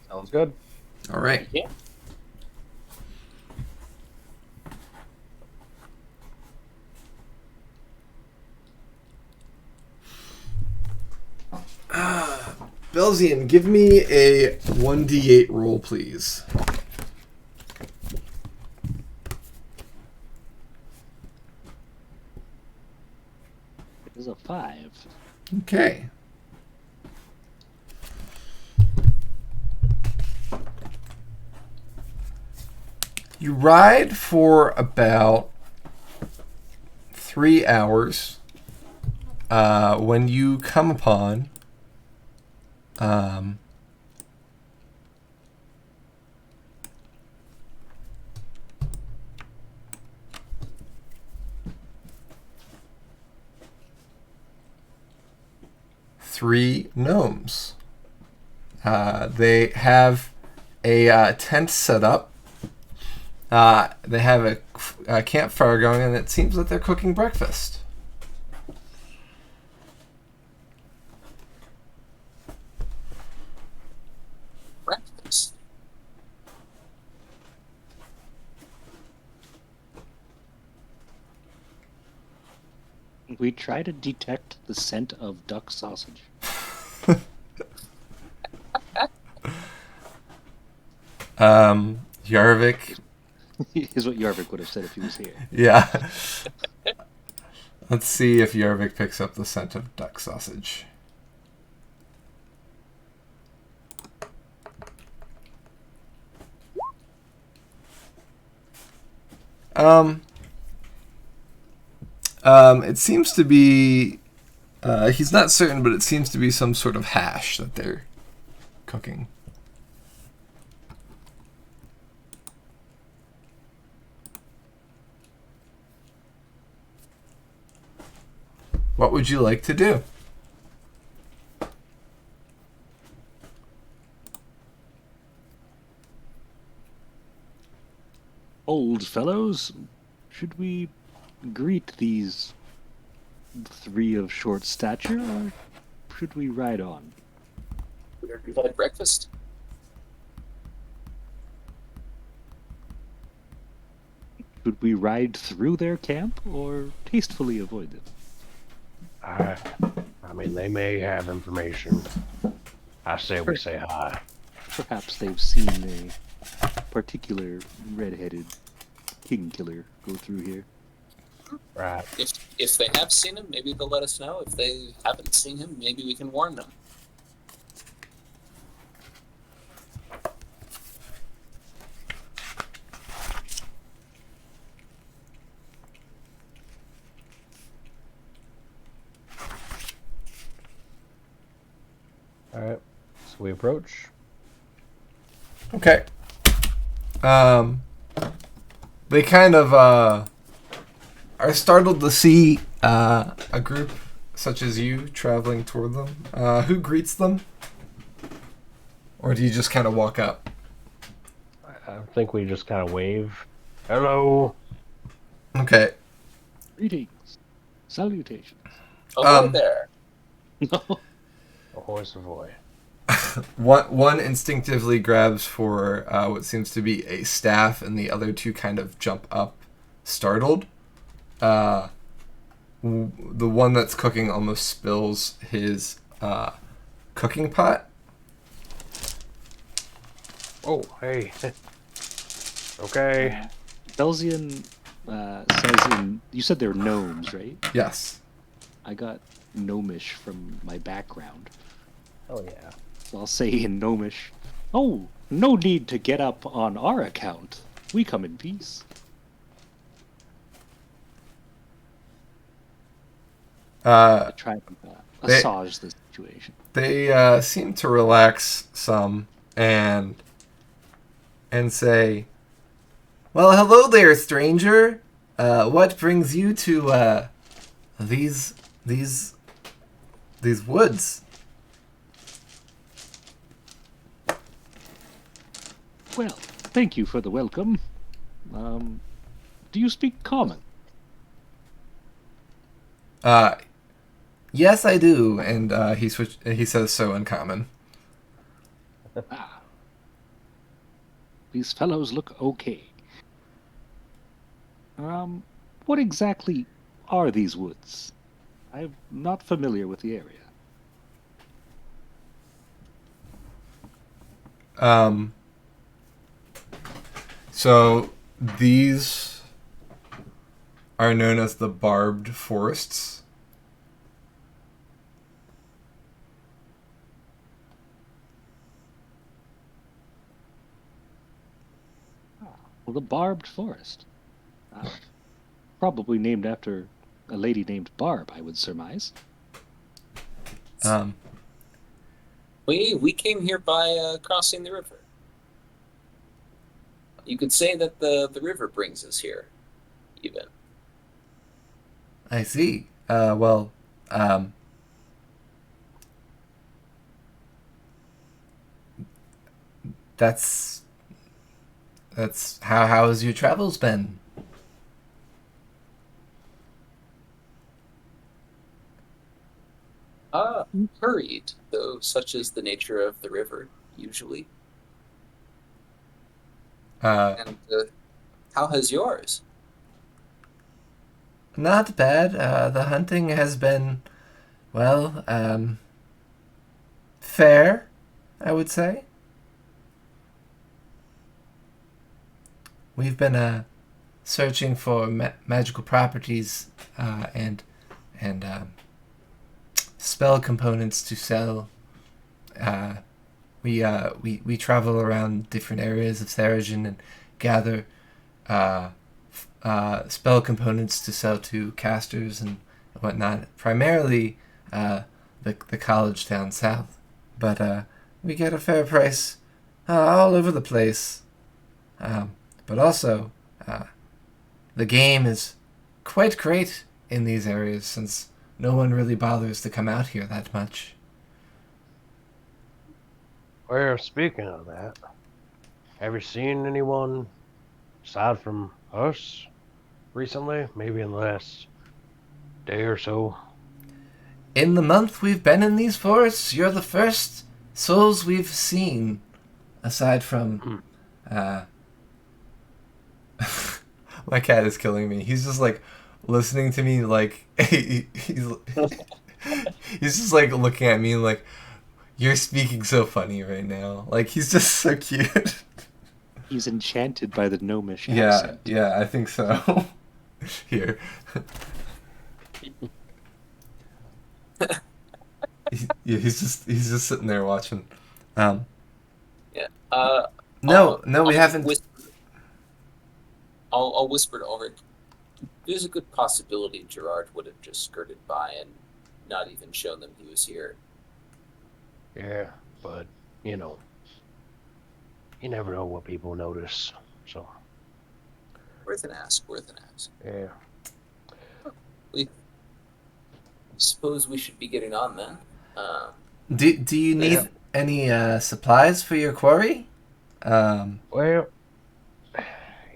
sounds good. All right. Yeah. Belzian, give me a 1d8 roll, please. It is a 5. Okay. You ride for about 3 hours when you come upon three gnomes. They have a tent set up. They have a campfire going, and it seems that they're cooking breakfast. Breakfast. We try to detect the scent of duck sausage. Yarvik. Is what Yarvik would have said if he was here. Yeah. Let's see if Yarvik picks up the scent of duck sausage. It seems to be, he's not certain, but it seems to be some sort of hash that they're cooking. What would you like to do? Old fellows, should we greet these three of short stature, or should we ride on? We already had breakfast. Should we ride through their camp, or tastefully avoid them? I mean, they may have information. I say we say hi. Perhaps they've seen a particular red-headed king killer go through here. Right. If they have seen him, maybe they'll let us know. If they haven't seen him, maybe we can warn them. Alright. So we approach. Okay. They kind of are startled to see a group such as you traveling toward them. Who greets them? Or do you just kind of walk up? I think we just kind of wave. Hello. Okay. Greetings. Salutations. Oh, there. Ahoy Savoy. One instinctively grabs for what seems to be a staff, and the other two kind of jump up, startled. The one that's cooking almost spills his cooking pot. Oh, hey. Okay. Belzian says you said they're gnomes, right? Yes. I got gnomish from my background. Oh, yeah. So I'll say in gnomish, oh, no need to get up on our account. We come in peace. I try to massage the situation. They seem to relax some and say, "Well, hello there, stranger. What brings you to these woods?" Well, thank you for the welcome. Do you speak common? Yes, I do, and he says so in common. These fellows look okay. What exactly are these woods? I'm not familiar with the area. So these are known as the barbed forests. Well, the barbed forest. Probably named after a lady named Barb, I would surmise. We came here by crossing the river. You could say that the river brings us here, even. I see. Well, that's how has your travels been? Hurried, though such is the nature of the river, usually. And how has yours? Not bad. The hunting has been, well, fair, I would say. We've been searching for magical properties and spell components to sell. We travel around different areas of Seregen and gather spell components to sell to casters and whatnot. Primarily the college down south, but we get a fair price all over the place. But also, the game is quite great in these areas since no one really bothers to come out here that much. Well, speaking of that, have you seen anyone aside from us recently? Maybe in the last day or so? In the month we've been in these forests, you're the first souls we've seen, aside from my cat is killing me. He's just like listening to me like he's just like looking at me like, you're speaking so funny right now. Like he's just so cute. He's enchanted by the gnomish Yeah, accent. yeah, I think so. Here. He's just sitting there watching. Yeah. No, we haven't. I'll whisper to Ulrich. There's a good possibility Gerard would have just skirted by and not even shown them he was here. Yeah, but, you know, you never know what people notice, so. Worth an ask. Yeah. We suppose we should be getting on then. Do you need any supplies for your quarry? Well,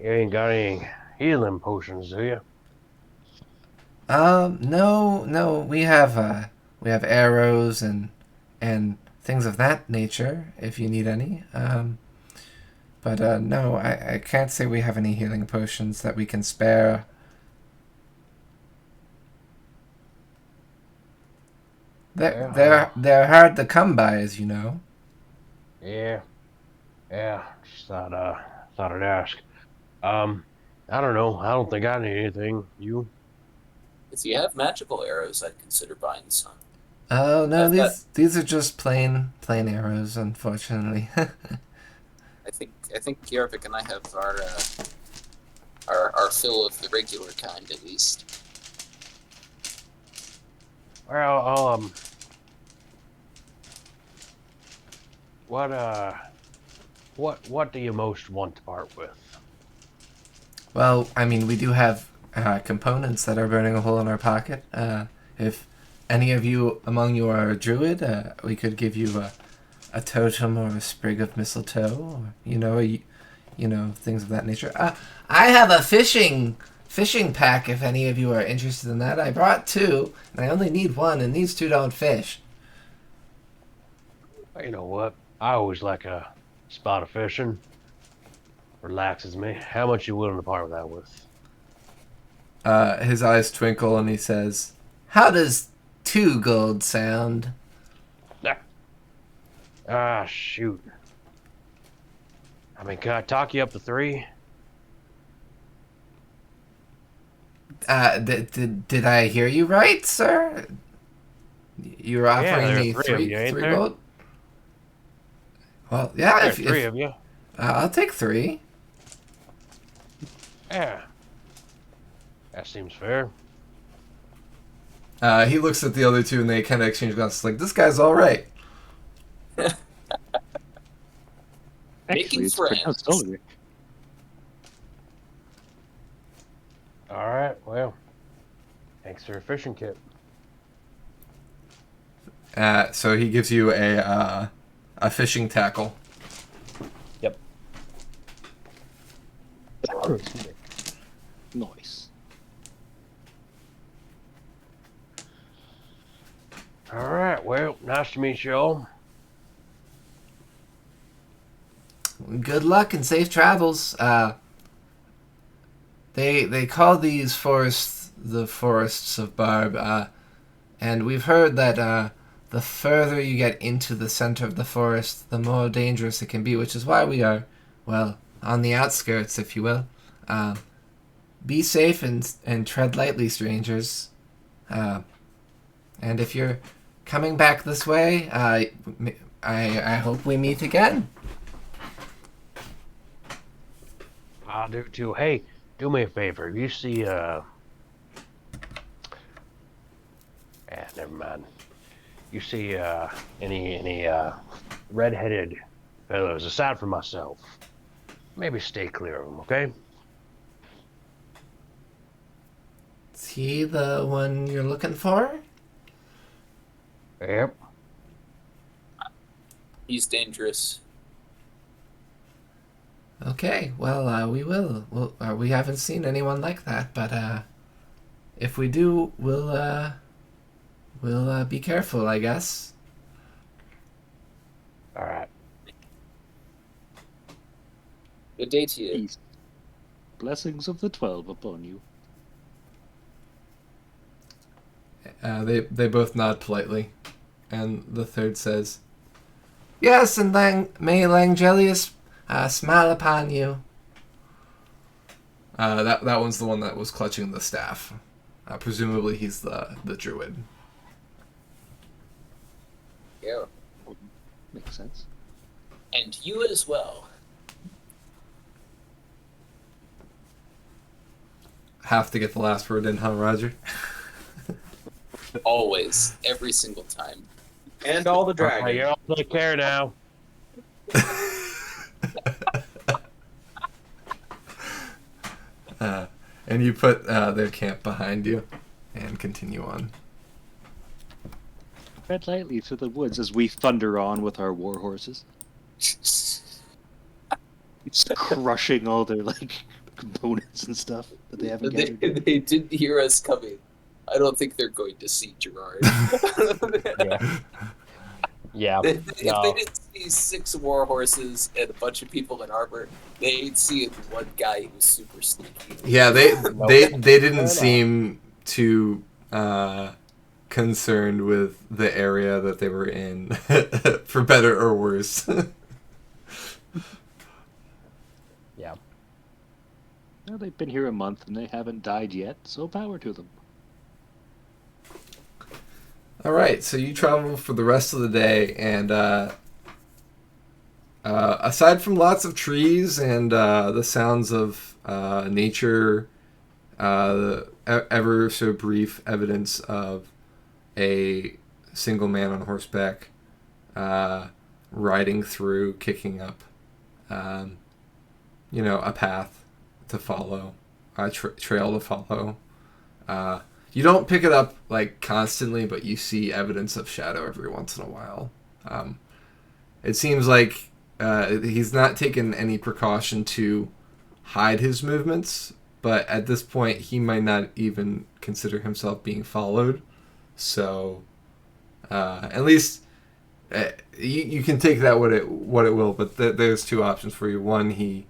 you ain't got any healing potions, do you? No. We have arrows and things of that nature. If you need any. But no, I can't say we have any healing potions that we can spare. They're hard to come by, as you know. Yeah. Just thought I'd ask. I don't know. I don't think I need anything. You? If you have magical arrows, I'd consider buying some. Oh no, I've these are just plain arrows, unfortunately. I think Yarvik and I have our fill of the regular kind at least. Well, what do you most want to part with? Well, I mean, we do have components that are burning a hole in our pocket. If any of you among you are a druid, we could give you a totem or a sprig of mistletoe, or things of that nature. I have a fishing pack. If any of you are interested in that, I brought 2, and I only need 1, and these 2 don't fish. You know what? I always like a spot of fishing. Relaxes me. How much you willing to part with that with? His eyes twinkle, and he says, "How does 2 gold sound?" Ah, shoot. I mean, can I talk you up to 3? Did I hear you right, sir? You were offering me 3 gold? Well, yeah, There's 3 of you. I'll take 3. Yeah. That seems fair. He looks at the other 2, and they kind of exchange glances. Like, this guy's all right. Making it's friends. pronounced Ulrich. All right. Well, thanks for your fishing kit. So he gives you a fishing tackle. Yep. Nice. All right. Well, nice to meet you all. Good luck and safe travels. They call these forests the forests of Barb, and we've heard that the further you get into the center of the forest, the more dangerous it can be, which is why we are, well, on the outskirts, if you will. Be safe and tread lightly, strangers. And if you're coming back this way, I hope we meet again. I do too. Hey, do me a favor. You see, never mind. You see, any red-headed fellows aside from myself? Maybe stay clear of them, okay? Is he the one you're looking for? Yep. He's dangerous. Okay, well, we will. We haven't seen anyone like that, but if we do, we'll be careful, I guess. All right. Good day to you. Peace. Blessings of the 12 upon you. They both nod politely, and the third says, "Yes, and may Langelius smile upon you." That one's the one that was clutching the staff. Presumably, he's the druid. Yeah. Makes sense. And you as well. Have to get the last word in, huh, Roger? Always. Every single time. And all the dragons. You all take care now. And you put their camp behind you and continue on. Tread lightly through the woods as we thunder on with our war horses. It's crushing all their components and stuff that they haven't gathered. They didn't hear us coming. I don't think they're going to see Gerard. Yeah. If they didn't see 6 war horses and a bunch of people in armor, they'd see one guy who was super sneaky. Yeah, they didn't seem too concerned with the area that they were in, for better or worse. Yeah. Well, they've been here a month and they haven't died yet, so power to them. All right, so you travel for the rest of the day, and aside from lots of trees and the sounds of nature, the ever so brief evidence of a single man on horseback riding through, kicking up, a path to follow, a trail to follow. You don't pick it up constantly, but you see evidence of shadow every once in a while. It seems like he's not taken any precaution to hide his movements, but at this point he might not even consider himself being followed. So at least you can take that what it will, but there's 2 options for you. One, he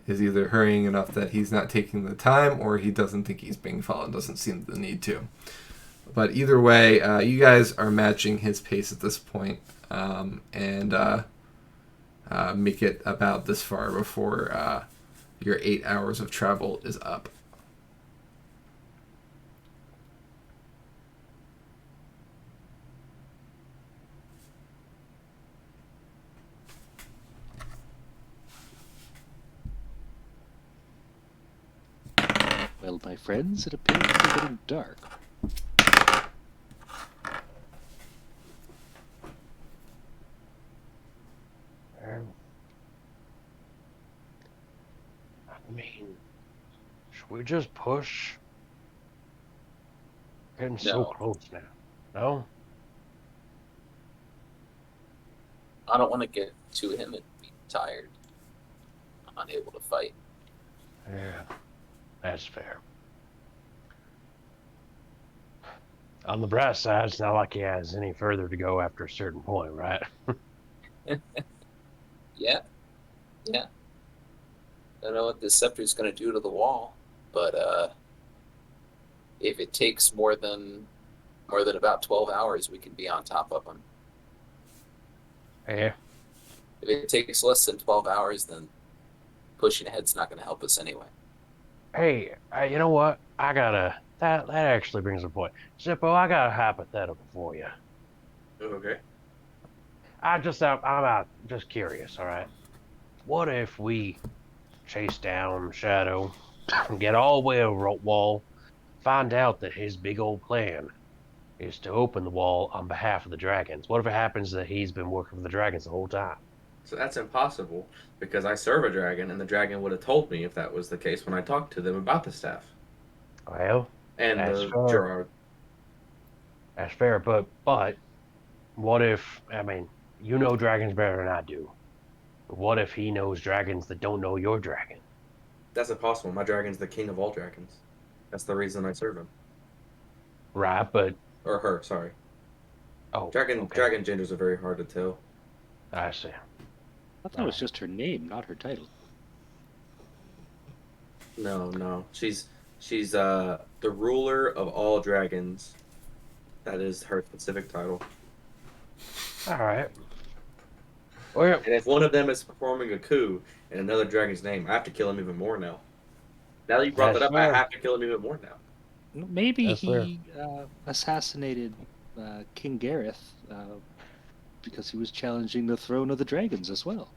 is either hurrying enough that he's not taking the time, or he doesn't think he's being followed, doesn't seem the need to. But either way, you guys are matching his pace at this point, and make it about this far before your 8 hours of travel is up. Well, my friends, it appears it's getting dark. I mean, should we just push? Getting so close now. No? I don't want to get to him and be tired. Unable to fight. Yeah, that's fair. On the brass side, it's not like he has any further to go after a certain point, right? Yeah. I don't know what this scepter's going to do to the wall, but if it takes more than about 12 hours, we can be on top of them. Yeah. If it takes less than 12 hours, then pushing ahead's not going to help us anyway. Hey, you know what? That actually brings a point. Zippo, I got a hypothetical for you. Okay. I'm just curious, all right? What if we chase down Shadow, get all the way over the wall, find out that his big old plan is to open the wall on behalf of the dragons? What if it happens that he's been working for the dragons the whole time? So that's impossible because I serve a dragon, and the dragon would have told me if that was the case when I talked to them about the staff Well, and that's the fair. Gerard. That's fair, but what if, I mean, you know dragons better than I do. What if he knows dragons that don't know your dragon? That's impossible. My dragon's the king of all dragons. That's the reason I serve him. Right, but Or her, sorry. oh, Dragon okay, dragon genders are very hard to tell. I see. I thought it was just her name, not her title. No, no. She's the ruler of all dragons. That is her specific title. All right. Well, And if one of them is performing a coup in another dragon's name, I have to kill him even more now. Now that you brought that's that up, I fair. have to kill him even more now. Maybe That's fair. he assassinated King Gareth because he was challenging the throne of the dragons as well.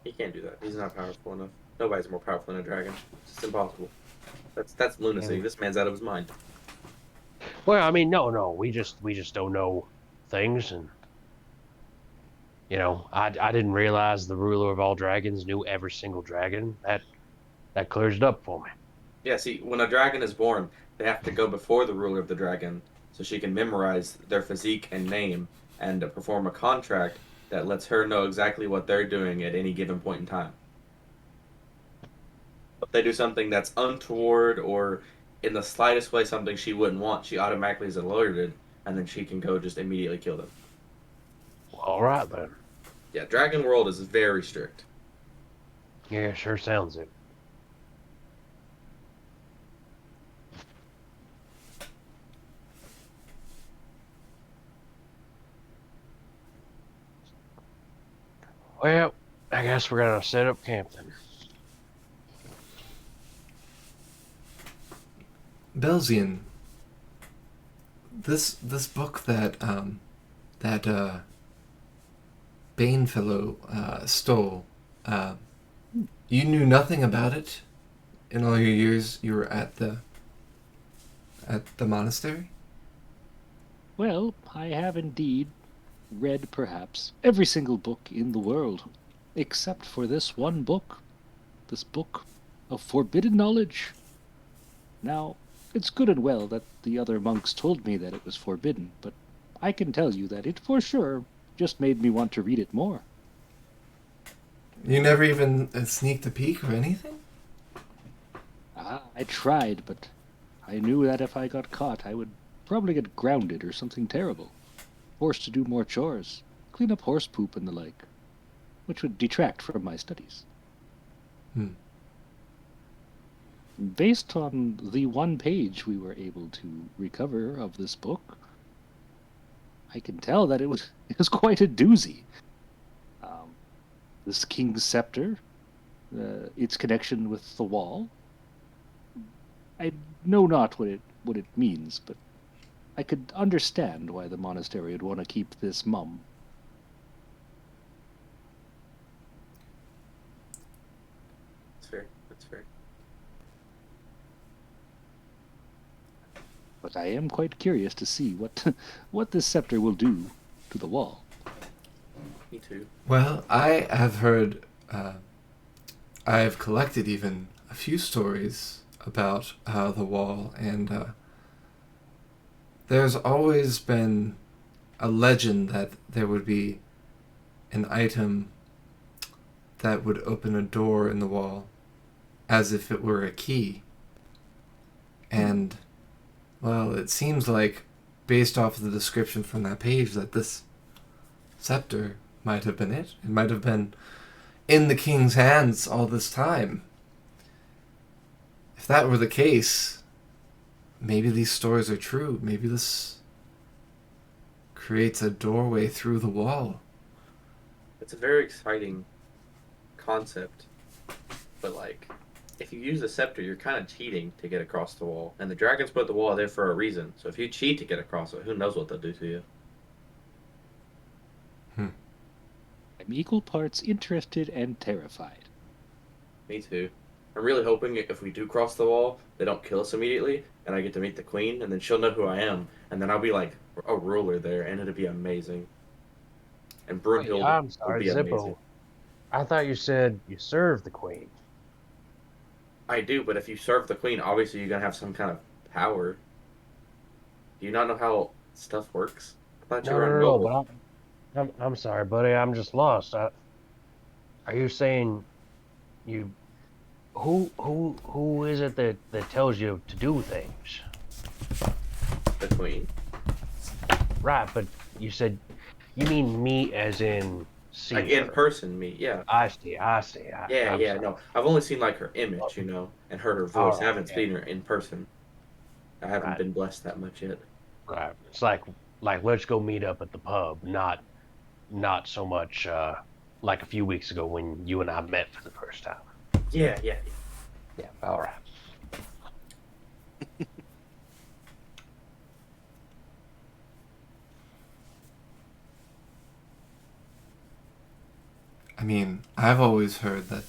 He can't do that. He's not powerful enough. Nobody's more powerful than a dragon. It's impossible. That's lunacy. Yeah. This man's out of his mind. Well, I mean, no, we just don't know things, and you know, I didn't realize the ruler of all dragons knew every single dragon. That clears it up for me. Yeah, see, when a dragon is born, they have to go before the ruler of the dragon so she can memorize their physique and name and perform a contract that lets her know exactly what they're doing at any given point in time. If they do something that's untoward or in the slightest way something she wouldn't want, she automatically is alerted, and then she can go just immediately kill them. Well, all right then. Yeah, Dragon World is very strict. Yeah, sure sounds it. Well, I guess we're gonna set up camp then. Belzian, this book that Bane fellow stole, you knew nothing about it in all your years you were at the monastery? Well, I have indeed read perhaps every single book in the world, except for this one book, this book of forbidden knowledge. Now, it's good and well that the other monks told me that it was forbidden, but I can tell you that it for sure just made me want to read it more. You never even sneaked a peek or anything? I tried, but I knew that if I got caught, I would probably get grounded or something terrible, forced to do more chores, clean up horse poop and the like, which would detract from my studies. Based on the one page we were able to recover of this book, I can tell that it was quite a doozy. This king's scepter, its connection with the wall. I know not what it means, but I could understand why the monastery would want to keep this mum. That's fair. That's fair. But I am quite curious to see what this scepter will do to the wall. Me too. Well, I have heard, I have collected even a few stories about the wall, and there's always been a legend that there would be an item that would open a door in the wall as if it were a key. And, well, it seems like, based off of the description from that page, that this scepter might have been it. It might have been in the king's hands all this time. If that were the case, maybe these stories are true. Maybe this creates a doorway through the wall. It's a very exciting concept, but like, if you use the scepter, you're kind of cheating to get across the wall. And the dragons put the wall there for a reason. So if you cheat to get across it, who knows what they'll do to you? I'm equal parts interested and terrified. Me too. I'm really hoping if we do cross the wall, they don't kill us immediately, and I get to meet the queen, and then she'll know who I am, and then I'll be like a ruler there, and it'll be amazing. And Brunhild I'm will sorry, be amazing. Zippo. I thought you said you served the queen. I do, but if you serve the queen, obviously you're gonna have some kind of power. Do you not know how stuff works? I thought you No, were no, a no, noble. but I'm sorry, buddy. I'm just lost. Are you saying you? Who is it that tells you to do things? The queen. Right, but you said you mean me as in see Like in her. person, me, yeah. I see. Yeah, I'm yeah, sorry. no. I've only seen like her image, and heard her voice. I Alright, haven't yeah. seen her in person. I haven't Right. been blessed that much yet. Right. It's like let's go meet up at the pub. Not so much like a few weeks ago when you and I met for the first time. Yeah, yeah. Yeah. All right. I mean, I've always heard that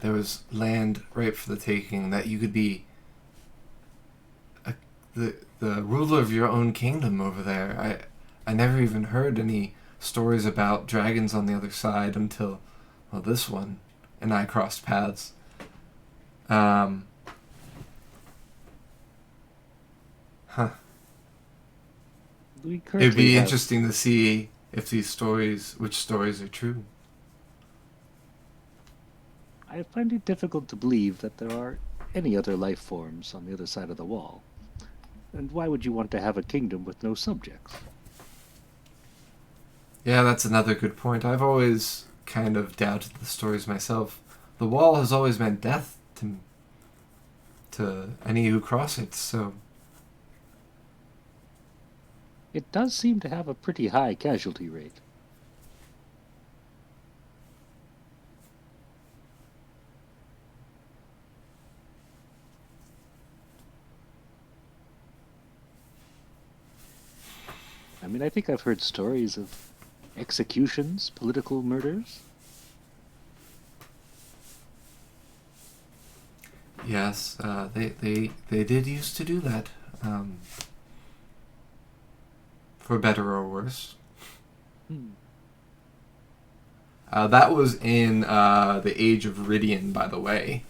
there was land ripe for the taking, that you could be the ruler of your own kingdom over there. I never even heard any stories about dragons on the other side until, well, this one and I crossed paths. Huh. We It'd currently be have, interesting to see if which stories are true. I find it difficult to believe that there are any other life forms on the other side of the wall. And why would you want to have a kingdom with no subjects? Yeah, that's another good point. I've always kind of doubted the stories myself. The wall has always meant death to any who cross it, so It does seem to have a pretty high casualty rate. I mean, I think I've heard stories of executions, political murders. yes, they did used to do that, for better or worse. That was in the Age of Ridian, by the way.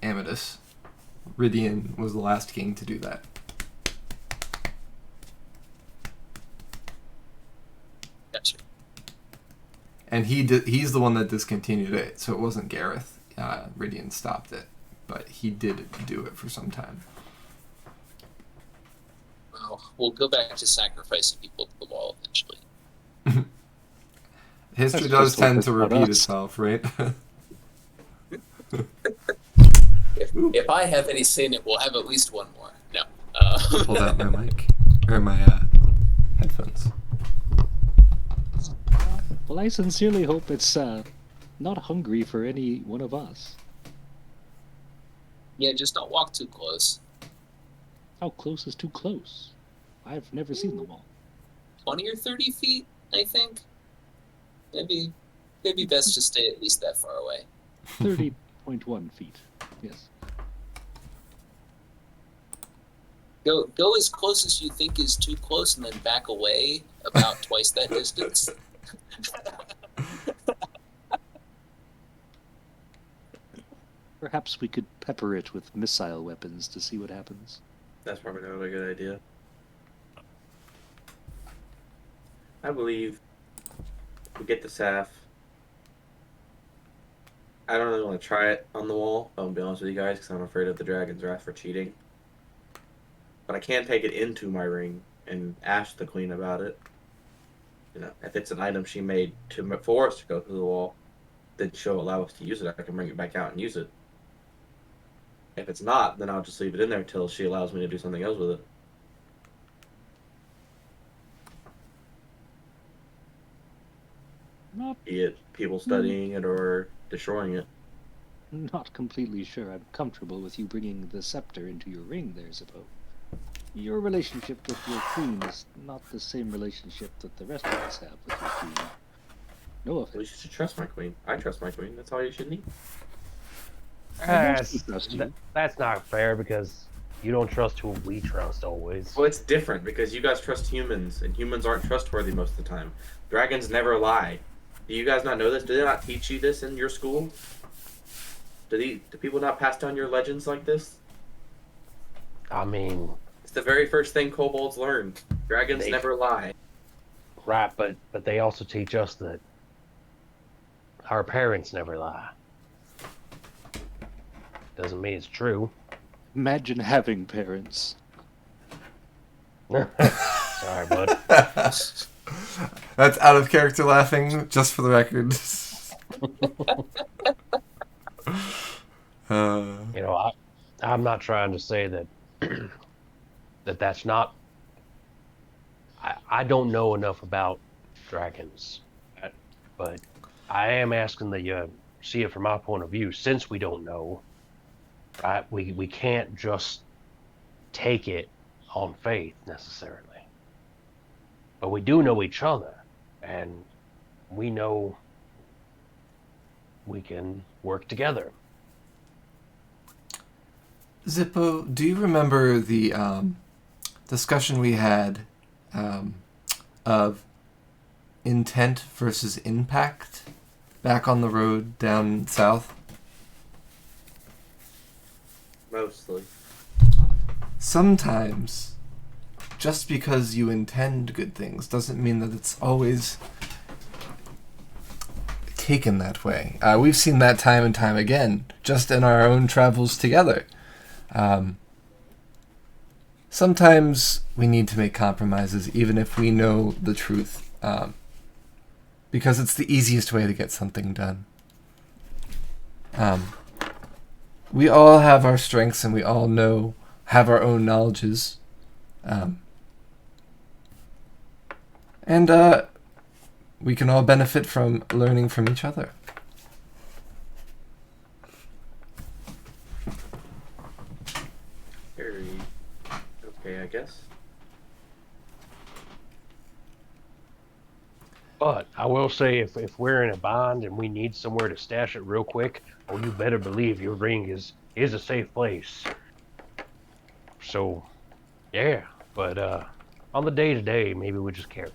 Amadis. Ridian was the last king to do that. Gotcha. And he's the one that discontinued it, so it wasn't Gareth. Ridian stopped it, but he did do it for some time. Well, we'll go back to sacrificing people to the wall eventually. History That's does just what tend it's to about repeat us. itself, right? If I have any sin, it will have at least one more. No. Pulled out my mic. Or my headphones. Well, I sincerely hope it's not hungry for any one of us. Yeah, just don't walk too close. How close is too close? I've never seen the wall. 20 or 30 feet, I think. Maybe best to stay at least that far away. 30.1 feet. Yes. Go as close as you think is too close, and then back away about twice that distance. Perhaps we could pepper it with missile weapons to see what happens. That's probably not a good idea. I believe we get the staff. I don't really want to try it on the wall, I'll be honest with you guys, because I'm afraid of the dragon's wrath for cheating. But I can take it into my ring and ask the queen about it. If it's an item she made for us to go through the wall, then she'll allow us to use it. I can bring it back out and use it. If it's not, then I'll just leave it in there till she allows me to do something else with it. Not Be it people studying it or destroying it. not completely sure I'm comfortable with you bringing the scepter into your ring there, Zippo. Your relationship with your queen is not the same relationship that the rest of us have with your queen. No Well, you offense. should trust my queen. I trust my queen. That's all you should need. That's not fair because you don't trust who we trust always. Well, it's different because you guys trust humans, and humans aren't trustworthy most of the time. Dragons never lie. Do you guys not know this? Do they not teach you this in your school? Do people not pass down your legends like this? I mean, It's the very first thing kobolds learn. Dragons never lie. right, but they also teach us that our parents never lie. Doesn't mean it's true. Imagine having parents. Sorry, bud. That's out of character laughing, just for the record. You know, I'm not trying to say that that's not. I don't know enough about dragons, but I am asking that you see it from my point of view. Since we don't know, right? We can't just take it on faith necessarily, but we do know each other, and we know we can work together. Zippo, do you remember the discussion we had of intent versus impact back on the road down south? Mostly. Sometimes, just because you intend good things doesn't mean that it's always taken that way. We've seen that time and time again, just in our own travels together. Sometimes we need to make compromises, even if we know the truth, because it's the easiest way to get something done. We all have our strengths, and we all have our own knowledges, and we can all benefit from learning from each other. Okay, I guess. But I will say, if we're in a bind and we need somewhere to stash it real quick, oh, you better believe your ring is a safe place. So, yeah. But on the day-to-day, maybe we just carry it.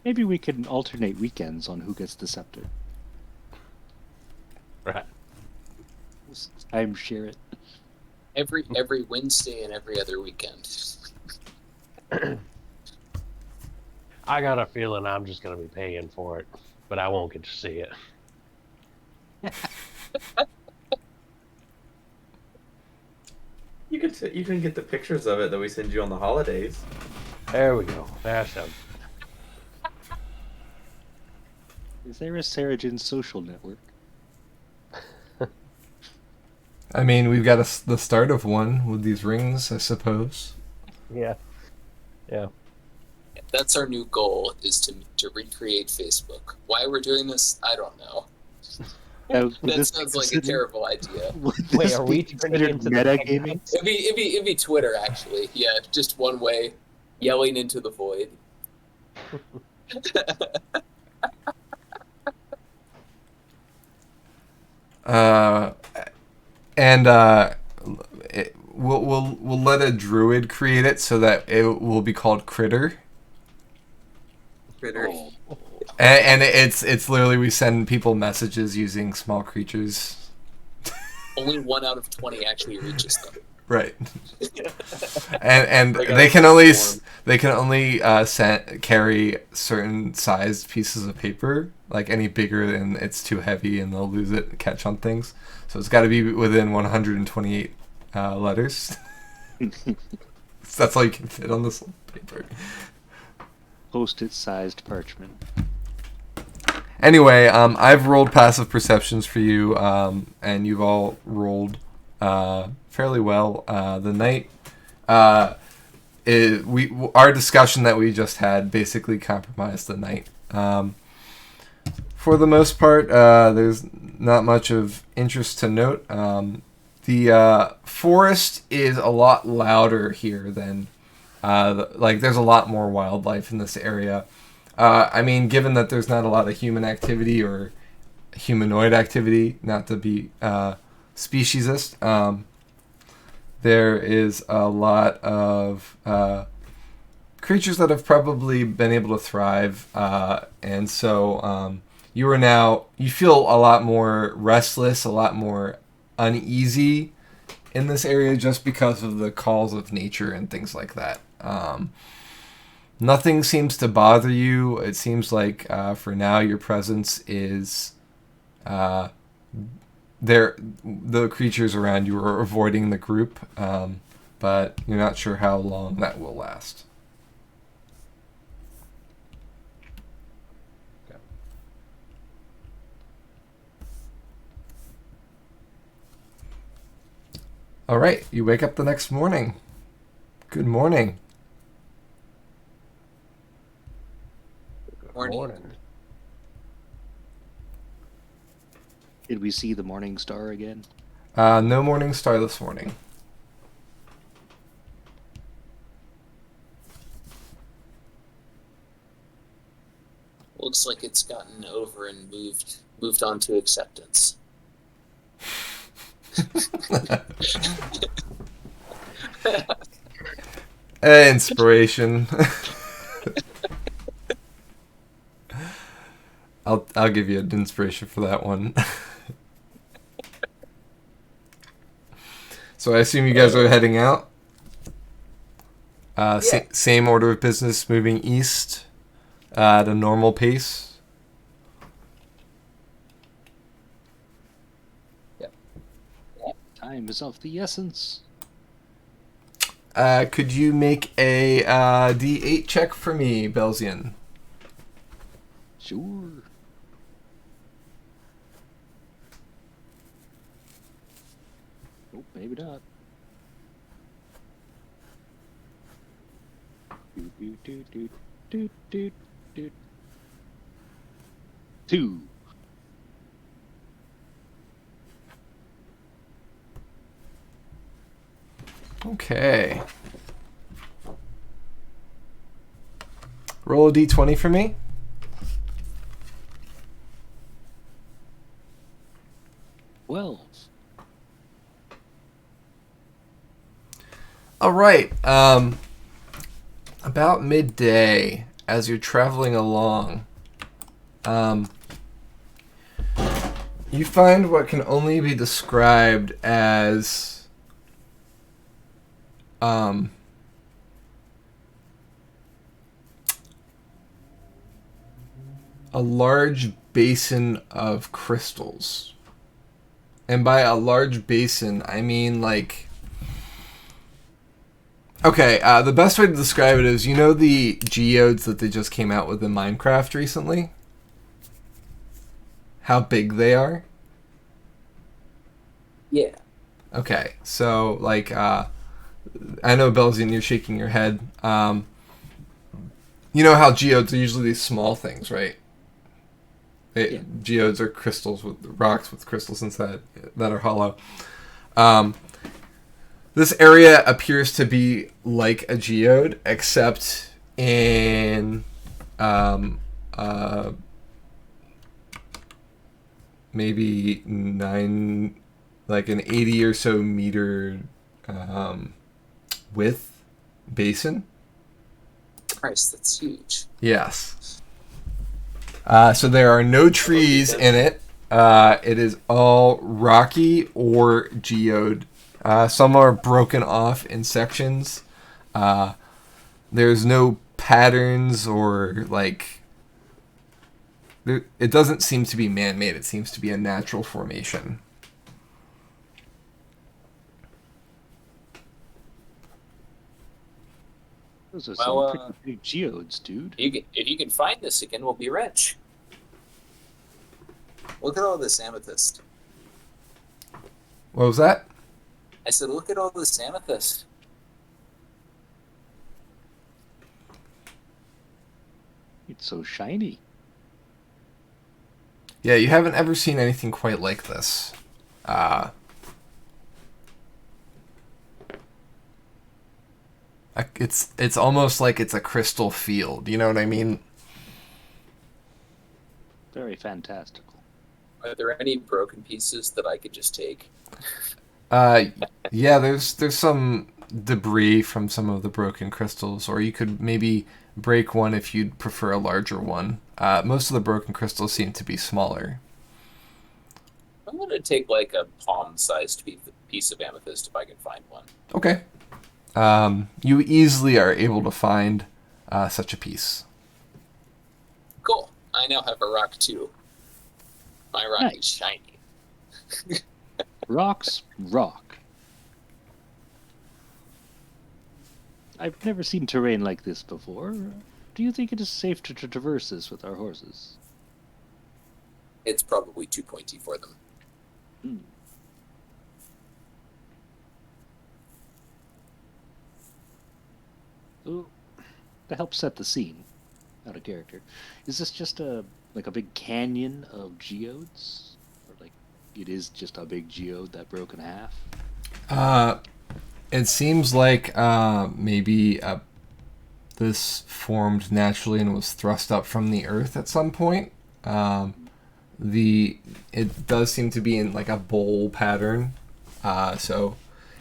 Maybe we can alternate weekends on who gets the scepter. Right. I'm share it. Every Wednesday and every other weekend. I got a feeling I'm just going to be paying for it, but I won't get to see it. You can get the pictures of it that we send you on the holidays. There we go. That's them. Is there a Seregen social network? I mean, we've got the start of one with these rings, I suppose. Yeah. Yeah. That's our new goal, is to recreate Facebook. Why we're doing this, I don't know. That sounds like a terrible idea. Wait, are we turning into metagaming? It'd be Twitter, actually. Yeah, just one way, yelling into the void. We'll let a druid create it so that it will be called Critter. Critter. And it's literally we send people messages using small creatures. Only 1 out of 20 actually reaches them. Right. and they can only carry certain sized pieces of paper. Like any bigger than it's too heavy and they'll lose it and catch on things. So it's got to be within 128 letters. So that's all you can fit on this paper. Post-it sized parchment. Anyway, I've rolled passive perceptions for you, and you've all rolled fairly well. The night, our discussion that we just had basically compromised the night. For the most part, there's not much of interest to note. The forest is a lot louder here than there's a lot more wildlife in this area. I mean, given that there's not a lot of human activity or humanoid activity, not to be speciesist, there is a lot of creatures that have probably been able to thrive, and so you feel a lot more restless, a lot more uneasy in this area just because of the calls of nature and things like that. Nothing seems to bother you. It seems like for now your presence is there. The creatures around you are avoiding the group, but you're not sure how long that will last. All right, you wake up the next morning. Good morning. Morning. Did we see the morning star again? No morning star this morning. Looks like it's gotten over and moved on to acceptance. Inspiration. I'll give you an inspiration for that one. So I assume you guys are heading out. Yeah. Same order of business, moving east at a normal pace. Time is of the essence. Could you make a D8 check for me, Belzian? Sure. Nope, maybe not. Do. 2. Okay. Roll a D20 for me. Well. All right. About midday, as you're traveling along, you find what can only be described as a large basin of crystals. And by a large basin, I mean like... Okay, the best way to describe it is, you know the geodes that they just came out with in Minecraft recently? How big they are? Yeah. Okay, so like, I know Belzian, you're shaking your head. You know how geodes are usually these small things, right? Yeah. Geodes are crystals with rocks with crystals inside that are hollow. This area appears to be like a geode, except in maybe like an 80 or so meter width basin. Christ, that's huge. Yes. So there are no trees in it. It is all rocky or geode. Some are broken off in sections. There's no patterns or like... It doesn't seem to be man-made. It seems to be a natural formation. Those are Well, some pretty big geodes, dude. If you can find this again, we'll be rich. Look at all this amethyst. What was that? I said, look at all this amethyst. It's so shiny. Yeah, you haven't ever seen anything quite like this. It's almost like it's a crystal field. You know what I mean? Very fantastical. Are there any broken pieces that I could just take? Yeah. There's some debris from some of the broken crystals, or you could maybe break one if you'd prefer a larger one. Most of the broken crystals seem to be smaller. I'm going to take like a palm-sized piece of amethyst if I can find one. Okay. You easily are able to find such a piece. Cool. I now have a rock too. My rock is shiny. Rocks rock. I've never seen terrain like this before. Do you think it is safe to traverse this with our horses? It's probably too pointy for them. So, to help set the scene, out of character, is this just a big canyon of geodes, or like it is just a big geode that broke in half? It seems like maybe this formed naturally and was thrust up from the earth at some point. It does seem to be in like a bowl pattern, so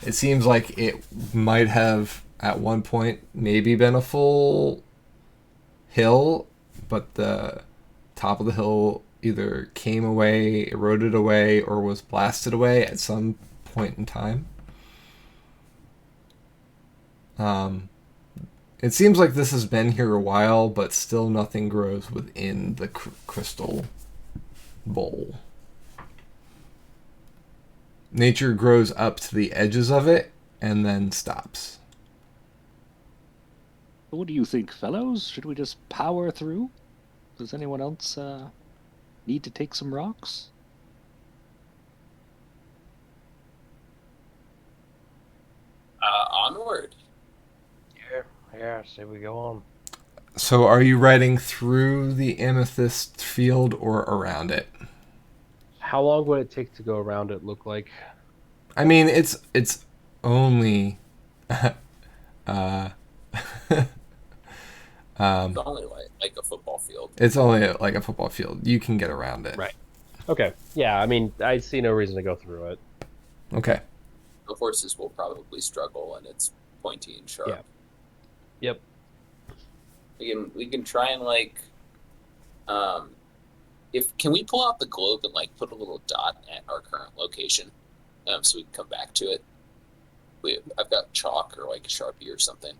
it seems like it might have at one point maybe been a full hill, but the top of the hill either came away, eroded away, or was blasted away at some point in time. It seems like this has been here a while, but still nothing grows within the crystal bowl. Nature grows up to the edges of it and then stops. What do you think, fellows? Should we just power through? Does anyone else need to take some rocks? Onward. Yeah, say we go on. So are you riding through the amethyst field or around it? How long would it take to go around it, look like? I mean, it's only It's only like a football field. it's only like a football field. You can get around it. Right. Okay. Yeah, I mean, I see no reason to go through it. Okay. The horses will probably struggle, and it's pointy and sharp. Yeah. Yep. We can try and like, can we pull out the globe and like put a little dot at our current location, so we can come back to it. I've got chalk or like a Sharpie or something.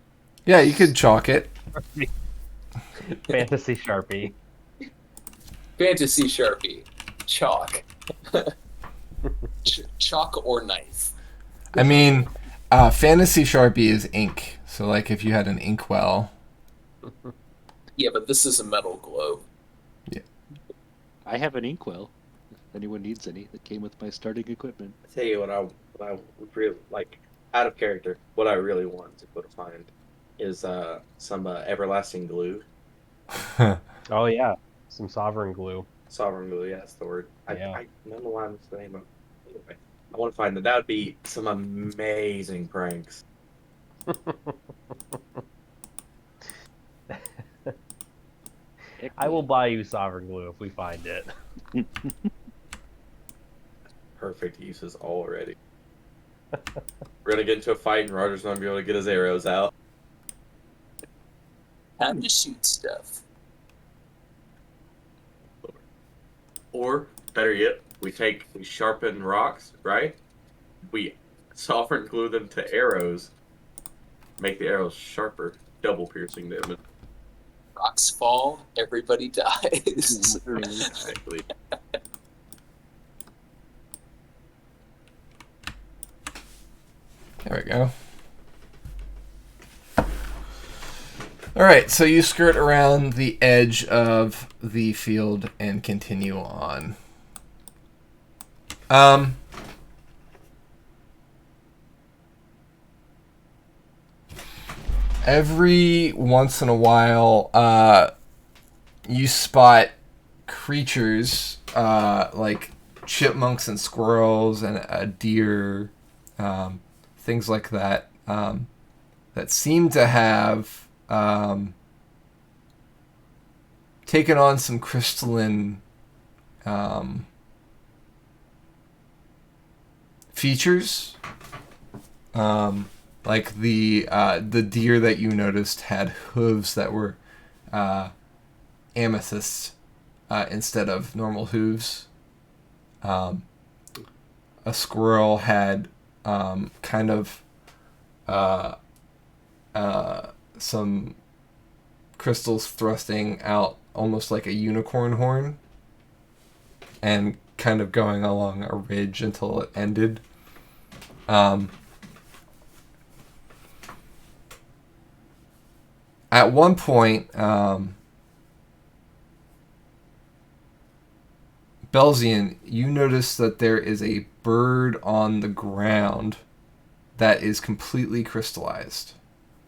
Yeah, you could chalk it. Fantasy Sharpie. Fantasy Sharpie, chalk, chalk or knife. I mean, fantasy Sharpie is ink. So like if you had an inkwell. Yeah, but this is a metal globe. Yeah. I have an inkwell. If anyone needs any, that came with my starting equipment. I tell you what I would really like, out of character, what I really want to go to find is some everlasting glue. Oh yeah, some sovereign glue. Sovereign glue, yeah, that's the word. Yeah. I don't know why I'm the name of it. Anyway, I want to find that. That would be some amazing pranks. I will buy you sovereign glue if we find it. Perfect uses already. We're gonna get into a fight and Roger's gonna be able to get his arrows out. Time to shoot stuff. Or, better yet, we sharpen rocks, right? We sovereign glue them to arrows, make the arrows sharper, double piercing damage. Rocks fall, everybody dies. Exactly. There we go. Alright, so you skirt around the edge of the field and continue on. Um, every once in a while, you spot creatures like chipmunks and squirrels and a deer, things like that, that seem to have taken on some crystalline features. Like the deer that you noticed had hooves that were amethyst instead of normal hooves. A squirrel had kind of some crystals thrusting out almost like a unicorn horn and kind of going along a ridge until it ended. At one point, Belzian, you notice that there is a bird on the ground that is completely crystallized.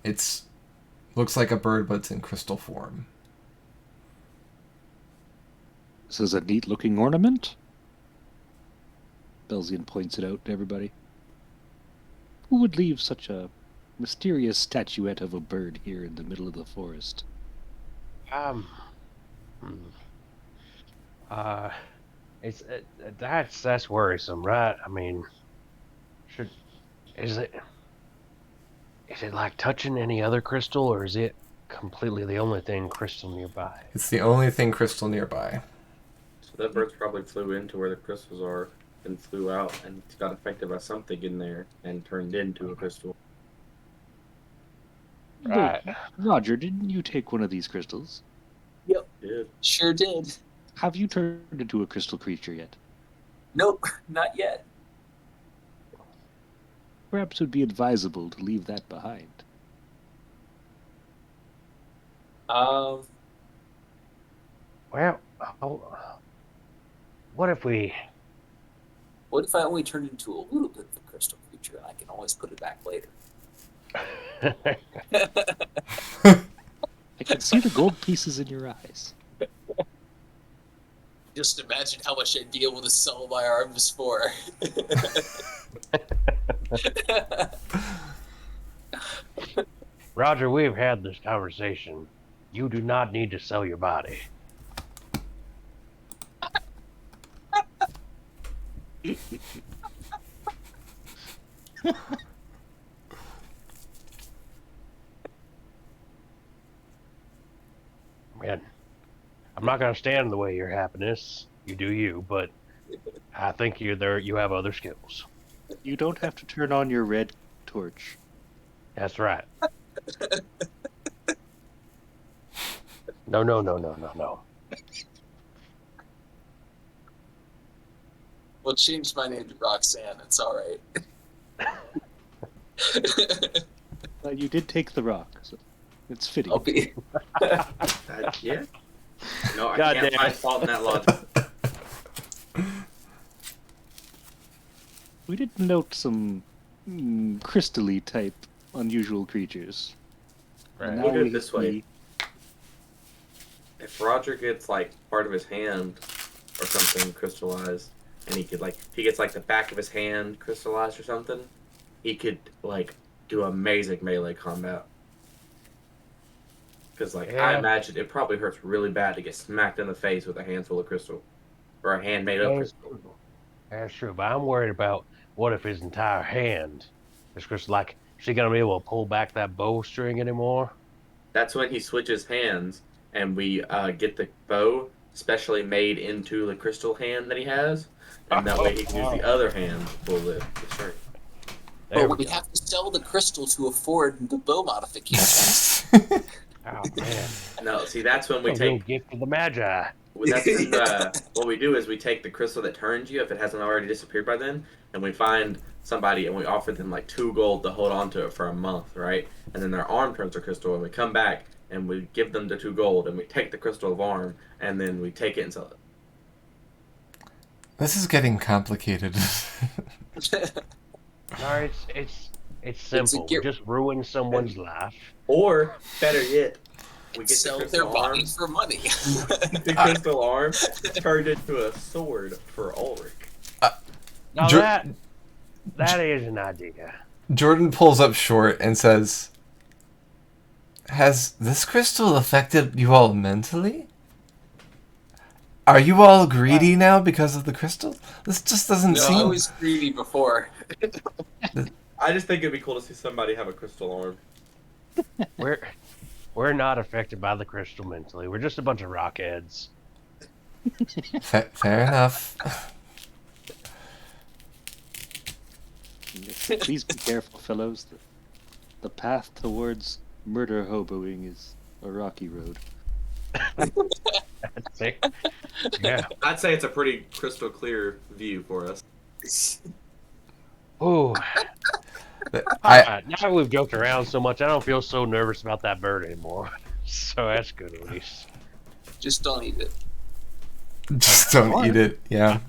It's looks like a bird, but it's in crystal form. This is a neat-looking ornament. Belzian points it out to everybody. Who would leave such a mysterious statuette of a bird here in the middle of the forest? It's that's worrisome, right? I mean, is it like touching any other crystal, or is it completely the only thing crystal nearby? It's the only thing crystal nearby. So that bird probably flew into where the crystals are and flew out and got affected by something in there and turned into a crystal. Right. Roger, didn't you take one of these crystals? Yep, Yeah. sure did. Have you turned into a crystal creature yet? Nope, not yet. Perhaps it would be advisable to leave that behind. Um, Well, what if we? what if I only turned into a little bit of a crystal creature and I can always put it back later? I can see the gold pieces in your eyes. Just imagine how much I'd be able to sell my arms for. Roger, we've had this conversation. You do not need to sell your body. Man, I'm not gonna stand in the way of your happiness. You do you, but I think you have other skills. You don't have to turn on your red torch. That's right. No. We'll change my name to Roxanne. It's all right. You did take the rock, so it's fitting. I'll be. Yeah. No, I God can't damn find it. fault in that logic. We did note some crystally type unusual creatures. Right. Now Look at it we- this way. If Roger gets like part of his hand or something crystallized, and he could like, if he gets like the back of his hand crystallized or something, he could like do amazing melee combat. Because like I Yeah. imagine it probably hurts really bad to get smacked in the face with a handful of crystal, or a hand made of crystal. That's true, but I'm worried about what if his entire hand is crystal. Like, is he gonna be able to pull back that bowstring anymore? That's when he switches hands, and we get the bow specially made into the crystal hand that he has, and that way he can use the other hand to pull the string. There But we we go. have to sell the crystal to afford the bow modifications. Oh man, No, see, that's when we a little take. gift of the magi. That's when, what we do is we take the crystal that turns you, if it hasn't already disappeared by then, and we find somebody and we offer them like 2 gold to hold on to it for a month, right? And then their arm turns to crystal, and we come back and we give them the 2 gold, and we take the crystal of arm, and then we take it and sell it. This is getting complicated. No, it's simple. We just ruin someone's life. Or better yet, we get Sell the their crystal body arm. for money. The crystal arm turned into a sword for Ulrich. Now Ju- that is an idea. Jordan pulls up short and says, "Has this crystal affected you all mentally? Are you all greedy now because of the crystal? This just doesn't No, I seem..." was greedy before. I just think it'd be cool to see somebody have a crystal arm. We're not affected by the crystal mentally. We're just a bunch of rockheads. Fair enough. Please be careful, fellows. The path towards murder hoboing is a rocky road. That's it. Yeah. I'd say it's a pretty crystal clear view for us. Ooh. Now we've joked around so much, I don't feel so nervous about that bird anymore. So that's good at least. Just don't eat it. Just don't eat it. Yeah.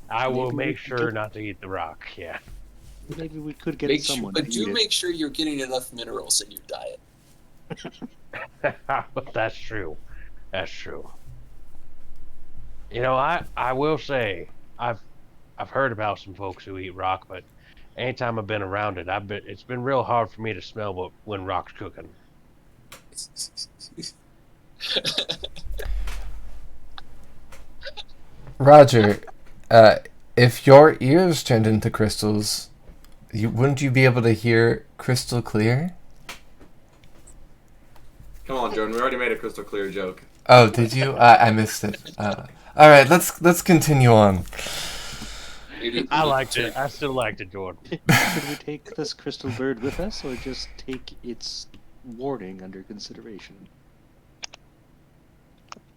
I will make sure not to eat the rock. Yeah. Maybe we could get Make sure, someone but to do eat it. make sure you're getting enough minerals in your diet. But that's true. That's true. You know, I will say I've heard about some folks who eat rock, but anytime I've been around it, it's been real hard for me to smell when rock's cooking. Roger, if your ears turned into crystals, wouldn't you be able to hear crystal clear? Come on, Jordan. We already made a crystal clear joke. Oh, did you? I missed it. All right, let's continue on. I liked it. I still liked it, Jordan. Should we take this crystal bird with us, or just take its warning under consideration?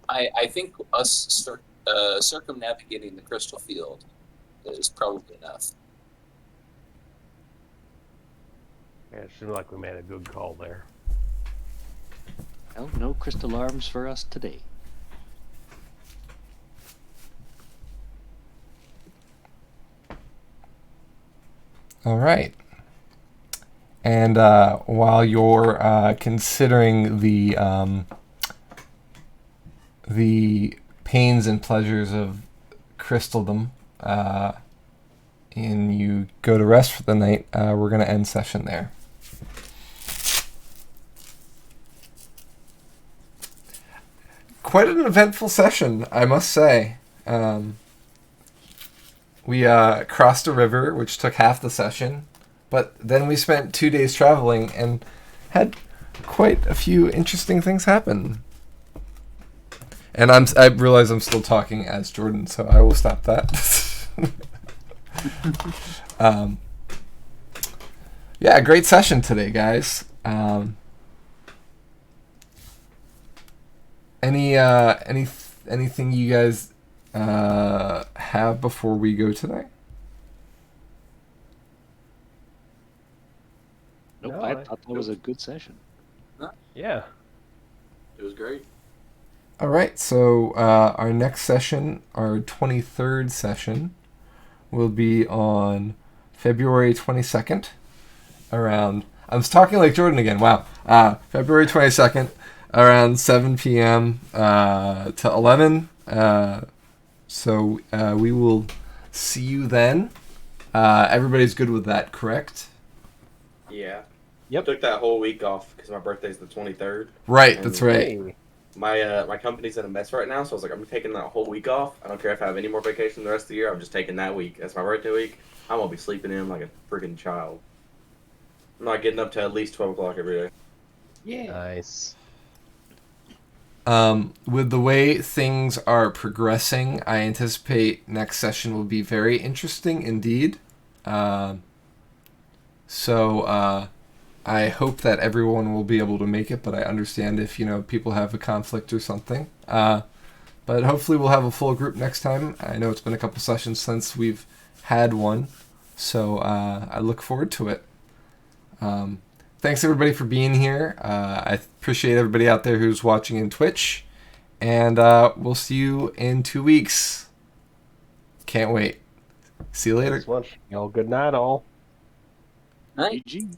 I think us circumnavigating the crystal field is probably enough. Yeah, it seemed like we made a good call there. Well, no crystal arms for us today. All right. And while you're considering the pains and pleasures of crystaldom, and you go to rest for the night, we're going to end session there. Quite an eventful session, I must say. We crossed a river, which took half the session, but then we spent 2 days traveling and had quite a few interesting things happen. And I realize I'm still talking as Jordan, so I will stop that. Yeah, great session today, guys. Anything you guys have before we go today? Nope, No, I I- thought that was a good session. Yeah. It was great. All right, so our next session, our 23rd session, will be on February 22nd around... I was talking like Jordan again, wow. February 22nd around 7 p.m. To 11. So we will see you then. Everybody's good with that, correct? Yeah. Yep. Took that whole week off because my birthday's the 23rd. Right, that's right. Hey. My company's in a mess right now, so I was like, I'm taking that whole week off. I don't care if I have any more vacation the rest of the year. I'm just taking that week. That's my birthday week. I'm gonna be sleeping in like a freaking child. I'm not getting up to at least 12 o'clock every day. Yeah. Nice. With the way things are progressing, I anticipate next session will be very interesting indeed. So I hope that everyone will be able to make it, but I understand if, people have a conflict or something. But hopefully we'll have a full group next time. I know it's been a couple sessions since we've had one, so I look forward to it. Thanks everybody for being here. I appreciate everybody out there who's watching in Twitch, and we'll see you in 2 weeks. Can't wait. See you later. Thanks much. Good night, all. Night. GG.